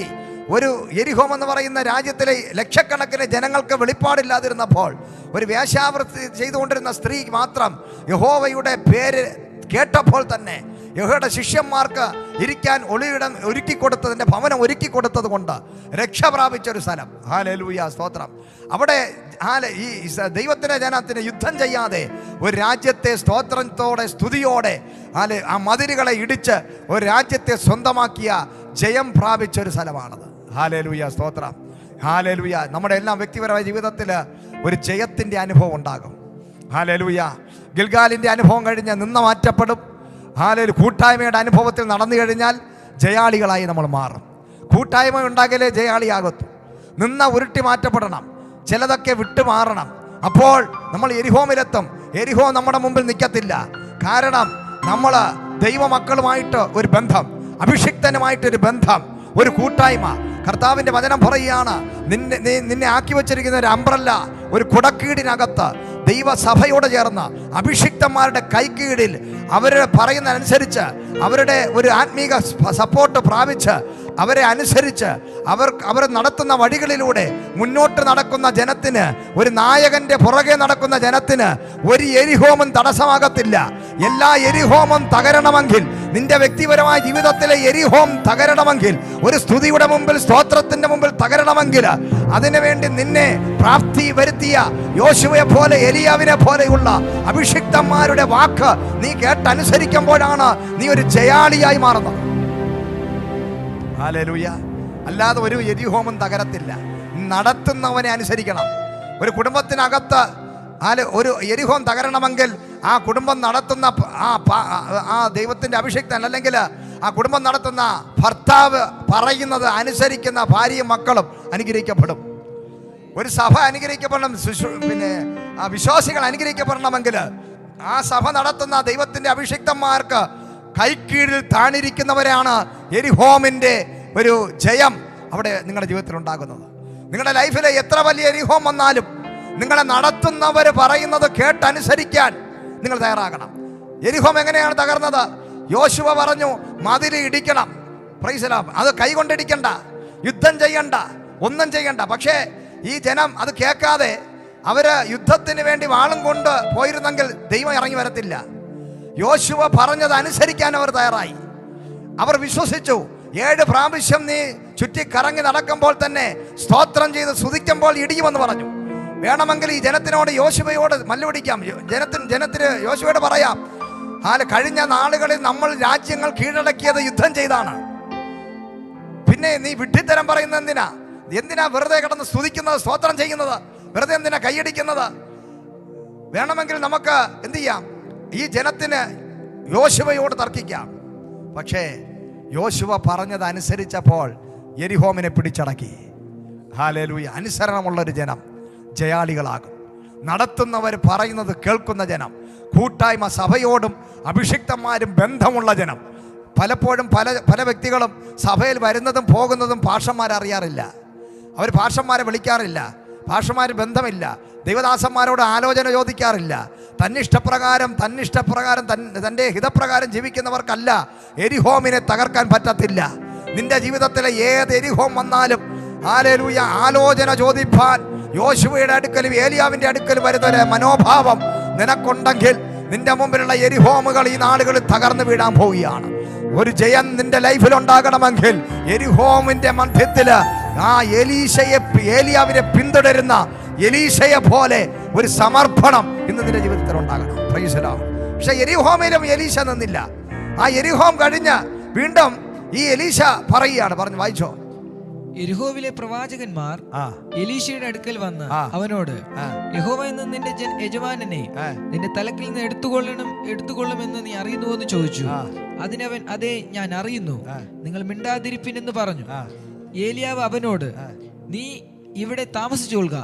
ഒരു യെരിഹോ എന്ന് പറയുന്ന രാജ്യത്തിലെ ലക്ഷക്കണക്കിന് ജനങ്ങൾക്ക് വെളിപ്പാടില്ലാതിരുന്നപ്പോൾ ഒരു വേശ്യാവൃത്തി ചെയ്തുകൊണ്ടിരുന്ന സ്ത്രീ മാത്രം യഹോവയുടെ പേര് കേട്ടപ്പോൾ തന്നെ യഹോവയുടെ ശിഷ്യന്മാർക്ക് ഇരിക്കാൻ ഒളിയിടം ഒരുക്കിക്കൊടുത്തതിൻ്റെ ഭവനം ഒരുക്കിക്കൊടുത്തത് കൊണ്ട് രക്ഷ പ്രാപിച്ചൊരു സ്ഥലം. ഹല്ലേലൂയ, സ്തോത്രം. അവിടെ ഈ ദൈവത്തിൻ്റെ ജനത്തിന് യുദ്ധം ചെയ്യാതെ ഒരു രാജ്യത്തെ സ്തോത്രത്തോടെ സ്തുതിയോടെ ആ മതിലുകളെ ഇടിച്ച് ഒരു രാജ്യത്തെ സ്വന്തമാക്കിയ ജയം പ്രാപിച്ചൊരു സ്ഥലമാണത്. ഹല്ലേലൂയ, സ്തോത്രം. ഹല്ലേലൂയ. നമ്മുടെ എല്ലാം വ്യക്തിപരമായ ജീവിതത്തിൽ ഒരു ജയത്തിൻ്റെ അനുഭവം ഉണ്ടാകും. ഹല്ലേലൂയ. ഗിൽഗാലിൻ്റെ അനുഭവം കഴിഞ്ഞ് നിന്ന് മാറ്റപ്പെടും. ഹല്ലേലൂയ. കൂട്ടായ്മയുടെ അനുഭവത്തിൽ നടന്നു കഴിഞ്ഞാൽ ജയാളികളായി നമ്മൾ മാറും. കൂട്ടായ്മ ഉണ്ടാകലേ ജയാളിയാകത്തു. നിന്ന ഉരുട്ടി മാറ്റപ്പെടണം, ചിലതൊക്കെ വിട്ടുമാറണം. അപ്പോൾ നമ്മൾ യെരിഹോമിലെത്തും. യെരിഹോ നമ്മുടെ മുമ്പിൽ നിൽക്കത്തില്ല. കാരണം നമ്മൾ ദൈവമക്കളുമായിട്ട് ഒരു ബന്ധം, അഭിഷിക്തനുമായിട്ടൊരു ബന്ധം, ഒരു കൂട്ടായ്മ. കർത്താവിൻ്റെ വചനം പറയുകയാണ്, നിന്നെ ആക്കി വച്ചിരിക്കുന്ന ഒരു അംബ്രല്ല, ഒരു കുടക്കീടിനകത്ത് ദൈവസഭയോട് ചേർന്ന് അഭിഷിക്തന്മാരുടെ കൈക്കീഴിൽ അവർ പറയുന്നതനുസരിച്ച് അവരുടെ ഒരു ആത്മീക സപ്പോർട്ട് പ്രാപിച്ച് അവരെ അനുസരിച്ച് അവർ നടത്തുന്ന വഴികളിലൂടെ മുന്നോട്ട് നടക്കുന്ന ജനത്തിന്, ഒരു നായകന്റെ പുറകെ നടക്കുന്ന ജനത്തിന് ഒരു യെരിഹോമും തടസ്സമാകത്തില്ല. എല്ലാ യെരിഹോമും തകരണമെങ്കിൽ, നിന്റെ വ്യക്തിപരമായ ജീവിതത്തിലെ യെരിഹോം തകരണമെങ്കിൽ, ഒരു സ്തുതിയുടെ മുമ്പിൽ, സ്തോത്രത്തിന്റെ മുമ്പിൽ തകരണമെങ്കിൽ, അതിനുവേണ്ടി നിന്നെ പ്രാപ്തി വരുത്തിയ യോശുവയെ പോലെ, എലിയാവിനെ പോലെയുള്ള അഭിഷിക്തന്മാരുടെ വാക്ക് നീ കേട്ടനുസരിക്കുമ്പോഴാണ് നീ ഒരു ജയാളിയായി മാറുന്നത്. ഹല്ലേലൂയ. അല്ലാതെ ഒരു യെരിഹോമും തകരത്തില്ല. നടത്തുന്നവനെ അനുസരിക്കണം. ഒരു കുടുംബത്തിനകത്ത് ഒരു യെരിഹോം തകരണമെങ്കിൽ ആ കുടുംബം നടത്തുന്ന ആ ദൈവത്തിൻ്റെ അഭിഷിക്തൻ, അല്ലെങ്കിൽ ആ കുടുംബം നടത്തുന്ന ഭർത്താവ് പറയുന്നത് അനുസരിക്കുന്ന ഭാര്യയും മക്കളും അനുഗ്രഹിക്കപ്പെടും. ഒരു സഭ അനുഗ്രഹിക്കപ്പെടണം, വിശ്വാസികൾ അനുഗ്രഹിക്കപ്പെടണമെങ്കിൽ ആ സഭ നടത്തുന്ന ദൈവത്തിൻ്റെ അഭിഷിക്തന്മാർക്ക് കൈക്കീഴിൽ താണിരിക്കുന്നവരാണ് യെരിഹോമിൻ്റെ ഒരു ജയം അവിടെ നിങ്ങളുടെ ജീവിതത്തിൽ ഉണ്ടാകുന്നത്. നിങ്ങളുടെ ലൈഫിലെ എത്ര വലിയ യെരിഹോം വന്നാലും നിങ്ങളെ നടത്തുന്നവർ പറയുന്നത് കേട്ടനുസരിക്കാൻ നിങ്ങൾ തയ്യാറാകണം. യെരിഹോം എങ്ങനെയാണ് തകർന്നത്? യോശുവ പറഞ്ഞു, മതിൽ ഇടിക്കണം. Price the Lord. അത് കൈകൊണ്ടിടിക്കണ്ട, യുദ്ധം ചെയ്യണ്ട, ഒന്നും ചെയ്യണ്ട. പക്ഷേ ഈ ജനം അത് കേൾക്കാതെ അവര് യുദ്ധത്തിന് വേണ്ടി വാളും കൊണ്ട് പോയിരുന്നെങ്കിൽ ദൈവം ഇറങ്ങി വരത്തില്ല. യോശുവ പറഞ്ഞത് അനുസരിക്കാൻ അവർ തയ്യാറായി. അവർ വിശ്വസിച്ചു. 7 പ്രാവശ്യം നീ ചുറ്റി കറങ്ങി നടക്കുമ്പോൾ തന്നെ സ്തോത്രം ചെയ്ത് സ്തുതിക്കുമ്പോൾ ഇടിയുമെന്ന് പറഞ്ഞു. വേണമെങ്കിൽ ഈ ജനത്തിനോട്, യോശുവയോട് മല്ലുപിടിക്കാം. ജനത്തിന് യോശുവയോട് പറയാം, കഴിഞ്ഞ നാളുകളിൽ നമ്മൾ രാജ്യങ്ങൾ കീഴടക്കിയത് യുദ്ധം ചെയ്താണ്. പിന്നെ നീ വിഡ്ഢിത്തരം പറയുന്നത് എന്തിനാ വെറുതെ കിടന്ന് സ്തുതിക്കുന്നത്, സ്തോത്രം ചെയ്യുന്നത്? വെറുതെ എന്തിനാ കൈയടിക്കുന്നത്? വേണമെങ്കിൽ നമുക്ക് എന്ത് ചെയ്യാം, ഈ ജനത്തിന് യോശുവയോട് തർക്കിക്കാം. പക്ഷേ യോശുവ പറഞ്ഞത് അനുസരിച്ചപ്പോൾ യെരിഹോമിനെ പിടിച്ചടക്കി. ഹല്ലേലൂയ. അനുസരണമുള്ളൊരു ജനം ജയാളികളാകും. നടത്തുന്നവർ പറയുന്നത് കേൾക്കുന്ന ജനം, കൂട്ടായ്മ, സഭയോടും അഭിഷിക്തന്മാരും ബന്ധമുള്ള ജനം. പലപ്പോഴും പല വ്യക്തികളും സഭയിൽ വരുന്നതും പോകുന്നതും പാഷന്മാരറിയാറില്ല. അവർ പാഷന്മാരെ വിളിക്കാറില്ല, പാഷന്മാർ ബന്ധമില്ല, ദൈവദാസന്മാരോട് ആലോചന ചോദിക്കാറില്ല. തന്നിഷ്ടപ്രകാരം തൻ്റെ ഹിതപ്രകാരം ജീവിക്കുന്നവർക്കല്ല യെരിഹോമിനെ തകർക്കാൻ പറ്റത്തില്ല. നിന്റെ ജീവിതത്തിലെ ഏത് യെരിഹോം വന്നാലും ഹല്ലേലൂയ ആലോചന ചോദിപ്പാൻ യോശുവയുടെ അടുക്കലും ഏലിയാവിൻ്റെ അടുക്കലും വരുന്നൊരു മനോഭാവം നിനക്കുണ്ടെങ്കിൽ നിന്റെ മുമ്പിലുള്ള യെരിഹോമുകൾ ഈ നാളുകളിൽ തകർന്നു വീഴാൻ പോവുകയാണ്. ഒരു ജയം നിന്റെ ലൈഫിൽ ഉണ്ടാകണമെങ്കിൽ യെരിഹോമിന്റെ മധ്യത്തില് ആ ഏലിയാവിനെ പിന്തുടരുന്ന എലീശയെ പോലെ ഒരു സമർപ്പണം ഇന്ന് നിന്റെ ജീവിതത്തിൽ ഉണ്ടാകണം. Price the Lord. പക്ഷെ യെരിഹോമിലും എലീശ നിന്നില്ല. ആ യെരിഹോം കഴിഞ്ഞ് വീണ്ടും ഈ എലീശ പറയുകയാണ്, പറഞ്ഞു വായിച്ചോ. യെരിഹോവിലെ പ്രവാചകന്മാർ എലീശയുടെ അടുക്കൽ വന്ന് അവനോട്, യഹോവ എന്ന നിന്റെ യജമാനനെ നിന്റെ തലക്കിൽ നിന്ന് എടുത്തുകൊള്ളുമെന്ന് നീ അറിയുന്നുവോ എന്ന് ചോദിച്ചു. അതിനവൻ, അതെ, ഞാൻ അറിയുന്നു, നിങ്ങൾ മിണ്ടാതിരിപ്പിൻ എന്ന് പറഞ്ഞു. ഏലിയാവ് അവനോട്, നീ ഇവിടെ താമസിച്ചുകൊള്ളുക,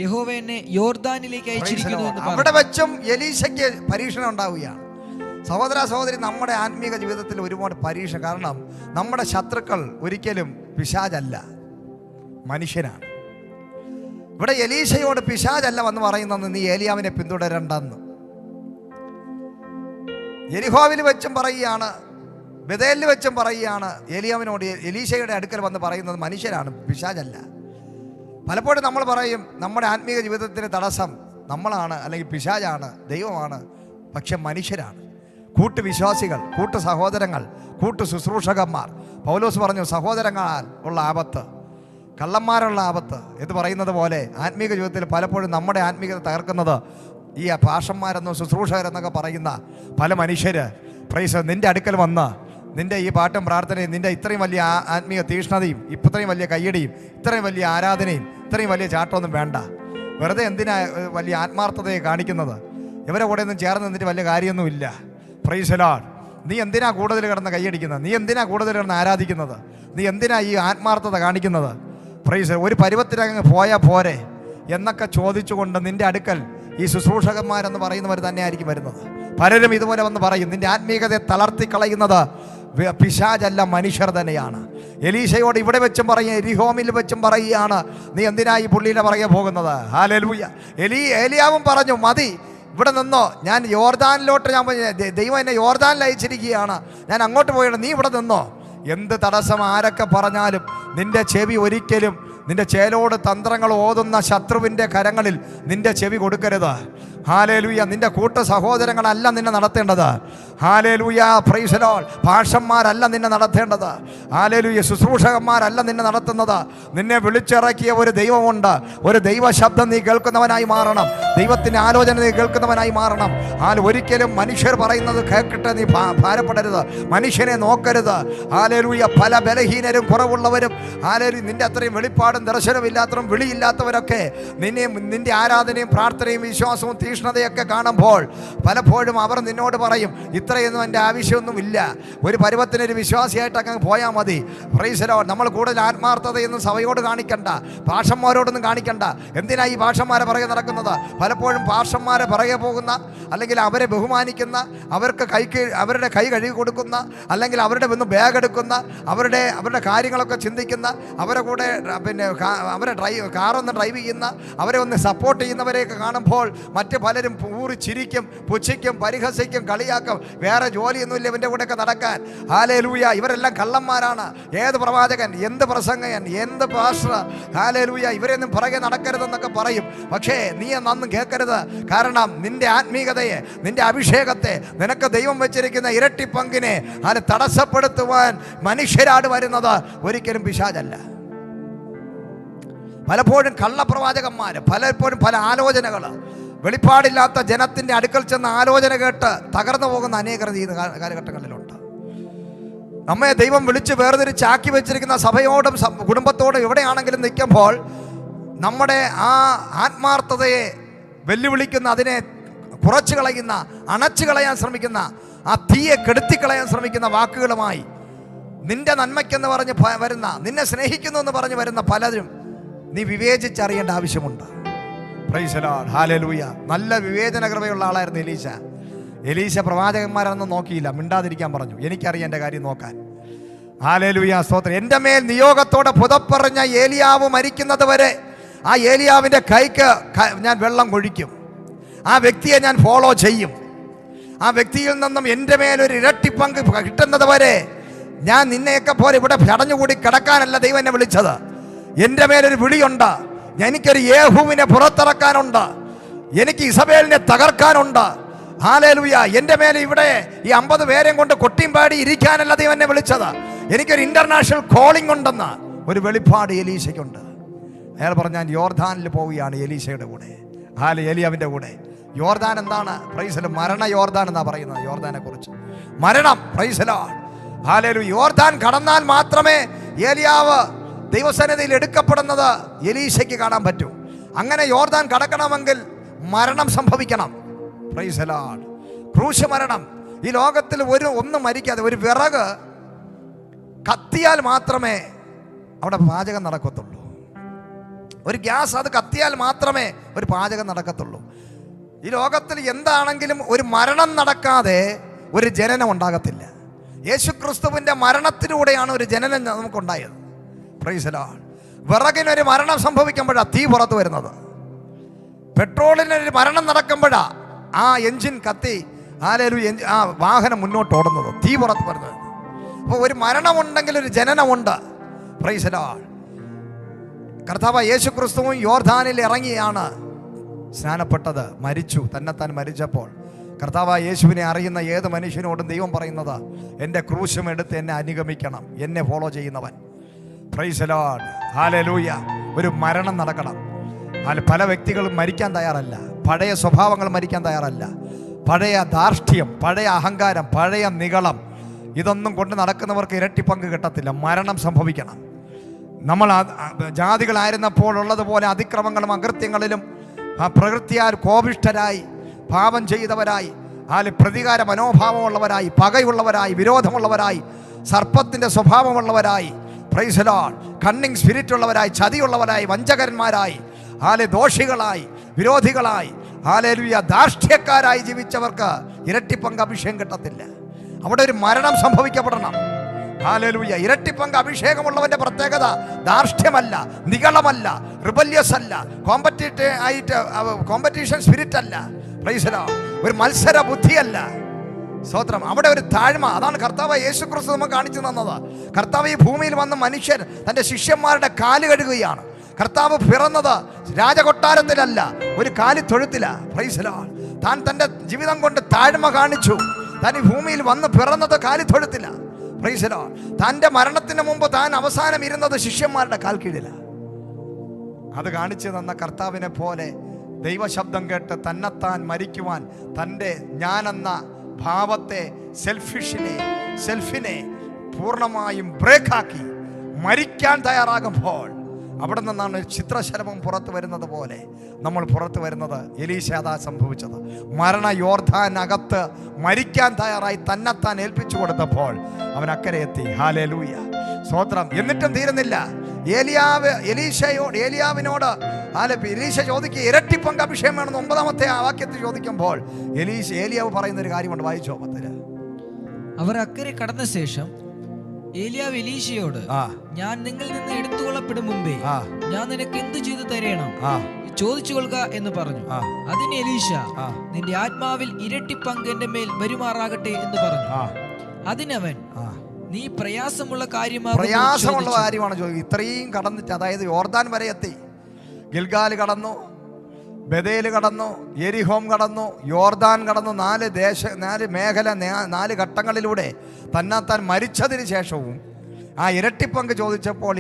യഹോവ എന്നെ യോർദാനിലേക്ക് അയച്ചിരിക്കുന്നു എന്ന് പറഞ്ഞു. അവിടെ വെച്ചും എലീശയ്ക്ക് പരീക്ഷണം ഉണ്ടാവുകയാണ്. സഹോദര സഹോദരി, നമ്മുടെ ആത്മീക ജീവിതത്തിൽ ഒരുപാട് പരീക്ഷ. കാരണം നമ്മുടെ ശത്രുക്കൾ ഒരിക്കലും പിശാചല്ല, മനുഷ്യനാണ്. ഇവിടെ എലീശയോട് പിശാചല്ല വന്ന് പറയുന്നത് നീ ഏലിയാവിനെ പിന്തുടരണ്ടെന്ന്. യെരിഹോവിൽ വെച്ചും പറയുകയാണ്, ബെഥേലിൽ വെച്ചും പറയുകയാണ് ഏലിയാവിനോട്, എലീശയുടെ അടുക്കൽ വന്ന് പറയുന്നത് മനുഷ്യരാണ്, പിശാചല്ല. പലപ്പോഴും നമ്മൾ പറയും നമ്മുടെ ആത്മീയ ജീവിതത്തിന് തടസ്സം നമ്മളാണ്, അല്ലെങ്കിൽ പിശാചാണ്, ദൈവമാണ്. പക്ഷെ മനുഷ്യരാണ്, കൂട്ടുവിശ്വാസികൾ, കൂട്ടു സഹോദരങ്ങൾ, കൂട്ടു ശുശ്രൂഷകന്മാർ. പൗലോസ് പറഞ്ഞു സഹോദരങ്ങളാൽ ഉള്ള ആപത്ത്, കള്ളന്മാരുള്ള ആപത്ത് എന്ന് പറയുന്നത് പോലെ ആത്മീയ ജീവിതത്തിൽ പലപ്പോഴും നമ്മുടെ ആത്മീയത തകർക്കുന്നത് ഈ ഭാഷന്മാരെന്നോ ശുശ്രൂഷകരെന്നൊക്കെ പറയുന്ന പല മനുഷ്യര് നിൻ്റെ അടുക്കൽ വന്ന് നിൻ്റെ ഈ പാട്ടും പ്രാർത്ഥനയും, നിൻ്റെ ഇത്രയും വലിയ ആത്മീയ തീഷ്ണതയും, ഇത്രയും വലിയ കയ്യടിയും, ഇത്രയും വലിയ ആരാധനയും, ഇത്രയും വലിയ ചാട്ടമൊന്നും വേണ്ട. വെറുതെ എന്തിനാ വലിയ ആത്മാർത്ഥതയെ കാണിക്കുന്നത്? ഇവരെ കൂടെ ഒന്നും ചേർന്ന് നിന്നിട്ട് വലിയ കാര്യമൊന്നുമില്ല. Price the Lord. നീ എന്തിനാ കൂടുതൽ കിടന്ന് കൈയടിക്കുന്നത്? നീ എന്തിനാ കൂടുതൽ കിടന്ന് ആരാധിക്കുന്നത്? നീ എന്തിനാ ഈ ആത്മാർത്ഥത കാണിക്കുന്നത്? പ്രൈസ്, ഒരു പരുവത്തിനങ്ങ് പോയാൽ പോരെ എന്നൊക്കെ ചോദിച്ചുകൊണ്ട് നിൻ്റെ അടുക്കൽ ഈ ശുശ്രൂഷകന്മാരെന്ന് പറയുന്നവർ തന്നെ ആയിരിക്കും വരുന്നത്. പലരും ഇതുപോലെ വന്ന് പറയും നിൻ്റെ ആത്മീയതയെ തളർത്തിക്കളയുന്നത് പിശാചല്ല, മനുഷ്യർ തന്നെയാണ്. എലീശയോട് ഇവിടെ വെച്ചും പറയും, എരിഹോമിൽ വെച്ചും പറയുകയാണ്, നീ എന്തിനാ ഈ പുള്ളിയുടെ പുറകെ പോകുന്നത്? ഹല്ലേലൂയ. ഏലിയാവും പറഞ്ഞു, മതി, ഇവിടെ നിന്നോ, ഞാൻ യോർദാനിലോട്ട്, ദൈവം എന്നെ യോർദാനിൽ അയച്ചിരിക്കുകയാണ്, ഞാൻ അങ്ങോട്ട് പോയാണ്, നീ ഇവിടെ നിന്നോ. എന്ത് തടസ്സം ആരൊക്കെ പറഞ്ഞാലും നിന്റെ ചെവി ഒരിക്കലും നിന്റെ ചേലോട് തന്ത്രങ്ങൾ ഓതുന്ന ശത്രുവിൻ്റെ കരങ്ങളിൽ നിന്റെ ചെവി കൊടുക്കരുത്. ഹാലേലൂയ. നിന്റെ കൂട്ട സഹോദരങ്ങളല്ല നിന്നെ നടത്തേണ്ടത്. Hallelujah, praise the Lord. ഭാഷന്മാരല്ല നിന്നെ നടത്തേണ്ടത്. ഹാലേലൂയ, ശുശ്രൂഷകന്മാരല്ല നിന്നെ നടത്തുന്നത്. നിന്നെ വിളിച്ചിറക്കിയ ഒരു ദൈവമുണ്ട്. ഒരു ദൈവ ശബ്ദം നീ കേൾക്കുന്നവനായി മാറണം. ദൈവത്തിൻ്റെ ആലോചന നീ കേൾക്കുന്നവനായി മാറണം. ഒരിക്കലും മനുഷ്യർ പറയുന്നത് കേൾക്കട്ടെ നീ ഭാരപ്പെടരുത്. മനുഷ്യനെ നോക്കരുത്. ഹാലേലൂയ. പല ബലഹീനരും കുറവുള്ളവരും ഹാലേലൂയ നിന്റെ അത്രയും വെളിപ്പാടും ദർശനമില്ലാത്തവരും വിളിയില്ലാത്തവരൊക്കെ നിന്റെ ആരാധനയും പ്രാർത്ഥനയും വിശ്വാസവും തീഷ്ണതയൊക്കെ കാണുമ്പോൾ പലപ്പോഴും അവർ നിന്നോട് പറയും, ഇത്രയൊന്നും എൻ്റെ ആവശ്യമൊന്നുമില്ല, ഒരു പരുവത്തിനൊരു വിശ്വാസിയായിട്ടൊക്കെ പോയാൽ മതി. Price the Lord. നമ്മൾ കൂടുതൽ ആത്മാർത്ഥതയൊന്നും സഭയോട് കാണിക്കണ്ട, ഭാഷന്മാരോടൊന്നും കാണിക്കണ്ട. എന്തിനാ ഈ ഭാഷന്മാരെ പുറകെ നടക്കുന്നത്? പലപ്പോഴും ഭാഷന്മാരെ പുറകെ പോകുന്ന, അല്ലെങ്കിൽ അവരെ ബഹുമാനിക്കുന്ന, അവരുടെ കൈ കഴുകി കൊടുക്കുന്ന, അല്ലെങ്കിൽ അവരുടെ ഒന്ന് ബാഗ് എടുക്കുന്ന, അവരുടെ കാര്യങ്ങളൊക്കെ ചിന്തിക്കുന്ന, അവരെ കൂടെ അവരെ കാറൊന്ന് ഡ്രൈവ് ചെയ്യുന്ന, അവരെ ഒന്ന് സപ്പോർട്ട് ചെയ്യുന്നവരെയൊക്കെ കാണുമ്പോൾ മറ്റ് പലരും പൂറി ചിരിക്കും, പുച്ഛിക്കും, പരിഹസിക്കും, കളിയാക്കും. വേറെ ജോലിയൊന്നുമില്ല ഇവൻ്റെ കൂടെയൊക്കെ നടക്കാൻ. ഹല്ലേലൂയ. ഇവരെല്ലാം കള്ളന്മാരാണ്. ഏത് പ്രവാചകൻ, എന്ത് പ്രസംഗകൻ, എന്ത് പാസ്റ്റർ, ഹല്ലേലൂയ, ഇവരെയൊന്നും പുറകെ നടക്കരുതെന്നൊക്കെ പറയും. പക്ഷേ നീ അതൊന്നും കേൾക്കരുത്. കാരണം നിന്റെ ആത്മീയതയെ, നിന്റെ അഭിഷേകത്തെ, നിനക്ക് ദൈവം വെച്ചിരിക്കുന്ന ഇരട്ടി പങ്കിനെ തടസ്സപ്പെടുത്തുവാൻ മനുഷ്യരാട് വരുന്നത് ഒരിക്കലും പിശാചല്ല. പലപ്പോഴും കള്ളപ്രവാചകന്മാർ, പലപ്പോഴും പല ആലോചനകൾ, വെളിപ്പാടില്ലാത്ത ജനത്തിൻ്റെ അടുക്കൽ ചെന്ന് ആലോചന കേട്ട് തകർന്നു പോകുന്ന അനേകർ ഈ കാലഘട്ടങ്ങളിലുണ്ട്. നമ്മെ ദൈവം വിളിച്ച് വേർതിരിച്ചാക്കി വെച്ചിരിക്കുന്ന സഭയോടും കുടുംബത്തോടും എവിടെയാണെങ്കിലും നിൽക്കുമ്പോൾ നമ്മുടെ ആ ആത്മാർത്ഥതയെ വെല്ലുവിളിക്കുന്ന, അതിനെ കുറച്ച് കളയുന്ന, അണച്ചു കളയാൻ ശ്രമിക്കുന്ന, ആ തീയെ കെടുത്തിക്കളയാൻ ശ്രമിക്കുന്ന വാക്കുകളുമായി നിന്റെ നന്മയ്ക്കെന്ന് പറഞ്ഞ് വരുന്ന, നിന്നെ സ്നേഹിക്കുന്നു എന്ന് പറഞ്ഞ് വരുന്ന പലരും നീ വിവേചിച്ചറിയേണ്ട ആവശ്യമുണ്ട്. Price the Lord. ഹല്ലേലൂയ. നല്ല വിവേചന കൃപയുള്ള ആളായിരുന്നു എലീശ. പ്രവാചകന്മാരൊന്നും നോക്കിയില്ല, മിണ്ടാതിരിക്കാൻ പറഞ്ഞു. എനിക്കറിയാം എൻ്റെ കാര്യം നോക്കാൻ. ഹല്ലേലൂയ, സ്തോത്രം. എൻ്റെ മേൽ നിയോഗത്തോടെ പുതപ്പറഞ്ഞ ഏലിയാവ് മരിക്കുന്നത് വരെ ആ ഏലിയാവിൻ്റെ കൈക്ക് ഞാൻ വെള്ളം കൊഴിക്കും. ആ വ്യക്തിയെ ഞാൻ ഫോളോ ചെയ്യും. ആ വ്യക്തിയിൽ നിന്നും എൻ്റെ മേലൊരു ഇരട്ടി പങ്ക് കിട്ടുന്നത് വരെ ഞാൻ നിന്നെയൊക്കെ പോലെ ഇവിടെ ചടഞ്ഞുകൂടി കിടക്കാനല്ല ദൈവം എന്നെ വിളിച്ചത്. എൻ്റെ മേലൊരു വിളിയുണ്ട്. എനിക്കൊരു യേഹൂവിനെ പുറത്തിറക്കാനുണ്ട്. എനിക്ക് ഇസബേലിനെ തകർക്കാനുണ്ട്. ഹല്ലേലൂയ. എൻ്റെ മേലെ ഇവിടെ ഈ 50 പേരെയും കൊണ്ട് കൊട്ടിയും പാടി ഇരിക്കാനല്ല ദൈവം എന്നെ വിളിച്ചത്. എനിക്കൊരു ഇന്റർനാഷണൽ കോളിംഗ് ഉണ്ടെന്ന് ഒരു വെളിപ്പാട് എലീശയ്ക്കുണ്ട്. അയാൾ പറഞ്ഞു, ഞാൻ യോർദാനിൽ പോവുകയാണ് എലീശയുടെ കൂടെ, ഏലിയാവിൻ്റെ കൂടെ. യോർദാൻ എന്താണ്? Price the Lord. മരണ യോർദാൻ എന്നാണ് പറയുന്നത് യോർദാനെ കുറിച്ച്. മരണം. Price the Lord. ഹല്ലേലൂയ. യോർദാൻ കടന്നാൽ മാത്രമേ ഏലിയാവ് ദൈവസന്നിധിയിൽ എടുക്കപ്പെടുന്നത് എലീശയ്ക്ക് കാണാൻ പറ്റൂ. അങ്ങനെ യോർദാൻ കടക്കണമെങ്കിൽ മരണം സംഭവിക്കണം. Price the Lord. ക്രൂശ് മരണം. ഈ ലോകത്തിൽ ഒന്നും മരിക്കാതെ, ഒരു വിറക് കത്തിയാൽ മാത്രമേ അവിടെ പാചകം നടക്കത്തുള്ളൂ. ഒരു ഗ്യാസ് അത് കത്തിയാൽ മാത്രമേ ഒരു പാചകം നടക്കത്തുള്ളൂ. ഈ ലോകത്തിൽ എന്താണെങ്കിലും ഒരു മരണം നടക്കാതെ ഒരു ജനനം ഉണ്ടാകത്തില്ല. യേശുക്രിസ്തുവിൻ്റെ മരണത്തിലൂടെയാണ് ഒരു ജനനം നമുക്കുണ്ടായത്. Praise the Lord. വിറകിനൊരു മരണം സംഭവിക്കുമ്പോഴാണ് തീ പുറത്തു വരുന്നത്. പെട്രോളിനൊരു മരണം നടക്കുമ്പോഴാണ് ആ എൻജിൻ കത്തി ആ വാഹനം മുന്നോട്ട് ഓടുന്നത്, തീ പുറത്ത് വരുന്നത്. അപ്പോൾ ഒരു മരണമുണ്ടെങ്കിൽ ഒരു ജനനമുണ്ട്. Price the Lord. കർത്താവ് യേശു ക്രിസ്തുവും യോർദാനിൽ ഇറങ്ങിയാണ് സ്നാനപ്പെട്ടത്, മരിച്ചു. തന്നെത്താൻ മരിച്ചപ്പോൾ കർത്താവ് യേശുവിനെ അറിയുന്ന ഏത് മനുഷ്യനോടും ദൈവം പറയുന്നത്, എൻ്റെ ക്രൂശും എടുത്ത് എന്നെ അനുഗമിക്കണം, എന്നെ ഫോളോ ചെയ്യുന്നവൻ. Price the Lord. ഹല്ലേലൂയ. ഒരു മരണം നടക്കണം. പല വ്യക്തികളും മരിക്കാൻ തയ്യാറല്ല. പഴയ സ്വഭാവങ്ങൾ മരിക്കാൻ തയ്യാറല്ല. പഴയ ധാർഷ്ട്യം, പഴയ അഹങ്കാരം, പഴയ നിഗളം, ഇതൊന്നും കൊണ്ട് നടക്കുന്നവർക്ക് ഇരട്ടി പങ്ക് കിട്ടത്തില്ല. മരണം സംഭവിക്കണം. നമ്മൾ ജാതികളായിരുന്നപ്പോൾ ഉള്ളതുപോലെ അതിക്രമങ്ങളും അകൃത്യങ്ങളിലും പ്രകൃതിയാൽ കോപിഷ്ഠരായി, പാപം ചെയ്തവരായി, പ്രതികാര മനോഭാവമുള്ളവരായി, പകയുള്ളവരായി, വിരോധമുള്ളവരായി, സർപ്പത്തിൻ്റെ സ്വഭാവമുള്ളവരായി, praise the Lord, cunning spirit ഉള്ളവരായി, ചതിയുള്ളവരായി, വഞ്ചകന്മാരായി, ദോഷികളായി, വിരോധികളായി, ഹല്ലേലൂയ, ധാർഷ്ട്യക്കാരായി ജീവിച്ചവർക്ക് ഇരട്ടിപ്പങ്ക് അഭിഷേകം കിട്ടത്തില്ല. അവിടെ ഒരു മരണം സംഭവിക്കപ്പെടണം. ഹല്ലേലൂയ. ഇരട്ടിപ്പങ്ക് അഭിഷേകമുള്ളവന്റെ പ്രത്യേകത ധാർഷ്ട്യമല്ല, നിഗളമല്ല, റിബല്യസ് അല്ല, കോമ്പറ്റീഷൻ സ്പിരിറ്റ് അല്ല, പ്രൈസ് ദി ലോർഡ്, ഒരു മത്സര ബുദ്ധിയല്ല. സ്തോത്രം. അവിടെ ഒരു താഴ്മ. അതാണ് കർത്താവ് യേശു ക്രിസ്തു നമുക്ക് കാണിച്ചു തന്നത്. കർത്താവ് ഈ ഭൂമിയിൽ വന്ന മനുഷ്യൻ തൻ്റെ ശിഷ്യന്മാരുടെ കാല് കഴുകുകയാണ്. കർത്താവ് പിറന്നത് രാജകൊട്ടാരത്തിലല്ല, ഒരു കാലിത്തൊഴുത്തില. Price the Lord. താൻ തൻ്റെ ജീവിതം കൊണ്ട് താഴ്മ കാണിച്ചു. താൻ ഈ ഭൂമിയിൽ വന്ന് പിറന്നത് കാലിത്തൊഴുത്തില. Price the Lord. തൻ്റെ മരണത്തിന് മുമ്പ് താൻ അവസാനം ഇരുന്നത് ശിഷ്യന്മാരുടെ കാൽ കീഴില. അത് കാണിച്ചു തന്ന കർത്താവിനെ പോലെ ദൈവശബ്ദം കേട്ട് തന്നെത്താൻ മരിക്കുവാൻ, തൻ്റെ ഞാനെന്ന ഭാവത്തെ, സെൽഫിനെ പൂർണ്ണമായും ബ്രേക്കാക്കി മരിക്കാൻ തയ്യാറാകുമ്പോൾ അവിടെ നിന്നാണ് ചിത്രശലഭം പുറത്തു വരുന്നത് പോലെ നമ്മൾ പുറത്തു വരുന്നത്. എലീശാ സംഭവിച്ചത്. മരണ യോർദാനകത്ത് മരിക്കാൻ തയ്യാറായി തന്നെത്താൻ ഏൽപ്പിച്ചു കൊടുത്തപ്പോൾ അവൻ അക്കരെ എത്തി. ഹല്ലേലൂയ. സ്തോത്രം. എന്നിട്ടും തീരുന്നില്ല. ഏലിയാവിനോട് എലീശ ചോദിക്കുക, ഇരട്ടിപ്പങ്ക് അഭിഷേകം വേണമെന്ന് 9-ാമത്തെ വാക്യത്തിൽ ചോദിക്കുമ്പോൾ ഏലിയാവ് പറയുന്ന ഒരു കാര്യമുണ്ട്. വായിച്ചോ 10. അവർ അക്കരെ കടന്ന ശേഷം ഏലിയാവ് എലീശയോട്, ഞാൻ നിങ്ങളിൽ നിന്ന് എടുത്തുകൊള്ളപ്പെടും മുമ്പേ ഞാൻ നിനക്ക് എന്ത് ചെയ്തു തരേണം ചോദിച്ചു കൊള്ളുക എന്ന് പറഞ്ഞു. അതിന് എലീശ, നിന്റെ ആത്മാവിൽ ഇരട്ടി പങ്ക് എന്റെ മേൽ വരുമാറാകട്ടെ എന്ന് പറഞ്ഞു. അതിനവൻ, നീ പ്രയാസമുള്ള കാര്യമാണ് ചോദിക്കുന്നത്. ഇത്രയും കടന്നിട്ട്, അതായത് യോർദാൻ വരെ എത്തി, ഗിൽഗാൽ കടന്നു, ബഥേൽ കടന്നു, യെരിഹോം കടന്നു, യോർദാൻ കടന്നു, 4 മേഖല, 4 ഘട്ടങ്ങളിലൂടെ തന്നെത്താൻ മരിച്ചതിന് ശേഷവും ആ ഇരട്ടിപ്പങ്ക് ചോദിച്ചപ്പോൾ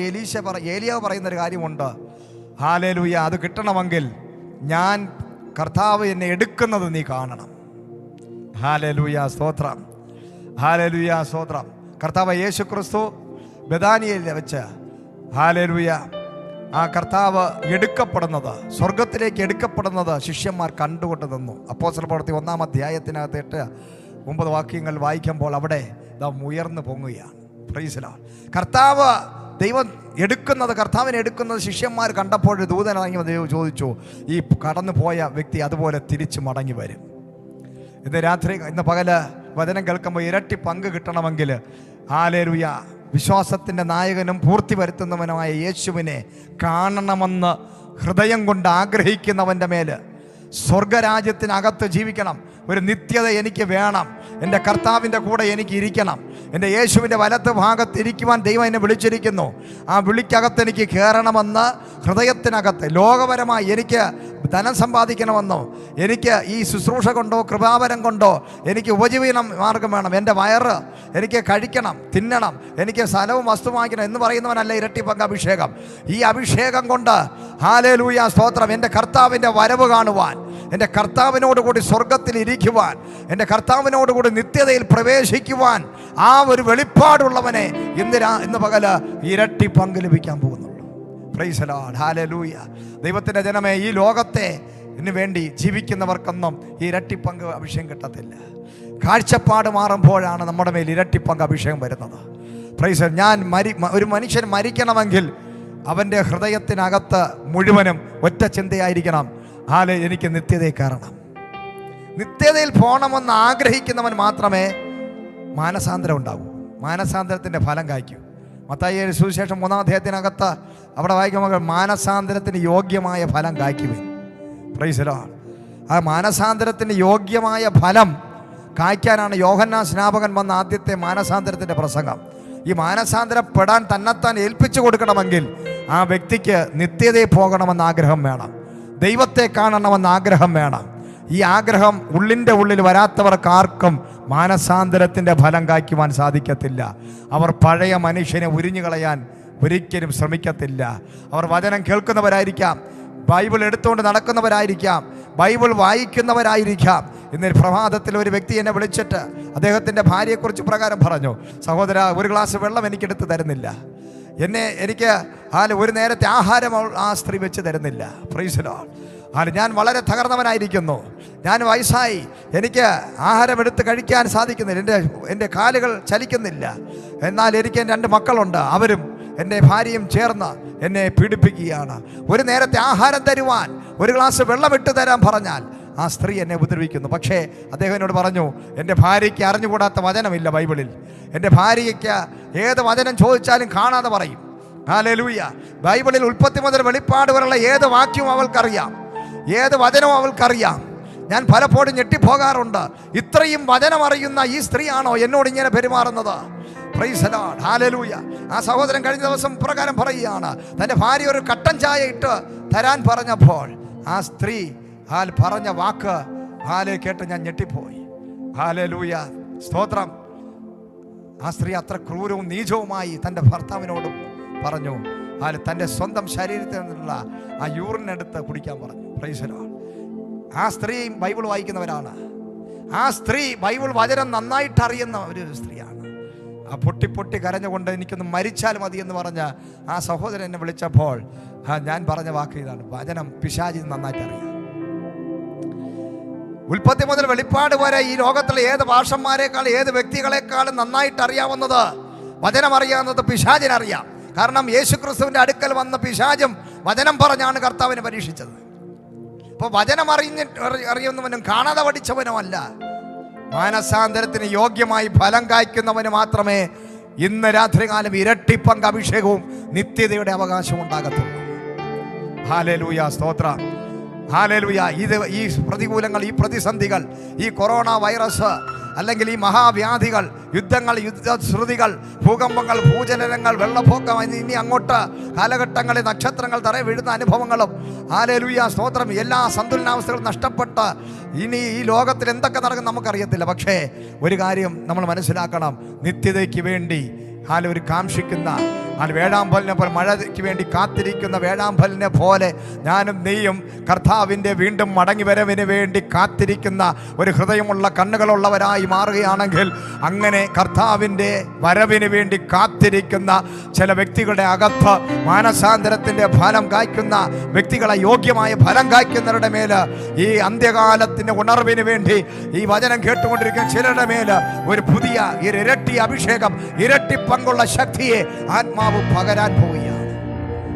ഏലിയാവ് പറയുന്നൊരു കാര്യമുണ്ട്. ഹല്ലേലൂയ. അത് കിട്ടണമെങ്കിൽ കർത്താവ് എന്നെ എടുക്കുന്നത് നീ കാണണം. ഹല്ലേലൂയ. സ്തോത്രം. ഹല്ലേലൂയ. സ്തോത്രം. കർത്താവ് യേശു ക്രിസ്തു ബഥാനിയയിൽ വെച്ച്, ഹല്ലേലൂയ, ആ കർത്താവ് എടുക്കപ്പെടുന്നത്, സ്വർഗത്തിലേക്ക് എടുക്കപ്പെടുന്നത് ശിഷ്യന്മാർ കണ്ടുകൊണ്ട് നിന്നു. അപ്പോസ്തല പ്രവൃത്തി 1-ാം അധ്യായത്തിനകത്ത് 8-9 വാക്യങ്ങൾ വായിക്കുമ്പോൾ അവിടെ ഉയർന്നു പൊങ്ങുകയാണ്. Price the Lord. കർത്താവിനെ എടുക്കുന്നത് ശിഷ്യന്മാർ കണ്ടപ്പോൾ ദൂതൻ ഇറങ്ങി ദൈവം ചോദിച്ചു, ഈ കടന്നു പോയ വ്യക്തി അതുപോലെ തിരിച്ചു മടങ്ങി വരും. ഇന്ന് പകല് വചനം കേൾക്കുമ്പോൾ ഇരട്ടി പങ്ക് കിട്ടണമെങ്കിൽ, ഹല്ലേലൂയ, വിശ്വാസത്തിൻ്റെ നായകനും പൂർത്തി വരുത്തുന്നവനുമായ യേശുവിനെ കാണണമെന്ന് ഹൃദയം കൊണ്ട് ആഗ്രഹിക്കുന്നവൻ്റെ മേൽ സ്വർഗരാജ്യത്തിനകത്ത് ജീവിക്കണം. ഒരു നിത്യത എനിക്ക് വേണം. എൻ്റെ കർത്താവിൻ്റെ കൂടെ എനിക്ക് ഇരിക്കണം. എൻ്റെ യേശുവിൻ്റെ വലത്ത് ഭാഗത്ത് ഇരിക്കുവാൻ ദൈവം എന്നെ വിളിച്ചിരിക്കുന്നു. ആ വിളിക്കകത്ത് എനിക്ക് കയറണമെന്ന് ഹൃദയത്തിനകത്ത്, ലോകപരമായി എനിക്ക് ധനം സമ്പാദിക്കണമെന്നോ, എനിക്ക് ഈ ശുശ്രൂഷ കൊണ്ടോ കൃപാവരം കൊണ്ടോ എനിക്ക് ഉപജീവന മാർഗം വേണം, എൻ്റെ വയറ് എനിക്ക് കഴിക്കണം, തിന്നണം, എനിക്ക് സ്ഥലവും വസ്തു വാങ്ങിക്കണം എന്ന് പറയുന്നവനല്ല ഇരട്ടി പങ്ക് അഭിഷേകം. ഈ അഭിഷേകം കൊണ്ട്, ഹല്ലേലൂയ, സ്തോത്രം, എൻ്റെ കർത്താവിൻ്റെ വരവ് കാണുവാൻ, എൻ്റെ കർത്താവിനോടുകൂടി സ്വർഗത്തിൽ ഇരിക്കുവാൻ, എൻ്റെ കർത്താവിനോടുകൂടി നിത്യതയിൽ പ്രവേശിക്കുവാൻ ആ ഒരു വെളിപ്പാടുള്ളവനെ ഇന്ന് പകല് ഇരട്ടി പങ്ക് ലഭിക്കാൻ പോകുന്നുള്ളൂ. Price the Lord. ഹല്ലേലൂയ. ദൈവത്തിൻ്റെ ജനമേ, ഈ ലോകത്തെ വേണ്ടി ജീവിക്കുന്നവർക്കൊന്നും ഈ ഇരട്ടി പങ്ക് അഭിഷേകം കിട്ടത്തില്ല. കാഴ്ചപ്പാട് മാറുമ്പോഴാണ് നമ്മുടെ മേൽ ഇരട്ടി പങ്ക് അഭിഷേകം വരുന്നത്. പ്രൈസ്. ഒരു മനുഷ്യൻ മരിക്കണമെങ്കിൽ അവൻ്റെ ഹൃദയത്തിനകത്ത് മുഴുവനും ഒറ്റ ചിന്തയായിരിക്കണം, എനിക്ക് നിത്യതയിൽ കയറണം. നിത്യതയിൽ പോകണമെന്ന് ആഗ്രഹിക്കുന്നവൻ മാത്രമേ മാനസാന്തരം ഉണ്ടാകൂ, മാനസാന്തരത്തിൻ്റെ ഫലം കായ്ക്കൂ. മത്തായി സുവിശേഷം 3-ാം അധ്യായത്തിനകത്ത് അവിടെ വായിക്കുമ്പോൾ മാനസാന്തരത്തിന് യോഗ്യമായ ഫലം കായ്ക്കുവിൻ. Price the Lord. ആ മാനസാന്തരത്തിന് യോഗ്യമായ ഫലം കായ്ക്കാനാണ് യോഹന്നാൻ സ്നാപകൻ വന്ന ആദ്യത്തെ മാനസാന്തരത്തിൻ്റെ പ്രസംഗം. ഈ മാനസാന്തരപ്പെടാൻ തന്നെത്താൻ ഏൽപ്പിച്ചു കൊടുക്കണമെങ്കിൽ ആ വ്യക്തിക്ക് നിത്യതയിൽ പോകണമെന്ന് ആഗ്രഹം വേണം, ദൈവത്തെ കാണണമെന്ന് ആഗ്രഹം വേണം. ഈ ആഗ്രഹം ഉള്ളിൻ്റെ ഉള്ളിൽ വരാത്തവർക്കാർക്കും മാനസാന്തരത്തിൻ്റെ ഫലം കായ്ക്കുവാൻ സാധിക്കത്തില്ല. അവർ പഴയ മനുഷ്യനെ ഉരിഞ്ഞു കളയാൻ ഒരിക്കലും ശ്രമിക്കത്തില്ല. അവർ വചനം കേൾക്കുന്നവരായിരിക്കാം, ബൈബിൾ എടുത്തുകൊണ്ട് നടക്കുന്നവരായിരിക്കാം, ബൈബിൾ വായിക്കുന്നവരായിരിക്കാം. ഇന്നൊരു പ്രഭാതത്തിൽ ഒരു വ്യക്തി എന്നെ വിളിച്ചിട്ട് അദ്ദേഹത്തിൻ്റെ ഭാര്യയെക്കുറിച്ച് പ്രകാരം പറഞ്ഞു, സഹോദര, ഒരു ഗ്ലാസ് വെള്ളം എനിക്കെടുത്ത് തരുന്നില്ല, എനിക്ക് ഒരു നേരത്തെ ആഹാരം ആ സ്ത്രീ വെച്ച് തരുന്നില്ല. Price the Lord. ഞാൻ വളരെ തകർന്നവനായിരിക്കുന്നു, ഞാൻ വയസ്സായി, എനിക്ക് ആഹാരം എടുത്ത് കഴിക്കാൻ സാധിക്കുന്നില്ല, എൻ്റെ കാലുകൾ ചലിക്കുന്നില്ല. എന്നാൽ എനിക്ക് 2 മക്കളുണ്ട്, അവരും എൻ്റെ ഭാര്യയും ചേർന്ന് എന്നെ പീഡിപ്പിക്കുകയാണ്. ഒരു നേരത്തെ ആഹാരം തരുവാൻ, ഒരു ഗ്ലാസ് വെള്ളം ഇട്ട് തരാൻ പറഞ്ഞാൽ ആ സ്ത്രീ എന്നെ ഉപദ്രവിക്കുന്നു. പക്ഷേ അദ്ദേഹം എന്നോട് പറഞ്ഞു, എൻ്റെ ഭാര്യയ്ക്ക് അറിഞ്ഞുകൂടാത്ത വചനമില്ല ബൈബിളിൽ. എൻ്റെ ഭാര്യയ്ക്ക് ഏത് വചനം ചോദിച്ചാലും കാണാതെ പറയും. ഹല്ലേലൂയ. ബൈബിളിൽ ഉൽപ്പത്തി മുതൽ വെളിപ്പാട് വരെയുള്ള ഏത് വാക്യവും അവൾക്കറിയാം, ഏത് വചനവും അവൾക്കറിയാം. ഞാൻ പലപ്പോഴും ഞെട്ടിപ്പോകാറുണ്ട്, ഇത്രയും വചനം അറിയുന്ന ഈ സ്ത്രീയാണോ എന്നോട് ഇങ്ങനെ പെരുമാറുന്നത്? Price the Lord. ഹല്ലേലൂയ. ആ സഹോദരൻ കഴിഞ്ഞ ദിവസം പ്രകാരം പറയുകയാണ്, തൻ്റെ ഭാര്യ ഒരു കട്ടൻ ചായ ഇട്ട് തരാൻ പറഞ്ഞപ്പോൾ ആ സ്ത്രീ പറഞ്ഞ വാക്ക് കേട്ട് ഞാൻ ഞെട്ടിപ്പോയി. ഹല്ലേലൂയ, സ്തോത്രം. ആ സ്ത്രീ അത്ര ക്രൂരവും നീചവുമായി തൻ്റെ ഭർത്താവിനോടും പറഞ്ഞു. തൻ്റെ സ്വന്തം ശരീരത്തിൽ നിന്നുള്ള ആ യൂറിനെടുത്ത് കുടിക്കാൻ പറഞ്ഞു. Praise the Lord. ആ സ്ത്രീ ബൈബിൾ വായിക്കുന്നവരാണ്, ആ സ്ത്രീ ബൈബിൾ വചനം നന്നായിട്ട് അറിയുന്ന ഒരു സ്ത്രീയാണ്. ആ പൊട്ടി കരഞ്ഞുകൊണ്ട് എനിക്കൊന്ന് മരിച്ചാൽ മതി എന്ന് പറഞ്ഞ ആ സഹോദരൻ എന്നെ വിളിച്ചപ്പോൾ ഞാൻ പറഞ്ഞ വാക്ക് ഇതാണ്, വചനം പിശാചിന് നന്നായിട്ട് അറിയാം. ഉൽപ്പത്തി മുതൽ വെളിപ്പാട് വരെ ഈ ലോകത്തിലെ ഏത് ഭാഷന്മാരെക്കാൾ, ഏത് വ്യക്തികളെക്കാളും നന്നായിട്ട് അറിയാവുന്നത്, വചനം അറിയാവുന്നത് പിശാചിനറിയാം. കാരണം യേശുക്രിസ്തുവിൻ്റെ അടുക്കൽ വന്ന പിശാചും വചനം പറഞ്ഞാണ് കർത്താവിനെ പരീക്ഷിച്ചത്. അപ്പോൾ വചനം അറിയുന്നവനും കാണാതെ പഠിച്ചവനുമല്ല, മാനസാന്തരത്തിന് യോഗ്യമായി ഫലം കായ്ക്കുന്നവന് മാത്രമേ ഇന്ന് രാത്രികാലം ഇരട്ടിപ്പങ്ക് അഭിഷേകവും നിത്യതയുടെ അവകാശവും ഉണ്ടാകത്തുള്ളൂ. ഹല്ലേലൂയ, സ്തോത്രം. ഹല്ലേലൂയ. ഈ പ്രതികൂലങ്ങൾ, ഈ പ്രതിസന്ധികൾ, ഈ കൊറോണ വൈറസ്, അല്ലെങ്കിൽ ഈ മഹാവ്യാധികൾ, യുദ്ധങ്ങൾ, യുദ്ധശ്രുതികൾ, ഭൂകമ്പങ്ങൾ, ഭൂചലനങ്ങൾ, വെള്ളപ്പൊക്കം, ഇനി അങ്ങോട്ട് കാലഘട്ടങ്ങളിൽ നക്ഷത്രങ്ങൾ തറ വീഴുന്ന അനുഭവങ്ങളും, ഹല്ലേലൂയ, സ്തോത്രം, എല്ലാ സന്തുലനാവസ്ഥകളും നഷ്ടപ്പെട്ട് ഇനി ഈ ലോകത്തിൽ എന്തൊക്കെ നടക്കും നമുക്കറിയത്തില്ല. പക്ഷേ ഒരു കാര്യം നമ്മൾ മനസ്സിലാക്കണം, നിത്യതയ്ക്ക് വേണ്ടി ഒരു കാംക്ഷിക്കുന്ന വേഴാമ്പലിനെ പോലെ, മഴയ്ക്ക് വേണ്ടി കാത്തിരിക്കുന്ന വേഴാമ്പലിനെ പോലെ ഞാനും നീയും കർത്താവിൻ്റെ വീണ്ടും മടങ്ങി വരവിന് വേണ്ടി കാത്തിരിക്കുന്ന ഒരു ഹൃദയമുള്ള കണ്ണുകളുള്ളവരായി മാറുകയാണെങ്കിൽ, അങ്ങനെ കർത്താവിൻ്റെ വരവിന് വേണ്ടി കാത്തിരിക്കുന്ന ചില വ്യക്തികളുടെ അകത്ത് മാനസാന്തരത്തിൻ്റെ ഫലം കായ്ക്കുന്ന വ്യക്തികളെ, യോഗ്യമായ ഫലം കായ്ക്കുന്നവരുടെ മേൽ ഈ അന്ത്യകാലത്തിൻ്റെ ഉണർവിന് വേണ്ടി ഈ വചനം കേട്ടുകൊണ്ടിരിക്കുന്ന ചിലരുടെ മേൽ ഒരു പുതിയ ഇരട്ടി അഭിഷേകം, ഇരട്ടി പങ്കുള്ള ശക്തിയെ ആത്മാവ് പകരാൻ പോവുകയാണ്.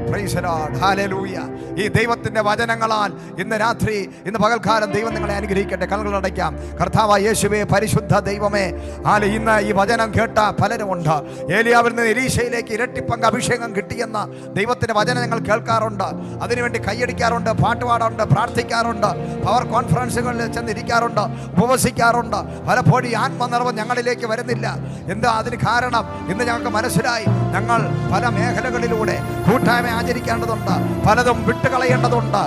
Praise the Lord. ഹല്ലേലൂയ. ഈ ദൈവത്തിൻ്റെ വചനങ്ങളാൽ ഇന്ന് രാത്രി, ഇന്ന് പകൽക്കാലം ദൈവം നിങ്ങളെ അനുഗ്രഹിക്കട്ടെ. കണ്ണുകളടയ്ക്കാം. കർത്താവായ യേശുവേ, പരിശുദ്ധ ദൈവമേ, ഇന്ന് ഈ വചനം കേട്ട പലരുമുണ്ട്. ഏലിയാവിൽ നിന്ന് എലീശയിലേക്ക് ഇരട്ടിപ്പങ്ക് അഭിഷേകം കിട്ടിയെന്ന ദൈവത്തിൻ്റെ വചനം ഞങ്ങൾ കേൾക്കാറുണ്ട്, അതിനുവേണ്ടി കൈയടിക്കാറുണ്ട്, പാട്ടുപാടാറുണ്ട്, പ്രാർത്ഥിക്കാറുണ്ട്, പവർ കോൺഫറൻസുകളിൽ ചെന്നിരിക്കാറുണ്ട്, ഉപവസിക്കാറുണ്ട്. പലപ്പോഴും ഈ ആത്മനിറവ് ഞങ്ങളിലേക്ക് വരുന്നില്ല. എന്താ അതിന് കാരണം? ഇന്ന് ഞങ്ങൾക്ക് മനസ്സിലായി, ഞങ്ങൾ പല മേഖലകളിലൂടെ കൂട്ടായ്മ ആചരിക്കേണ്ടതുണ്ട്, പലതും വിട്ടുകളയേണ്ടതുണ്ട്,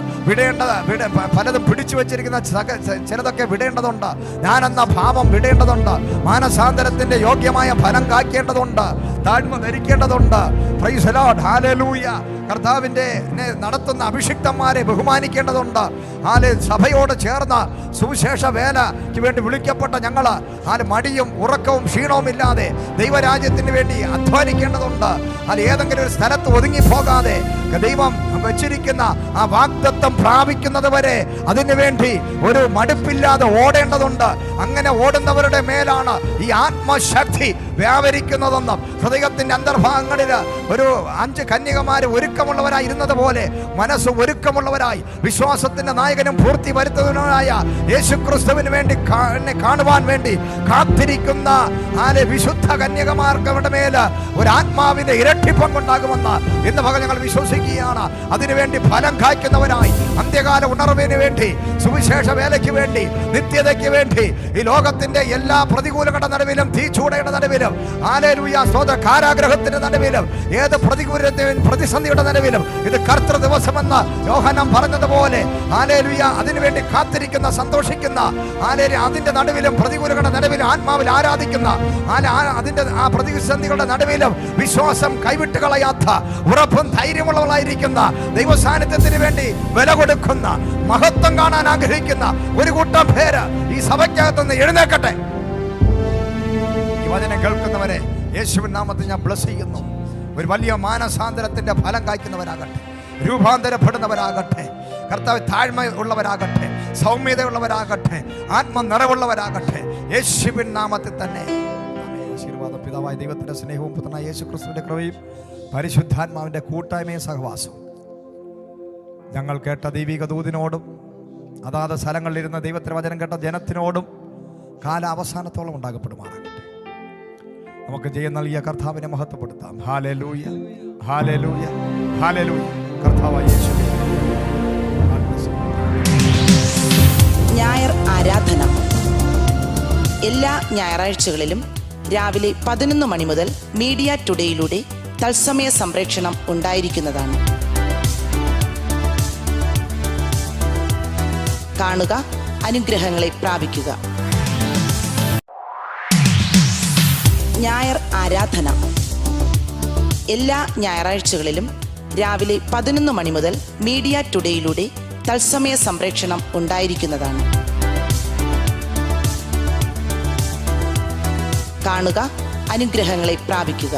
പലതും പിടിച്ചു വെച്ചിരിക്കുന്ന ചിലതൊക്കെ വിടേണ്ടതുണ്ട്, ഞാനെന്ന ഭാവം വിടേണ്ടതുണ്ട്, മാനസാന്തരത്തിന്റെ യോഗ്യമായ ഫലം കാക്കേണ്ടതുണ്ട്, താഴ്മ ധരിക്കേണ്ടതുണ്ട്. Praise the Lord. ഹല്ലേലൂയ. കർത്താവിൻ്റെ നടത്തുന്ന അഭിഷിക്തന്മാരെ ബഹുമാനിക്കേണ്ടതുണ്ട്. സഭയോട് ചേർന്ന് സുവിശേഷ വേലയ്ക്ക് വേണ്ടി വിളിക്കപ്പെട്ട ഞങ്ങൾ മടിയും ഉറക്കവും ക്ഷീണവും ഇല്ലാതെ ദൈവരാജ്യത്തിന് വേണ്ടി അധ്വാനിക്കേണ്ടതുണ്ട്. ഏതെങ്കിലും ഒരു സ്ഥലത്ത് ഒതുങ്ങിപ്പോകാതെ ദൈവം വെച്ചിരിക്കുന്ന ആ വാഗ്ദത്തം പ്രാപിക്കുന്നത് വരെ അതിനു വേണ്ടി ഒരു മടുപ്പില്ലാതെ ഓടേണ്ടതുണ്ട്. അങ്ങനെ ഓടുന്നവരുടെ മേലാണ് ഈ ആത്മശക്തി വ്യാപരിക്കുന്നതെന്നും, ഹൃദയത്തിന്റെ അന്തർഭാഗങ്ങളിൽ ഒരു 5 കന്യകമാരെ ഒരുക്ക ഒരുക്കമുള്ളവരായി ഇരുന്നത് പോലെ മനസ്സ് ഒരുക്കമുള്ളവരായി വിശ്വാസത്തിന്റെ നായകനും പൂർത്തി വരുത്തുന്നവനായ യേശുക്രിസ്തുവിന് വേണ്ടി കാണുവാൻ വേണ്ടി കാത്തിരിക്കുന്ന വിശുദ്ധ കന്യകമാർക്കവരുടെ മേല് ഒരു ആത്മാവിന്റെ ഇരട്ടിപ്പം കൊണ്ടാകുമെന്ന് ഇന്ന് പകൽ ഞങ്ങൾ വിശ്വസിക്കുകയാണ്. അതിനുവേണ്ടി ഫലം കായ്ക്കുന്നവരായി, അന്ത്യകാല ഉണർവിന് വേണ്ടി, സുവിശേഷ വേലയ്ക്ക് വേണ്ടി, നിത്യതയ്ക്ക് വേണ്ടി, ഈ ലോകത്തിന്റെ എല്ലാ പ്രതികൂലങ്ങളുടെ നടുവിലും, തീച്ചൂടയുടെ നടുവിലും, ഹല്ലേലൂയ, സ്വത കാരാഗ്രഹത്തിന്റെ നടുവിലും, ഏത് പ്രതിസന്ധിയുടെ നടുവിലും ഇത് കർത്തൃ ദിവസമെന്ന് യോഹന്നാൻ പറഞ്ഞതുപോലെ ഹല്ലേലൂയ, അതിനുവേണ്ടി കാത്തിരിക്കുന്ന, സന്തോഷിക്കുന്ന, അതിന്റെ നടുവിലും പ്രതികൂലങ്ങളുടെ നടുവിലും ആത്മാവിൽ ആരാധിക്കുന്ന, അതിന്റെ ആ പ്രതിസന്ധികളുടെ നടുവിലും വിശ്വാസം കൈവിട്ട് കളയാത്ത, ഉറപ്പും ധൈര്യമുള്ളവളായിരിക്കുന്ന, ദൈവസാന്നിധ്യത്തിന് വേണ്ടി വില കൊടുക്കുന്ന, മഹത്വം കാണാൻ ആഗ്രഹിക്കുന്ന ഒരു കൂട്ടം പേര് ഈ സഭയ്ക്കകത്തുനിന്ന് എഴുന്നേക്കട്ടെ. ഈ വചനം കേൾക്കുന്നവരെ യേശുവിൻ നാമത്തിൽ ഞാൻ ബ്ലസ് ചെയ്യുന്നു. ഒരു വലിയ മാനസാന്തരത്തിന്റെ ഫലം കായ്ക്കുന്നവരാകട്ടെ, രൂപാന്തരപ്പെടുന്നവരാകട്ടെ, കർത്താവ് താഴ്മ ഉള്ളവരാകട്ടെ, സൗമ്യതയുള്ളവരാകട്ടെ, ആത്മനിറവുള്ളവരാകട്ടെ, യേശുവിൻ നാമത്തിൽ തന്നെ. ആശീർവാദം പിതാവായ ദൈവത്തിന്റെ സ്നേഹവും പുത്രനായ യേശുക്രിസ്തുവിന്റെ കൃപയും പരിശുദ്ധാത്മാവിന്റെ കൂട്ടായ്മയും സഹവാസവും ഞങ്ങൾ കേട്ട ദൈവിക ദൂതിനോടും അതാത് സ്ഥലങ്ങളിലിരുന്ന ദൈവത്തിന്റെ വചനം കേട്ട ജനത്തിനോടും കാലാവസാനത്തോളം ഉണ്ടാകപ്പെടുമാറാകട്ടെ. നമുക്ക് ജയം നൽകിയ കർത്താവിനെ മഹത്വപ്പെടുത്താം. Hallelujah, hallelujah, hallelujah. കർത്താവായ യേശുവേ, ഞായർ ആരാധന എല്ലാ ഞായറാഴ്ചകളിലും രാവിലെ 11 മണി മുതൽ മീഡിയ ടുഡേയിലൂടെ തത്സമയ സംപ്രേക്ഷണം ഉണ്ടായിരിക്കുന്നതാണ്. കാണുക, അനുഗ്രഹങ്ങളെ പ്രാപിക്കുക. ഞായർ ആരാധന എല്ലാ ഞായറാഴ്ചകളിലും രാവിലെ 11 മണി മുതൽ മീഡിയ ടുഡേയിലൂടെ തത്സമയ സംപ്രേക്ഷണം ഉണ്ടായിരിക്കുന്നതാണ്. കാണുക, അനുഗ്രഹങ്ങളെ പ്രാപിക്കുക.